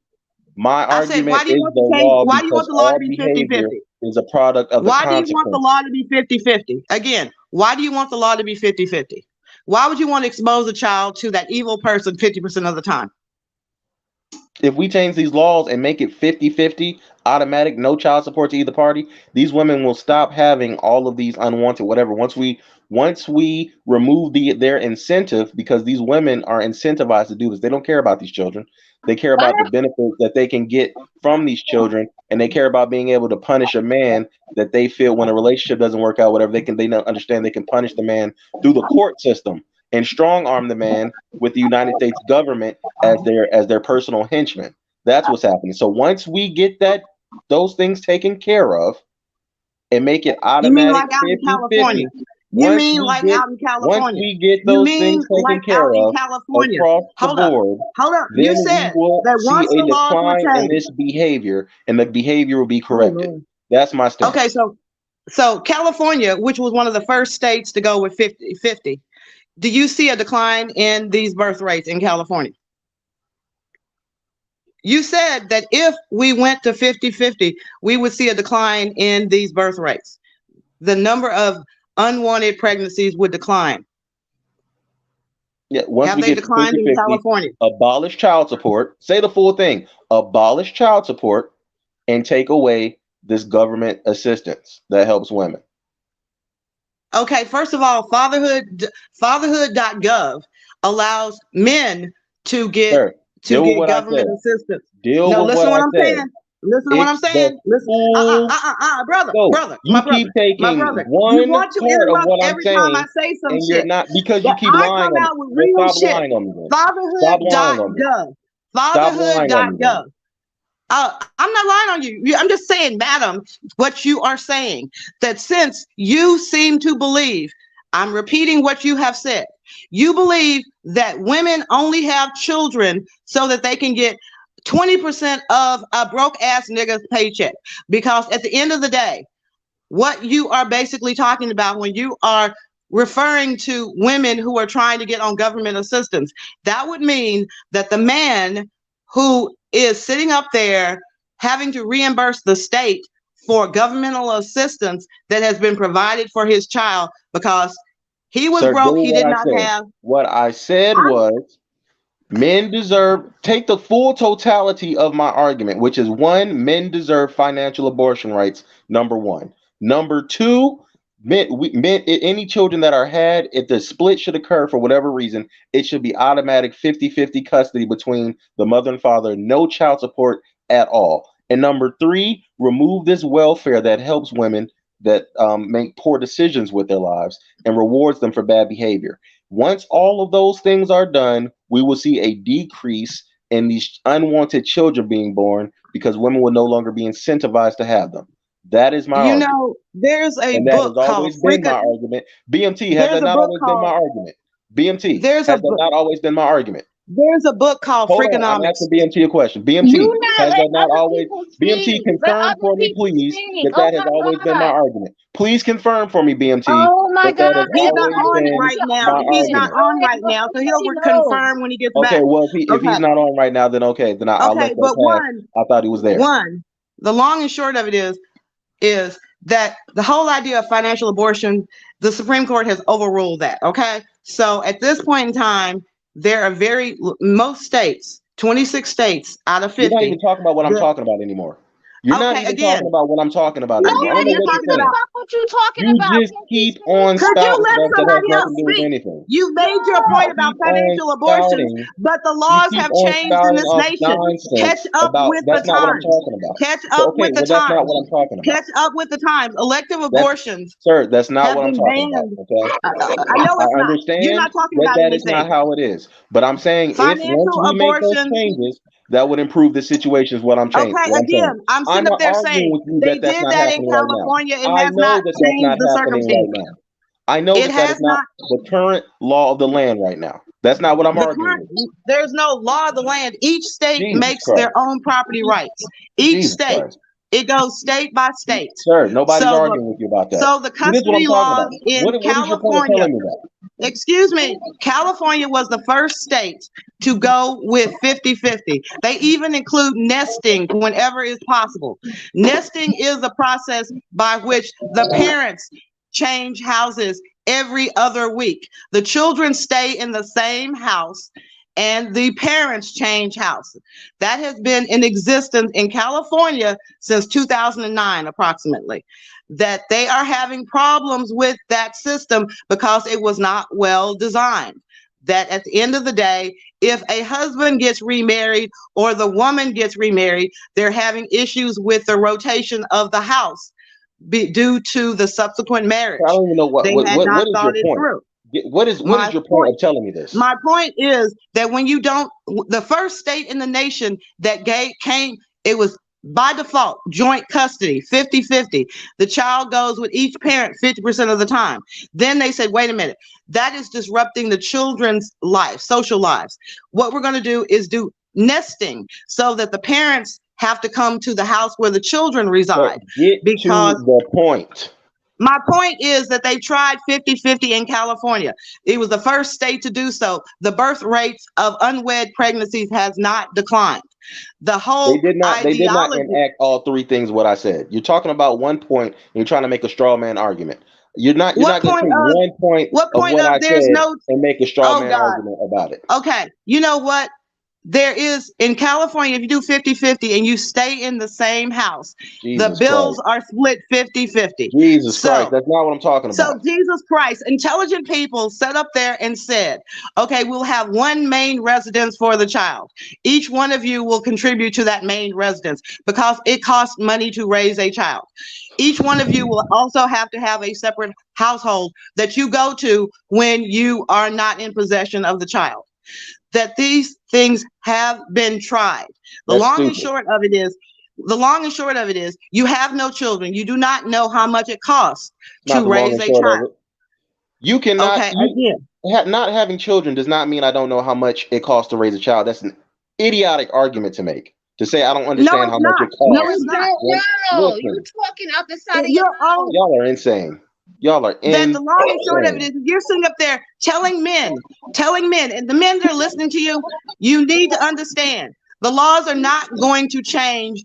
My I said, why argument do you is want the to change? law Why do you want because the law to all be behavior 50-50? is a product of the Why do you want the consequences. law to be 50-50? Again, why do you want the law to be 50-50? Why would you want to expose a child to that evil person 50% of the time? If we change these laws and make it 50-50 automatic, no child support to either party, these women will stop having all of these unwanted whatever. Once we remove their incentive, because these women are incentivized to do this. They don't care about these children. They care I about the benefits that they can get from these children, and they care about being able to punish a man that they feel when a relationship doesn't work out, whatever. They don't understand they can punish the man through the court system and strong arm the man with the United States government as their personal henchmen. That's what's happening. So once we get those things taken care of and make it You mean automatic like out in 50-50, California? You once mean we like get out in once California? we get You those things mean like taken out care in of California? across the Hold up. board, Hold up. You then we said will that see once a the laws were decline in changed. this behavior, and the behavior will be Oh corrected. Lord. That's my Okay, stance. so California, which was one of the first states to go with 50-50, do you see a decline in these birth rates in California? You said that if we went to 50-50, we would see a decline in these birth rates. The number of unwanted pregnancies would decline. Yeah, once Have we they get to declined in 50-50, California? abolish child support, say the full thing, abolish child support, and take away this government assistance that helps women. Okay, first of all, fatherhood.gov allows men to get Sir, deal with what I government said. assistance. Deal No, with what listen to I what I'm said. saying. Listen to what I'm It's the saying. Listen, full brother, scope. brother, You keep my taking brother. You one want to part of interrupt what I'm every time I saying, say some and you're shit. not, because you That keep I lying come on me. out with Well, real stop shit. lying on me then. Stop lying on me. Fatherhood.gov. Stop lying on me then. Fatherhood.gov. I'm not lying on you. I'm just saying, madam, what you are saying, that since you seem to believe, I'm repeating what you have said, you believe that women only have children so that they can get 20% of a broke ass nigga's paycheck. Because at the end of the day, what you are basically talking about when you are referring to women who are trying to get on government assistance, that would mean that the man who is sitting up there having to reimburse the state for governmental assistance that has been provided for his child because he was Sir, do broke, he what did I not said. have. What I said was men deserve, take the full totality of my argument, which is one, men deserve financial abortion rights, number one. Number two, any children that are had, if the split should occur for whatever reason, it should be automatic 50-50 custody between the mother and father, no child support at all. And number three, remove this welfare that helps women that make poor decisions with their lives and rewards them for bad behavior. Once all of those things are done, we will see a decrease in these unwanted children being born because women will no longer be incentivized to have them. That is my You argument. know, there's a And that has book called always been my argument. BMT, has there's that a not book always been my called argument? BMT, there's a has that book not always been my argument? there's a book called Hold on, I'm asking Freakonomics. BMT a question. BMT, You not has let that not other always, people BMT, speak. Let confirm other for me, people please, speak. that Oh that has my always been my God. argument. Please confirm for me, BMT, Oh my that that God. has He's not always on Everybody been right needs an now. my He's not argument. argument. Go on ahead. right Go now, so he'll everybody go. confirm when he gets Okay, back. well, if he's Okay. not on right now, then okay, then I'll Okay, let that but pass. I thought he was there. the long and short of it is that the whole idea of financial abortion, the Supreme Court has overruled that. Okay. So at this point in time, there are most states, 26 states out of You're not 50. even talking about what I'm that- talking about anymore. You're not okay, even talking again, about what I'm talking about anymore. I don't again, know you're what talking you're Talk about. saying. about what you talking You about. just Can't you keep finish on Could you spouting let stuff that has somebody nothing else to do with speak? anything. You made your You point No. about keep on financial abortions, spouting. but the You laws keep have on changed in spouting this off nation. Catch nonsense up about with the that's not what I'm times. talking about. Catch So up okay, with the well that's not times. what I'm talking about. Catch up with the times. Elective That's abortions sir, that's not have what I'm been talking about. banned. Okay. I know I it's not. You're understand not talking that about that is not anything. how it is. But I'm saying if once Financial we make those abortions. changes, that would improve the situation is Okay, what I'm saying. again, I'm I'm sitting up not there arguing saying with you they that that's did not that in happening right now. California. It I has not know that that's changed not the happening right circumstances. now. I know It that that is has not not. the current law of the land right now. That's not what I'm The arguing with. there's no law of the land. Each state Jesus makes their Christ. own property rights. Each Jesus state, Christ. it goes state by state. Sir, nobody's So the arguing with you about that. so the See, this is what I'm custody talking laws about. in What is your point of California, telling me that? excuse me, California was the first state to go with 50-50. They even include nesting whenever is possible. Nesting is a process by which the parents change houses every other week. The children stay in the same house and the parents change houses. That has been in existence in California since 2009, approximately. That they are having problems with that system because it was not well designed. That at the end of the day, if a husband gets remarried or the woman gets remarried, they're having issues with the rotation of the house due to the subsequent marriage. I don't even know They had not what is your thought it point? through. What is My your point point, of telling me this? my point is that when you don't, the first state in the nation that came, it was by default joint custody, 50-50. The child goes with each parent 50% of the time. Then they said, wait a minute, that is disrupting the children's life, social lives. What we're going to do is do nesting so that the parents have to come to the house where the children reside. Get Because to the point. my point is that they tried 50-50 in California. It was the first state to do so. The birth rates of unwed pregnancies has not declined. The whole They did not ideology. enact all three things what I said. You're talking about one point and you're trying to make a straw man argument. You're not What going to point take of one point what of point what of I there's said no and make a straw oh man God. argument about it. Okay. You know what? There is in California, if you do 50-50 and you stay in the same house, the Jesus bills Christ. are split 50-50. Jesus Christ. So That's not what I'm talking So about. Jesus Christ, intelligent people sat up there and said, okay, we'll have one main residence for the child. Each one of you will contribute to that main residence because it costs money to raise a child. Each one of you will also have to have a separate household that you go to when you are not in possession of the child. That these things have been tried. The That's long and stupid. short of it is, you have no children. You do not know how much it costs Not to the long raise and a short of child. it. You cannot, Okay, again, not having children does not mean I don't know how much it costs to raise a child. That's an idiotic argument to make. To say I don't no, understand it's how much not. it No, You it's costs. not. don't know. You Listen, talking out the side of your You're all mouth. y'all are insane. Y'all are that the long and short of it insane. is you're sitting up there telling men, and the men that are listening to you, you need to understand the laws are not going to change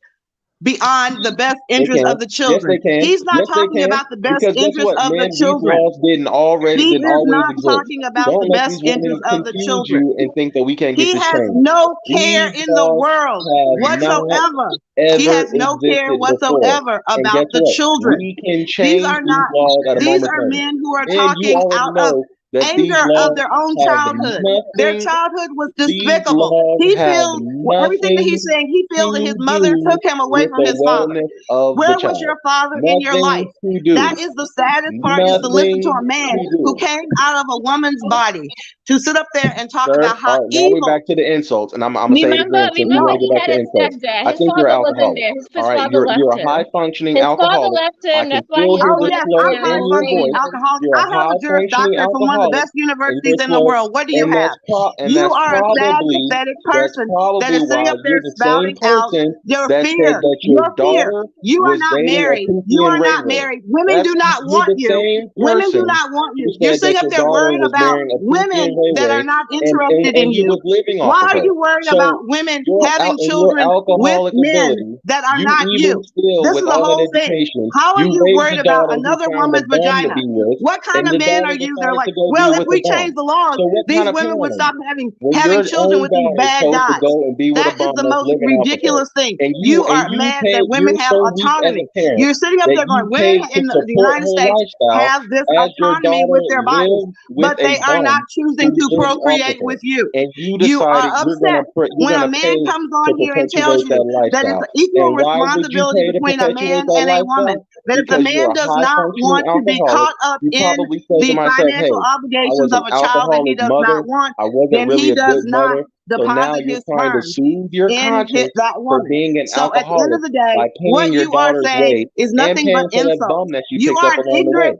beyond the best They interest can. of the Yes, they children. can. He's not Yes, they talking can. about the best Because guess interest what, of the man? These children. laws didn't He is always not exist. talking about the Don't let best these interest women of the confuse children. you and think that we can't get He this has changed. no care These in the laws world have not whatsoever. He ever has no care existed before. whatsoever And about guess the what? children. We can These change are these not, laws at a these moment's are notice. men who are And you talking already out of know that these anger of laws their own have childhood. Their nothing, childhood was these despicable. laws He have feels everything that he's nothing saying, he feels that his to mother do took him away with from the his father. wellness of the Where was child. your father in your life? Nothing to do. That is the saddest part, is to listen to Nothing a man to who do. came out of a woman's body to sit up there and talk Sir, about how all right, now we're evil. back to the insults, and I'm gonna say it again since you Remember, want to No, he get back had to a insults. stepdad. I His think you're an father wasn't alcoholic. there. All His right, father left you're a him. high functioning His father alcoholic. left I him. can That's why still he hear oh didn't the yes, want to slur I'm stay high in and your functioning voice. raise him. alcoholic. You're I a have high a Juris functioning Doctorate from one of the alcoholic, best and universities guess in the what? world. What do you And have? You that's are a sad, probably pathetic person that is sitting why up there you're the same spouting out person your that said fear. that your Your fear. daughter You are was not dating a married. You Pookie are and Ray not Ray. married. Women do not You're want the you. same Women do person not want who you. You're said sitting that up your there daughter worried was about marrying a Pookie and women Ray that are Ray, not and, interested in you you. was living off Why of are her. you worried about So women having your children with alcoholic men ability, that are you not even you? still This with is the all that whole thing. education, How are you you raised worried a about daughter who another found a woman's bum to vagina? be with, What kind and of the man daughter are you? They're decided like, to go be well, if with a we change bum. the laws, So what these kind of women parent would are stop you? having When having your children own with these daughter bad chose to guys. go and be with a That is bum the that's most living off of her, ridiculous thing. and You are you mad pay, that women you're have so weak as a autonomy. parent You're sitting up that there you going, women paid to in the support United her States lifestyle have this as your autonomy daughter with their bodies, lived with but a they are not bum choosing who to lived off of procreate her, with you. and you You are decided upset you're when a gonna man pay comes to on here and tells perpetuate that you that it's lifestyle. an equal And why would you responsibility pay to between a perpetuate man that and a woman. lifestyle? That if a Because you're man a does high not functioning want to be alcoholic. caught up You in probably said to the myself, hey, financial I obligations was of an a child that he alcoholic does not mother. want, I wasn't then really he a does good not mother. So now deposit you're his trying to sperm soothe your in conscience that for woman. being an So at the end alcoholic of the day, by what paying your you are daughter's saying way is and nothing but paying for that insults. bum that you You picked are up an along the ignorant, way.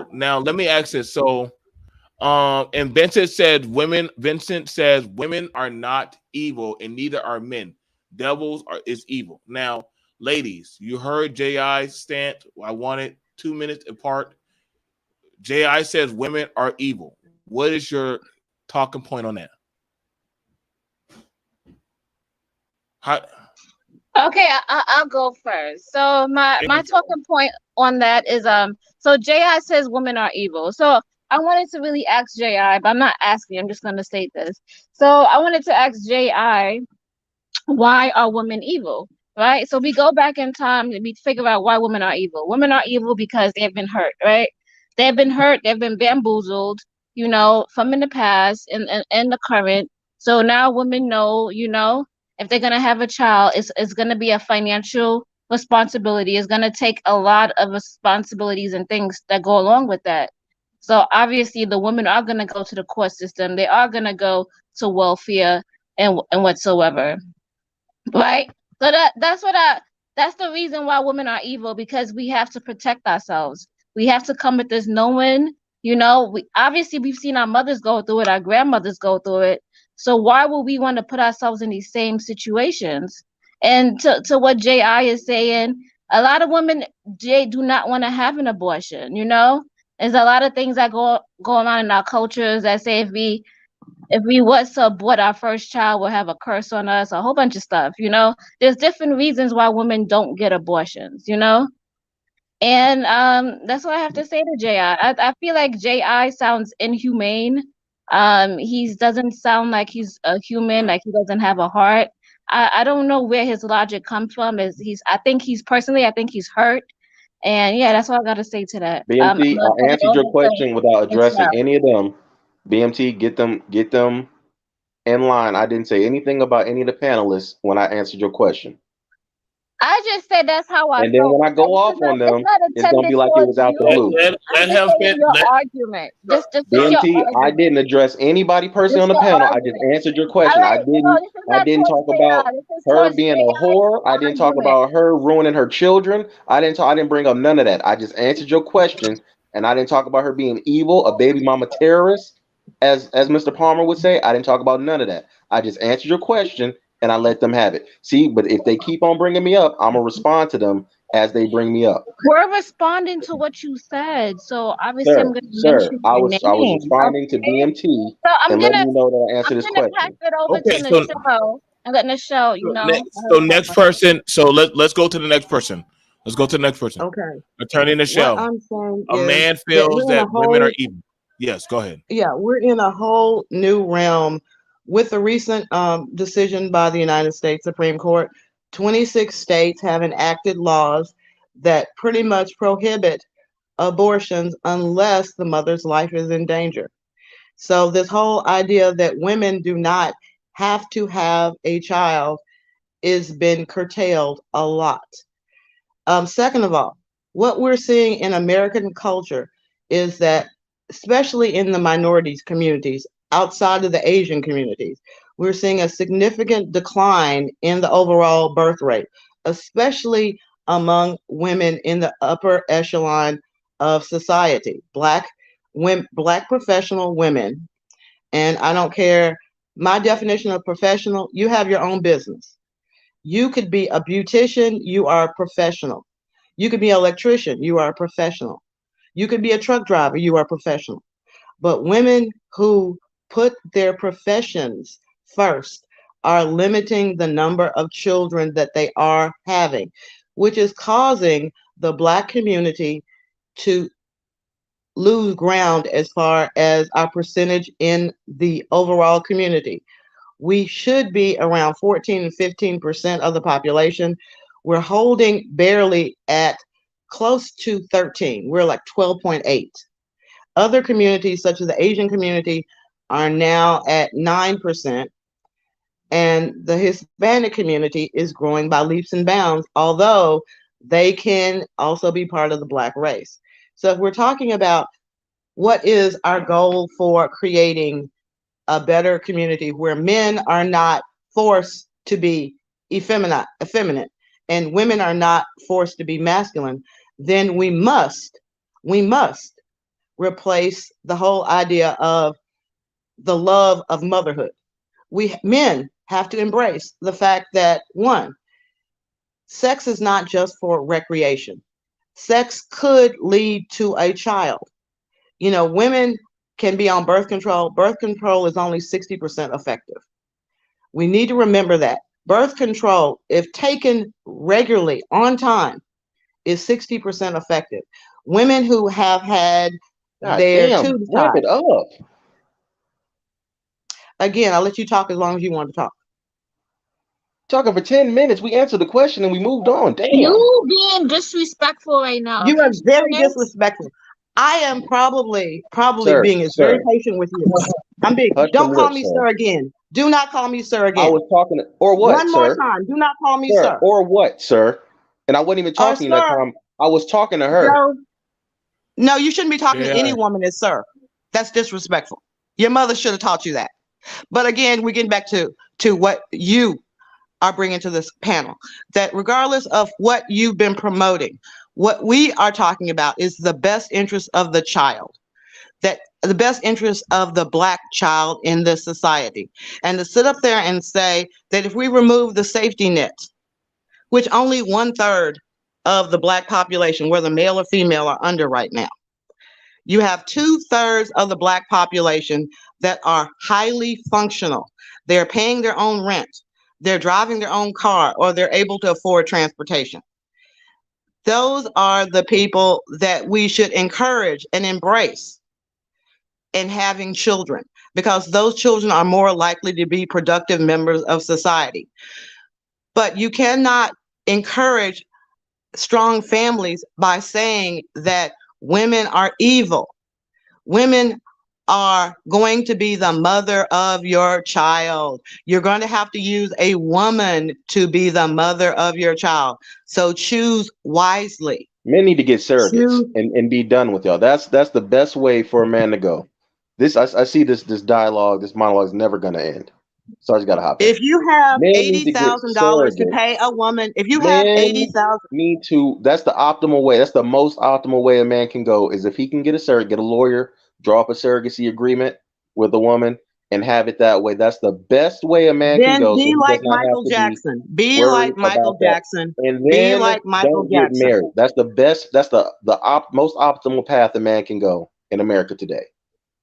So now let me ask this. So and Vincent says women are not evil and neither are men. Is evil. Now, ladies, you heard J.I. stand. I wanted 2 minutes apart. J.I. says women are evil. What is your talking point on that? How Okay, I'll go first. So my talking point on that is so Ji says women are evil. So I wanted to really ask Ji, but I'm not asking. I'm just gonna state this. So I wanted to ask Ji, why are women evil? Right? So we go back in time and we figure out why women are evil. Women are evil because they've been hurt, right? They've been hurt, they've been bamboozled, from in the past and the current. So now women know, if they're gonna have a child, it's gonna be a financial responsibility. It's gonna take a lot of responsibilities and things that go along with that. So obviously the women are gonna go to the court system, they are gonna go to welfare and whatsoever. Right? So that's the reason why women are evil, because we have to protect ourselves. We have to come with this knowing, we obviously we've seen our mothers go through it, our grandmothers go through it. So why would we want to put ourselves in these same situations? And to what JI is saying, a lot of women do not want to have an abortion. There's a lot of things that go on in our cultures that say if we was to abort our first child, we'll have a curse on us, a whole bunch of stuff. There's different reasons why women don't get abortions. And that's what I have to say to I feel like Ji sounds inhumane. He doesn't sound like he's a human, like he doesn't have a heart. I don't know where his logic comes from. I think he's hurt. And yeah, that's all I gotta say to that. I'm BMT, gonna I turn it answered your over question without to addressing Michelle. any of them. BMT, get them in line. I didn't say anything about any of the panelists when I answered your question. I just said that's how I And then felt. when I go off on It's them, not it's gonna intended be like it towards was out the Let you. blue. let I'm let just him saying fit. your Let argument. Just your BMT, I argument. didn't address anybody personally Just on the your panel. I just argument. answered your All question. I right, didn't this is I not didn't towards talk about JI. This is her towards being a JI's whore. I didn't talk argument. about her ruining her children. I didn't bring up none of that. I just answered your question and I didn't talk about her being evil, a baby mama terrorist, as Mr. Palmer would say. I didn't talk about none of that. I just answered your question and I let them have it. See, but if they keep on bringing me up, I'm gonna respond to them as they bring me up. We're responding to what you said, so obviously I'm Sir, gonna sir, mention I your was I was name. responding to Okay. BMT So and letting you know that I answered I'm this gonna pass question. it over to Okay, Nichelle and let Nichelle, so next person. So let's go to the next person. Let's go to the next person. Okay. Attorney What Nichelle. I'm saying A is man that feels we're in a that women are whole, evil. Yes, go ahead. yeah, we're in a whole new realm with the recent decision by the United States Supreme Court. 26 states have enacted laws that pretty much prohibit abortions unless the mother's life is in danger. So, this whole idea that women do not have to have a child is been curtailed a lot. Second of all, what we're seeing in American culture is that, especially in the minorities communities outside of the Asian communities, we're seeing a significant decline in the overall birth rate, especially among women in the upper echelon of society, black women, black professional women. And I don't care, my definition of professional, you have your own business. You could be a beautician, you are a professional. You could be an electrician, you are a professional. You could be a truck driver, you are a professional. But women who put their professions first are limiting the number of children that they are having, which is causing the Black community to lose ground as far as our percentage in the overall community. We should be around 14 and 15% of the population. We're holding barely at close to 13. We're like 12.8. Other communities, such as the Asian community, are now at 9%. And the Hispanic community is growing by leaps and bounds, although they can also be part of the Black race. So if we're talking about what is our goal for creating a better community where men are not forced to be effeminate, and women are not forced to be masculine, then we must replace the whole idea of the love of motherhood. We men have to embrace the fact that one, sex is not just for recreation. Sex could lead to a child. Women can be on birth control. Birth control is only 60% effective. We need to remember that birth control, if taken regularly on time, is 60% effective. Women who have had God their damn, tubes wrap tied, it up. again, I'll let you talk as long as you want to talk. Talking for 10 minutes. We answered the question and we moved on. Damn. You being disrespectful right now. You Can are you very finish? disrespectful. I am probably Sir, being as very sir, patient with you. I'm being. hush Don't them call lips, me sir. sir again. Do not call me sir I again. was talking to, or what, One more sir? time. Do not call me Sir, sir or what, sir? And I wasn't even or talking to you that sir. time. I was talking to her. Joe. No, you shouldn't be talking to any Yeah. woman as sir. That's disrespectful. Your mother should have taught you that. But again, we're getting back to what you are bringing to this panel. That regardless of what you've been promoting, what we are talking about is the best interest of the child. That the best interest of the Black child in this society. And to sit up there and say that if we remove the safety net, which only 1/3 of the Black population, whether male or female, are under right now. You have 2/3 of the Black population that are highly functional. They're paying their own rent, they're driving their own car, or they're able to afford transportation. Those are the people that we should encourage and embrace in having children, because those children are more likely to be productive members of society. But you cannot encourage strong families by saying that women are evil. Women are going to be the mother of your child. You're going to have to use a woman to be the mother of your child. So choose wisely. Men need to get surrogates Choose. and be done with y'all. That's the best way for a man to go. This I see this dialogue, this monologue is never gonna end. So I just gotta hop in. If you have Men need to get $80,000 to surrogates. pay a woman, if you have Men 80,000, need to. That's the optimal way. That's the most optimal way a man can go is if he can get a surrogate, get a lawyer, draw up a surrogacy agreement with a woman, and have it that way. That's the best way a man can then go, so be he like does not have Michael to be Jackson. Be worried like Michael about that. Jackson. And Be then like Michael don't get Jackson. married. That's the best. That's the most optimal path a man can go in America today.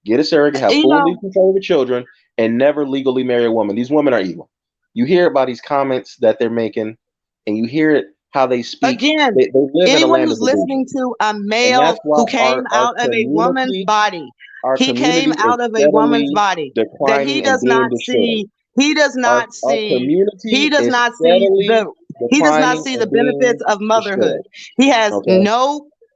Get a surrogate, have You full know, legal control of the children, and never legally marry a woman. These women are evil. You hear about these comments that they're making, and you hear it how they speak. again, They live in a anyone land of who's listening delusion, to a and male that's why who came our out of a woman's community, body, our he came community is out of a woman's steadily body, that declining and being destroyed. he does not Our see, community he does is not see steadily the, he does not declining see the and benefits being of motherhood. destroyed. He has Okay,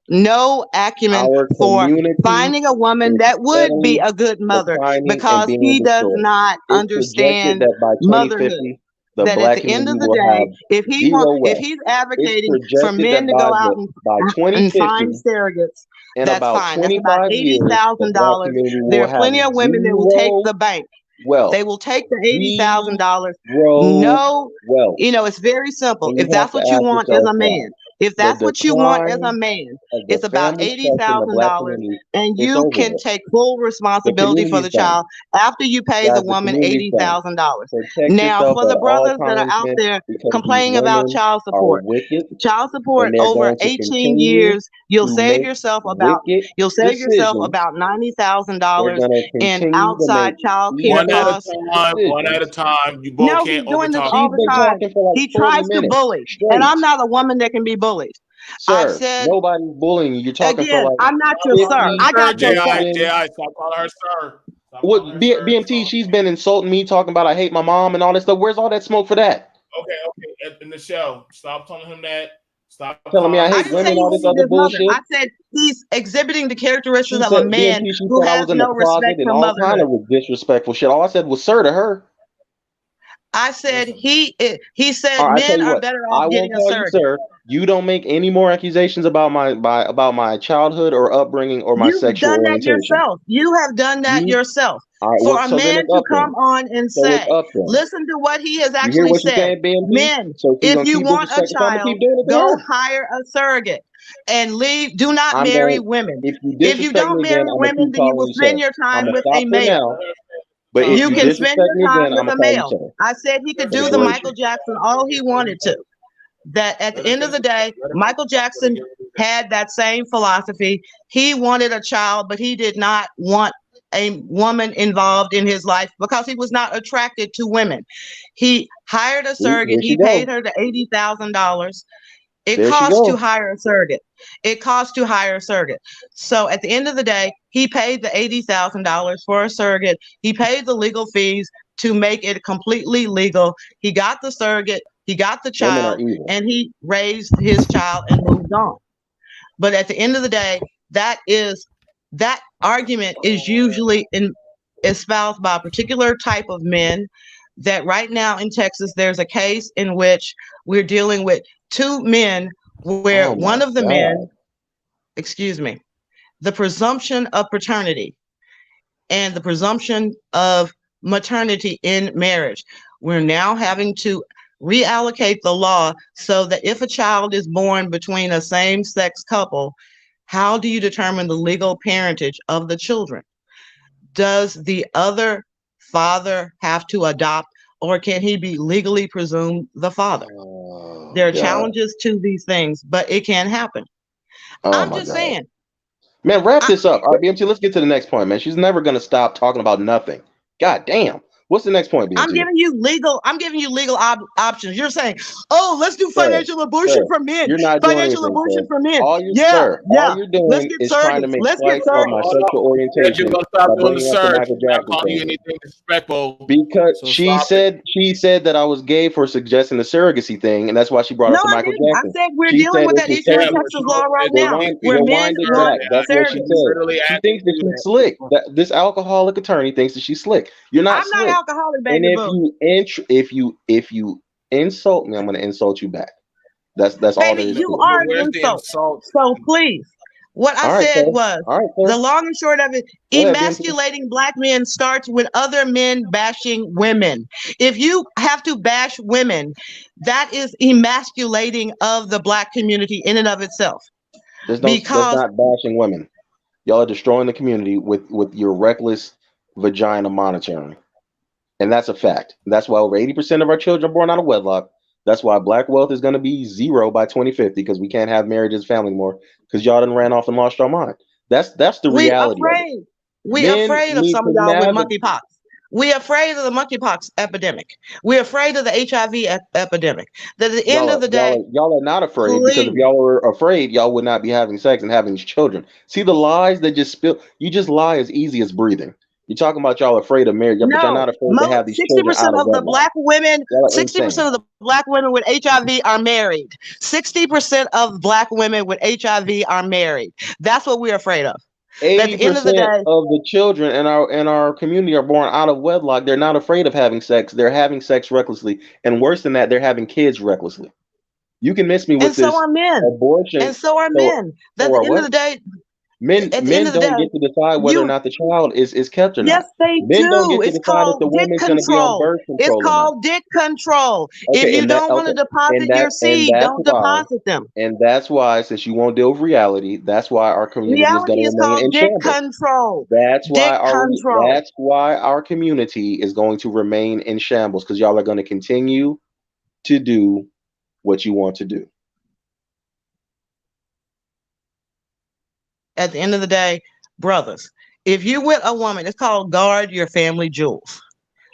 no acumen our for community finding a woman is that would be steadily a good mother, declining and because being he does destroyed. not It's projected understand that by motherhood. 2050, the That at black the end community of the will day, have if zero wealth. he's It's advocating for projected men that to go out by and 2050, find surrogates, in that's about fine. That's about 25 eighty years, the thousand black dollars. community There will are have plenty of women that will take zero the bank. wealth. They will take the $80,000. Zero No, wealth. it's very simple. And If you have that's to what you ask want as yourself a why. man, if The that's what you want as a decline man, of the it's about family eighty structure in the thousand black dollars, community, and it's you over can with. take full The responsibility community for is the done. child after you pay the Guys, the woman community is done. $80,000. Protect Now, yourself for at the all brothers that are times, out man, there because these complaining about women are wicked child and support they're over going to 18 continue years, you'll to save make yourself about wicked decisions. They're $90,000 going to in continue to make outside child care One at a evil costs. time. One at a decisions. time. You both No, can't he's over doing this talk all She's the been each other. time. talking for like He 40 tries to minutes bully, and I'm straight. not a woman that can be bullied. I've Sir, said, nobody's bullying you. You're talking for again, like I'm not your Call sir. her 50 I sir, got your sir. different. Stop calling her sir. Stop What calling her sir. BMT? She's been insulting me, talking about I hate my mom and all this stuff. Where's all that smoke for that? Okay. In the show, stop telling him that. Stop Telling me calling I him I hate didn't sir. say women, he all this hated other his mother. bullshit. I said he's exhibiting the characteristics She of a said man BMT. She who said I has was in the no closet respect and for all kind motherhood. of disrespectful shit. All I said was sir to her. I said Listen, he said All right, I tell men you are what, better off I getting won't a call you surrogate. sir. You don't make any more accusations about about my childhood or upbringing or my You've sexual done that orientation. yourself. You have done that You yourself. all right? For Well, a so then man it's to up come then. on and So it's say, up then. listen to what he has You hear actually what she's said. saying, BMT? Men, So she's if gonna you keep want a disrespecting. So I'm gonna child, keep doing it to go her. hire a surrogate and leave. Do not I'm marry going. women. If you If you disrespect don't me again, marry I'm gonna women, keep then you calling will you spend sir. your I'm time gonna with stop a for male. now. But if You Tom, you can listen. spend disrespect your me time again, with I'm a gonna call you male. sir I said he could for the do the Listen. Michael duration. Jackson all he Let her wanted to. finish. That at Let the her end of finish. the day, Let her finish. Michael Let her Jackson get what he said. had that same philosophy. He wanted a child, but he did not want a woman involved in his life because he was not attracted to women. He hired a surrogate. Here she He paid go. her the $80,000. It There she costs to go. hire a surrogate. It costs to hire a surrogate. So at the end of the day, he paid the $80,000 for a surrogate. He paid the legal fees to make it completely legal. He got the surrogate, he got the Women are child, evil. and he raised his child and moved on. But at the end of the day, that argument is usually espoused by a particular type of men. That right now in Texas, there's a case in which we're dealing with two men where Oh one my of the men, God. excuse me, the presumption of paternity and the presumption of maternity in marriage. We're now having to reallocate the law so that if a child is born between a same sex couple, how do you determine the legal parentage of the children? Does the other father have to adopt, or can he be legally presumed the father? Oh There are God. challenges to these things, but it can happen. Oh I'm my just God. saying, Man, wrap I, this up. All right, BMT, let's get to the next point, man. She's never gonna stop talking about nothing. God damn. What's the next point, BMT? I'm giving you legal options. You're saying, "Oh, let's do Sir, financial abortion sir, for men. you're not doing Financial anything, abortion sir. for men." All you, Yeah, sir, all yeah. you're Let's doing get is trying to surrogates. make Let's get spite of my surrogates. Hold sexual on. Said you're orientation gonna stop by doing the bringing up the search. Michael I'm not Jackson calling you thing. anything disrespectful. Because So stop it. she said that I was gay for suggesting the surrogacy thing, and that's why she brought No, up the I Michael didn't. I Jackson. said we're She dealing said with it's that a issue in Yeah, but surrogate. Texas you law right said you now, didn't where men Rewind it answer. want back. That's what she surrogates. You said. literally She asked me thinks to that do she's slick. that. That this alcoholic attorney thinks that she's slick. You're not I'm not slick. alcoholic, And baby boo. if you insult me, I'm going to insult you back. That's all Baby, there is you to it. are an Where's the insult. insult? So please, what I All right, said sir. was All right, the sir. long and short of it, Go ahead, BMT. emasculating black men starts with other men bashing women. If you have to bash women, that is emasculating of the black community in and of itself. That's Because not bashing women. Y'all are destroying the community with your reckless vagina monitoring. And that's a fact. That's why over 80% of our children are born out of wedlock. That's why black wealth is going to be zero by 2050 because we can't have marriage as family more because y'all done ran off and lost your mind. That's the we reality of it. afraid. We Men afraid of need some to of y'all with navigate. monkeypox. We afraid of the monkeypox epidemic. We're afraid of the HIV epidemic. That at the end of the day, Y'all are not afraid because if please. y'all were afraid, y'all would not be having sex and having children. See the lies that just spill. You just lie as easy as breathing. You're talking about y'all afraid of marriage, but y'all No, not afraid to have these children out 60% of of the wedlock. black women, Y'all are 60% insane. of the black women with HIV are married. 60% of black women with HIV are married. That's what we're afraid of. That at Eighty the end of the percent day, of the children in our community are born out of wedlock. They're not afraid of having sex. They're having sex recklessly, and worse than that, they're having kids recklessly. You can miss me with and so this are men. abortion. And so are So, men. so That at are the end of what? the day, at the end Men of the don't day, get to decide whether or you not the child is kept or yes, not. they Men don't do. get to It's decide if the called dick woman's going to be on control. birth It's control or not. called dick control. If Okay, you and that don't want to okay, deposit your and seed, that's don't why deposit them. since you won't deal with reality, that's why our community is going Reality to is remain called in dick shambles. control. Dick control. That's why our community is going to remain in shambles because y'all are going to continue to do what you want to do. At the end of the day, brothers, if you with a woman, it's called guard your family jewels.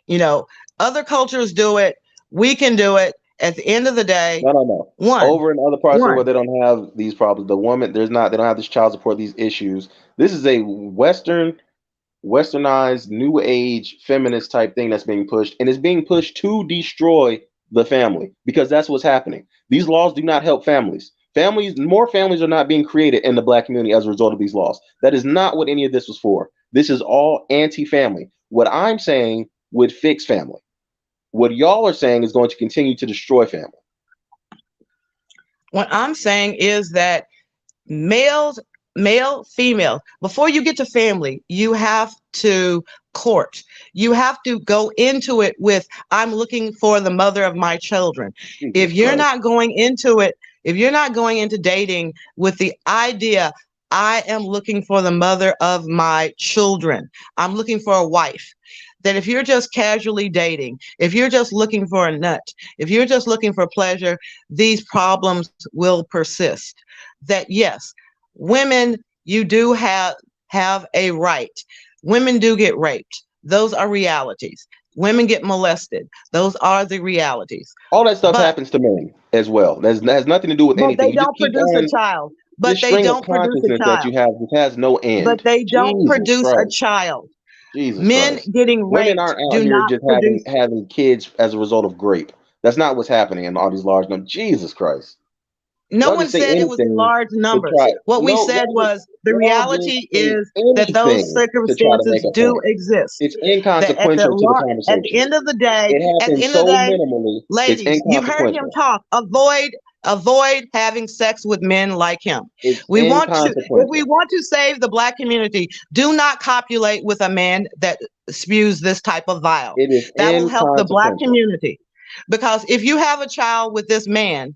You know, other cultures do it. We can do it. At the end of the day, No, no, no. one, Over in other parts of the one. world, they don't have these problems. The woman, they don't have this child support, these issues. This is a westernized, new age, feminist type thing that's being pushed, and it's being pushed to destroy the family because that's what's happening. These laws do not help families. More families are not being created in the black community as a result of these laws. That is not what any of this was for. This is all anti-family. What I'm saying would fix family. What y'all are saying is going to continue to destroy family. What I'm saying is that males, male, female, before you get to family, you have to court. You have to go into it with, I'm looking for the mother of my children. If Jesus you're Christ. not going into it, if you're not going into dating with the idea, I am looking for the mother of my children, I'm looking for a wife. That if you're just casually dating, if you're just looking for a nut, if you're just looking for pleasure, these problems will persist. That yes, women, you do have a right. Women do get raped. Those are realities. Women get molested. Those are the realities. All that stuff But happens to men as well. That has nothing to do with anything. they You just don't keep produce a on child. But this they string of don't produce a consciousness that child. you have. This has no But end. they don't Jesus produce a Christ. child. Jesus Men Christ. getting Women raped aren't out do here not just having produce. kids as a result of grape. That's not what's happening in all these large numbers. Jesus Christ. No Y'all one just say said it was in anything large to numbers. try. What we No, said was the y'all just reality say is that those anything to try to make circumstances a do point. exist. It's That inconsequential to the at the conversation. end of the day, It at the happens end of so the day, minimally, it's ladies, you've heard him inconsequential. talk. Avoid having sex with men like him. It's If we inconsequential. want to save the black community, do not copulate with a man that spews this type of vile. It is That will help the black inconsequential. community. Because if you have a child with this man,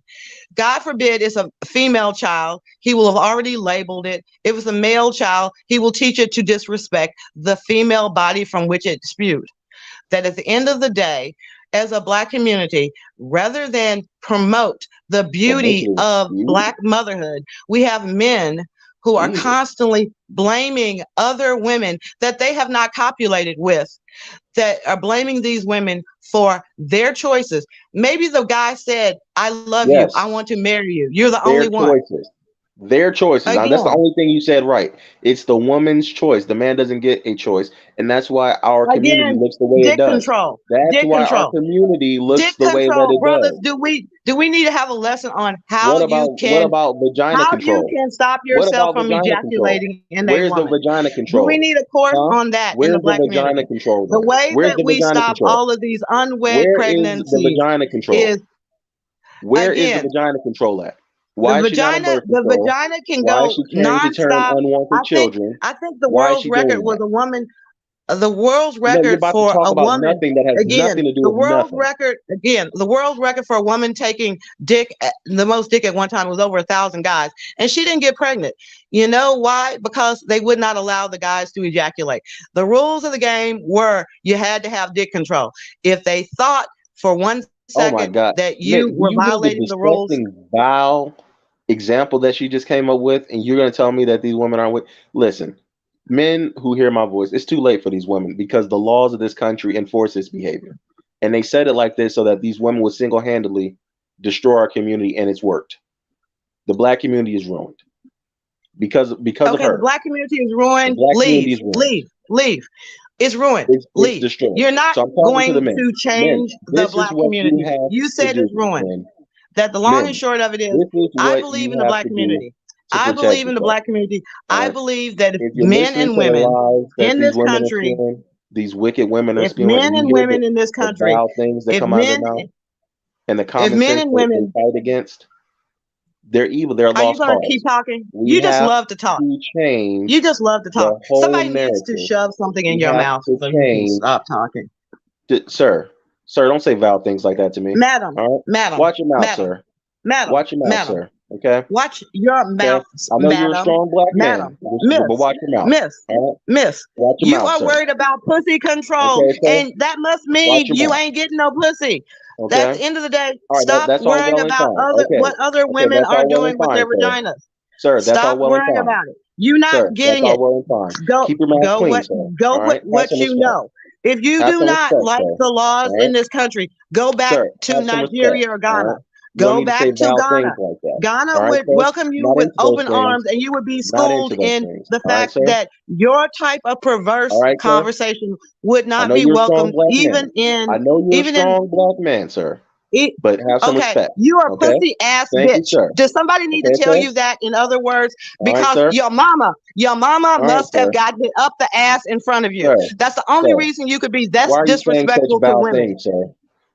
God forbid it's a female child, he will have already labeled it. If it's a male child, he will teach it to disrespect the female body from which it spewed. That at the end of the day, as a black community, rather than promote the beauty Promoting of you? black motherhood, we have men who are Jesus. constantly blaming other women that they have not copulated with, that are blaming these women for their choices. Maybe the guy said, I love you, I Yes. want to marry you. You're the only Their one. choices. Their choices. Now, that's the Again, only thing you said right. It's the woman's choice. The man doesn't get a choice. And that's why our community again, looks the way it dick does. control, That's dick why our control. community looks Dick the way that control, it brothers. does. Do we need to have a lesson on What about vagina control? stop What yourself about from vagina control? ejaculating in a Where's the woman? vagina Do we control? need a course Huh? on that in the Where's the black vagina community? control The then? way Where's that the we vagina stop control? all of these unwed Where is the pregnancies vagina control? is, Where is the again, vagina control at? Why is she not on birth the control? vagina can Why is go she carrying to term nonstop. unwanted I think children? I think the Why is world's she record doing was that? a woman. The world's No, you're record about to for talk a about woman, nothing that has again, nothing to do the with world's nothing. record, the world's record for a woman taking dick, the most dick at one time was over 1,000 guys, and she didn't get pregnant. You know why? Because they would not allow the guys to ejaculate. The rules of the game were you had to have dick control. If they thought for one Oh second my God. that you Nick, do were you hear the violating the rules, disgusting, vile example that she just came up with? And you're going to tell me that these women aren't with. Listen, men who hear my voice, it's too late for these women because the laws of this country enforce this behavior. And they said it like this so that these women would single handedly destroy our community, and it's worked. The black community is ruined because of okay, the her. black community is The ruined. black Leave, community is ruined. leave, leave. It's ruined. It's Leave. destroyed. You're not So I'm talking to the going men. to Men, change the this is black what you community. have You to said do, it's ruined. men. That the long and Men, short of it is, this is I what believe you in the have black to do community. to I protect believe in the yourself. black community. All I right. believe that if If you're men listening and to the women lies that in these this women are country, spewing, these wicked women are if spewing, and men you and hear women in this the country, vile things that if come out of their men, mouth and the if common men sense and they women, fight against, they're evil. They're a are you lost going to keep cause. talking? We You just have love to talk. to You change just love to talk. the whole Somebody needs to narrative. shove something in We your have mouth to so you can change, stop talking. sir. Sir, don't say vile things like that to me. Madam, All right, madam, watch your mouth, madam, sir. madam, Watch your mouth, madam. sir. Okay. Watch your Okay. mouth, I know you're a madam, strong black man, madam, but miss, watch your mouth. miss, All right. miss. Watch your You mouth, are sir. worried about pussy control, Okay, sir. and that must Watch mean your you mouth. ain't getting no pussy. At Okay. the end of the day, All right. stop That's all worrying well and about fine. Okay. what other Okay. women That's are all well and doing with fine, their sir. vaginas. Sir, that's all Stop well and worrying fine. about it. You not Sir, that's getting all it. well and fine. Go Keep your mouth go clean, what sir. go All with right. Have what some you respect. know. If you Have do some not respect, like sir. the laws All in right. this country, go back Sir, to have some respect. Nigeria or All Ghana. right. You don't Go need to say back to vile things Ghana. like that. Ghana All right, would sir. welcome you Not with into those open things. arms, and you would be Not into schooled those in things. the All right, fact sir. that your type of All perverse right, sir. conversation would I not know be you're a strong welcomed, black man. I know you're a even in strong black man, sir. it. But have some Okay, respect. you are a Okay. pussy ass Thank you, bitch. sir. Does somebody need to Okay, tell sir. you that in other words? All right, Because sir. your mama All right, must have sir. gotten it up the ass in front of you. Sir. That's the only Sir. reason you could be Why that's are you saying such disrespectful to vile women. things, sir?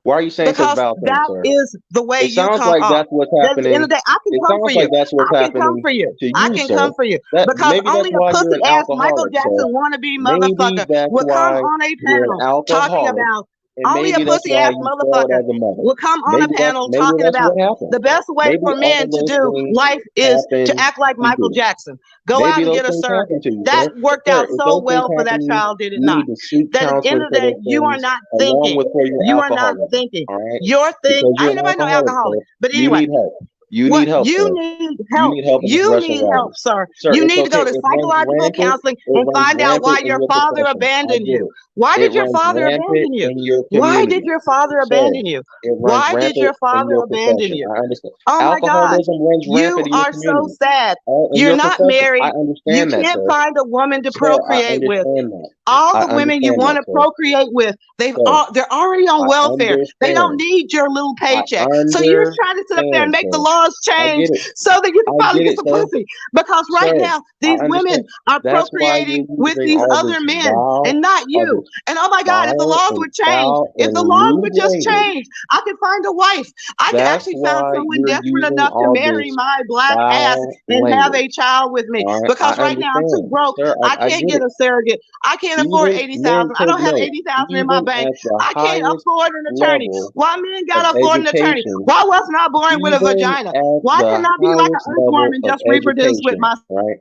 Why are you saying such Because vile things, that sir? is the way It you sounds come like off. that's what's At the end of happening. the day, I can It come for sounds like you. that's I what's can come happening for you. to I you, can sir. come for you. That Because maybe that's only a why you're pussy an ass Michael alcoholic, sir. Jackson wannabe Maybe motherfucker that's will come why on a you're an panel talking alcoholic, about and only a maybe that's pussy why ass you failed motherfucker as a mother. will come on a panel Maybe talking that's about what happened. the best way Maybe for all men to those do things life is to happened act like to Michael you. Jackson. Go out Maybe and those get a things surrogate. happened to you, That sir. worked Sir, out if so those things well for that happen to you, child, did it you not? need to seek That at the end counseling of the for day, those you are things not along thinking. with for your You are not alcoholism. thinking. All right? You're thinking. Because I you're ain't an nobody no alcoholic, alcoholic. sir. But You anyway, need help. You What need help, you sir. need You help. need help in this You Russian need help, route. sir. Sir, You it's need to okay. go to It runs psychological rampant. counseling It and runs find out why rampant in your your father profession. I abandoned get you. it. Why It did your runs father rampant abandon you? in your Why did community. your father Sir, abandon you? it runs Why did rampant your in father your abandon profession. you? I understand. Oh my God. Alcoholism runs You rampant in your are so community. sad. In You're your not profession. I married. You understand that, can't sir. find a woman to Sir, I procreate with. understand that. All I the women you understand want that, to sir. procreate with, Sir, they're already on I welfare. They don't understand. need your little I paycheck. So you're trying to sit up there and understand, make the sir. laws I change get it. so that you can I finally get get it, some sir. pussy. Because right Sir, now, I these women understand. are That's why you're procreating with using these all other this men vile, and not all you. this And oh my God, if the vile laws and would change, foul if and the laws lewd would just language. change, I could find a wife. I could That's actually find why someone you're desperate using enough to all marry this my black ass foul and have language. a child with me. All right, I Because right now I'm too understand, broke. sir. I I can't get get it. a surrogate. I can't afford Even men 80,000. I take don't have note. 80,000 in my Even bank. at the I can't highest afford an attorney. level Why men of gotta afford an attorney? education, Why wasn't I born with a even vagina? at Why can the I be like an highest earthworm level and of just reproduce with education, myself? right?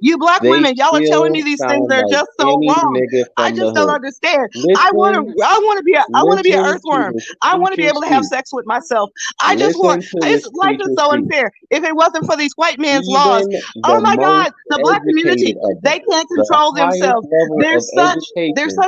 You black They women, y'all are telling me still these things sound that are like just so any wrong. nigga I from the just don't hood. understand. Listen, I want to be an listen to earthworm. this I want to be teacher able to have speak. sex with myself. I just want. Listen to It's this life is teacher so speak. unfair. If it wasn't for these white man's laws, Even oh the my most God, the black educated community of them, they can't the control highest themselves. level of They're such education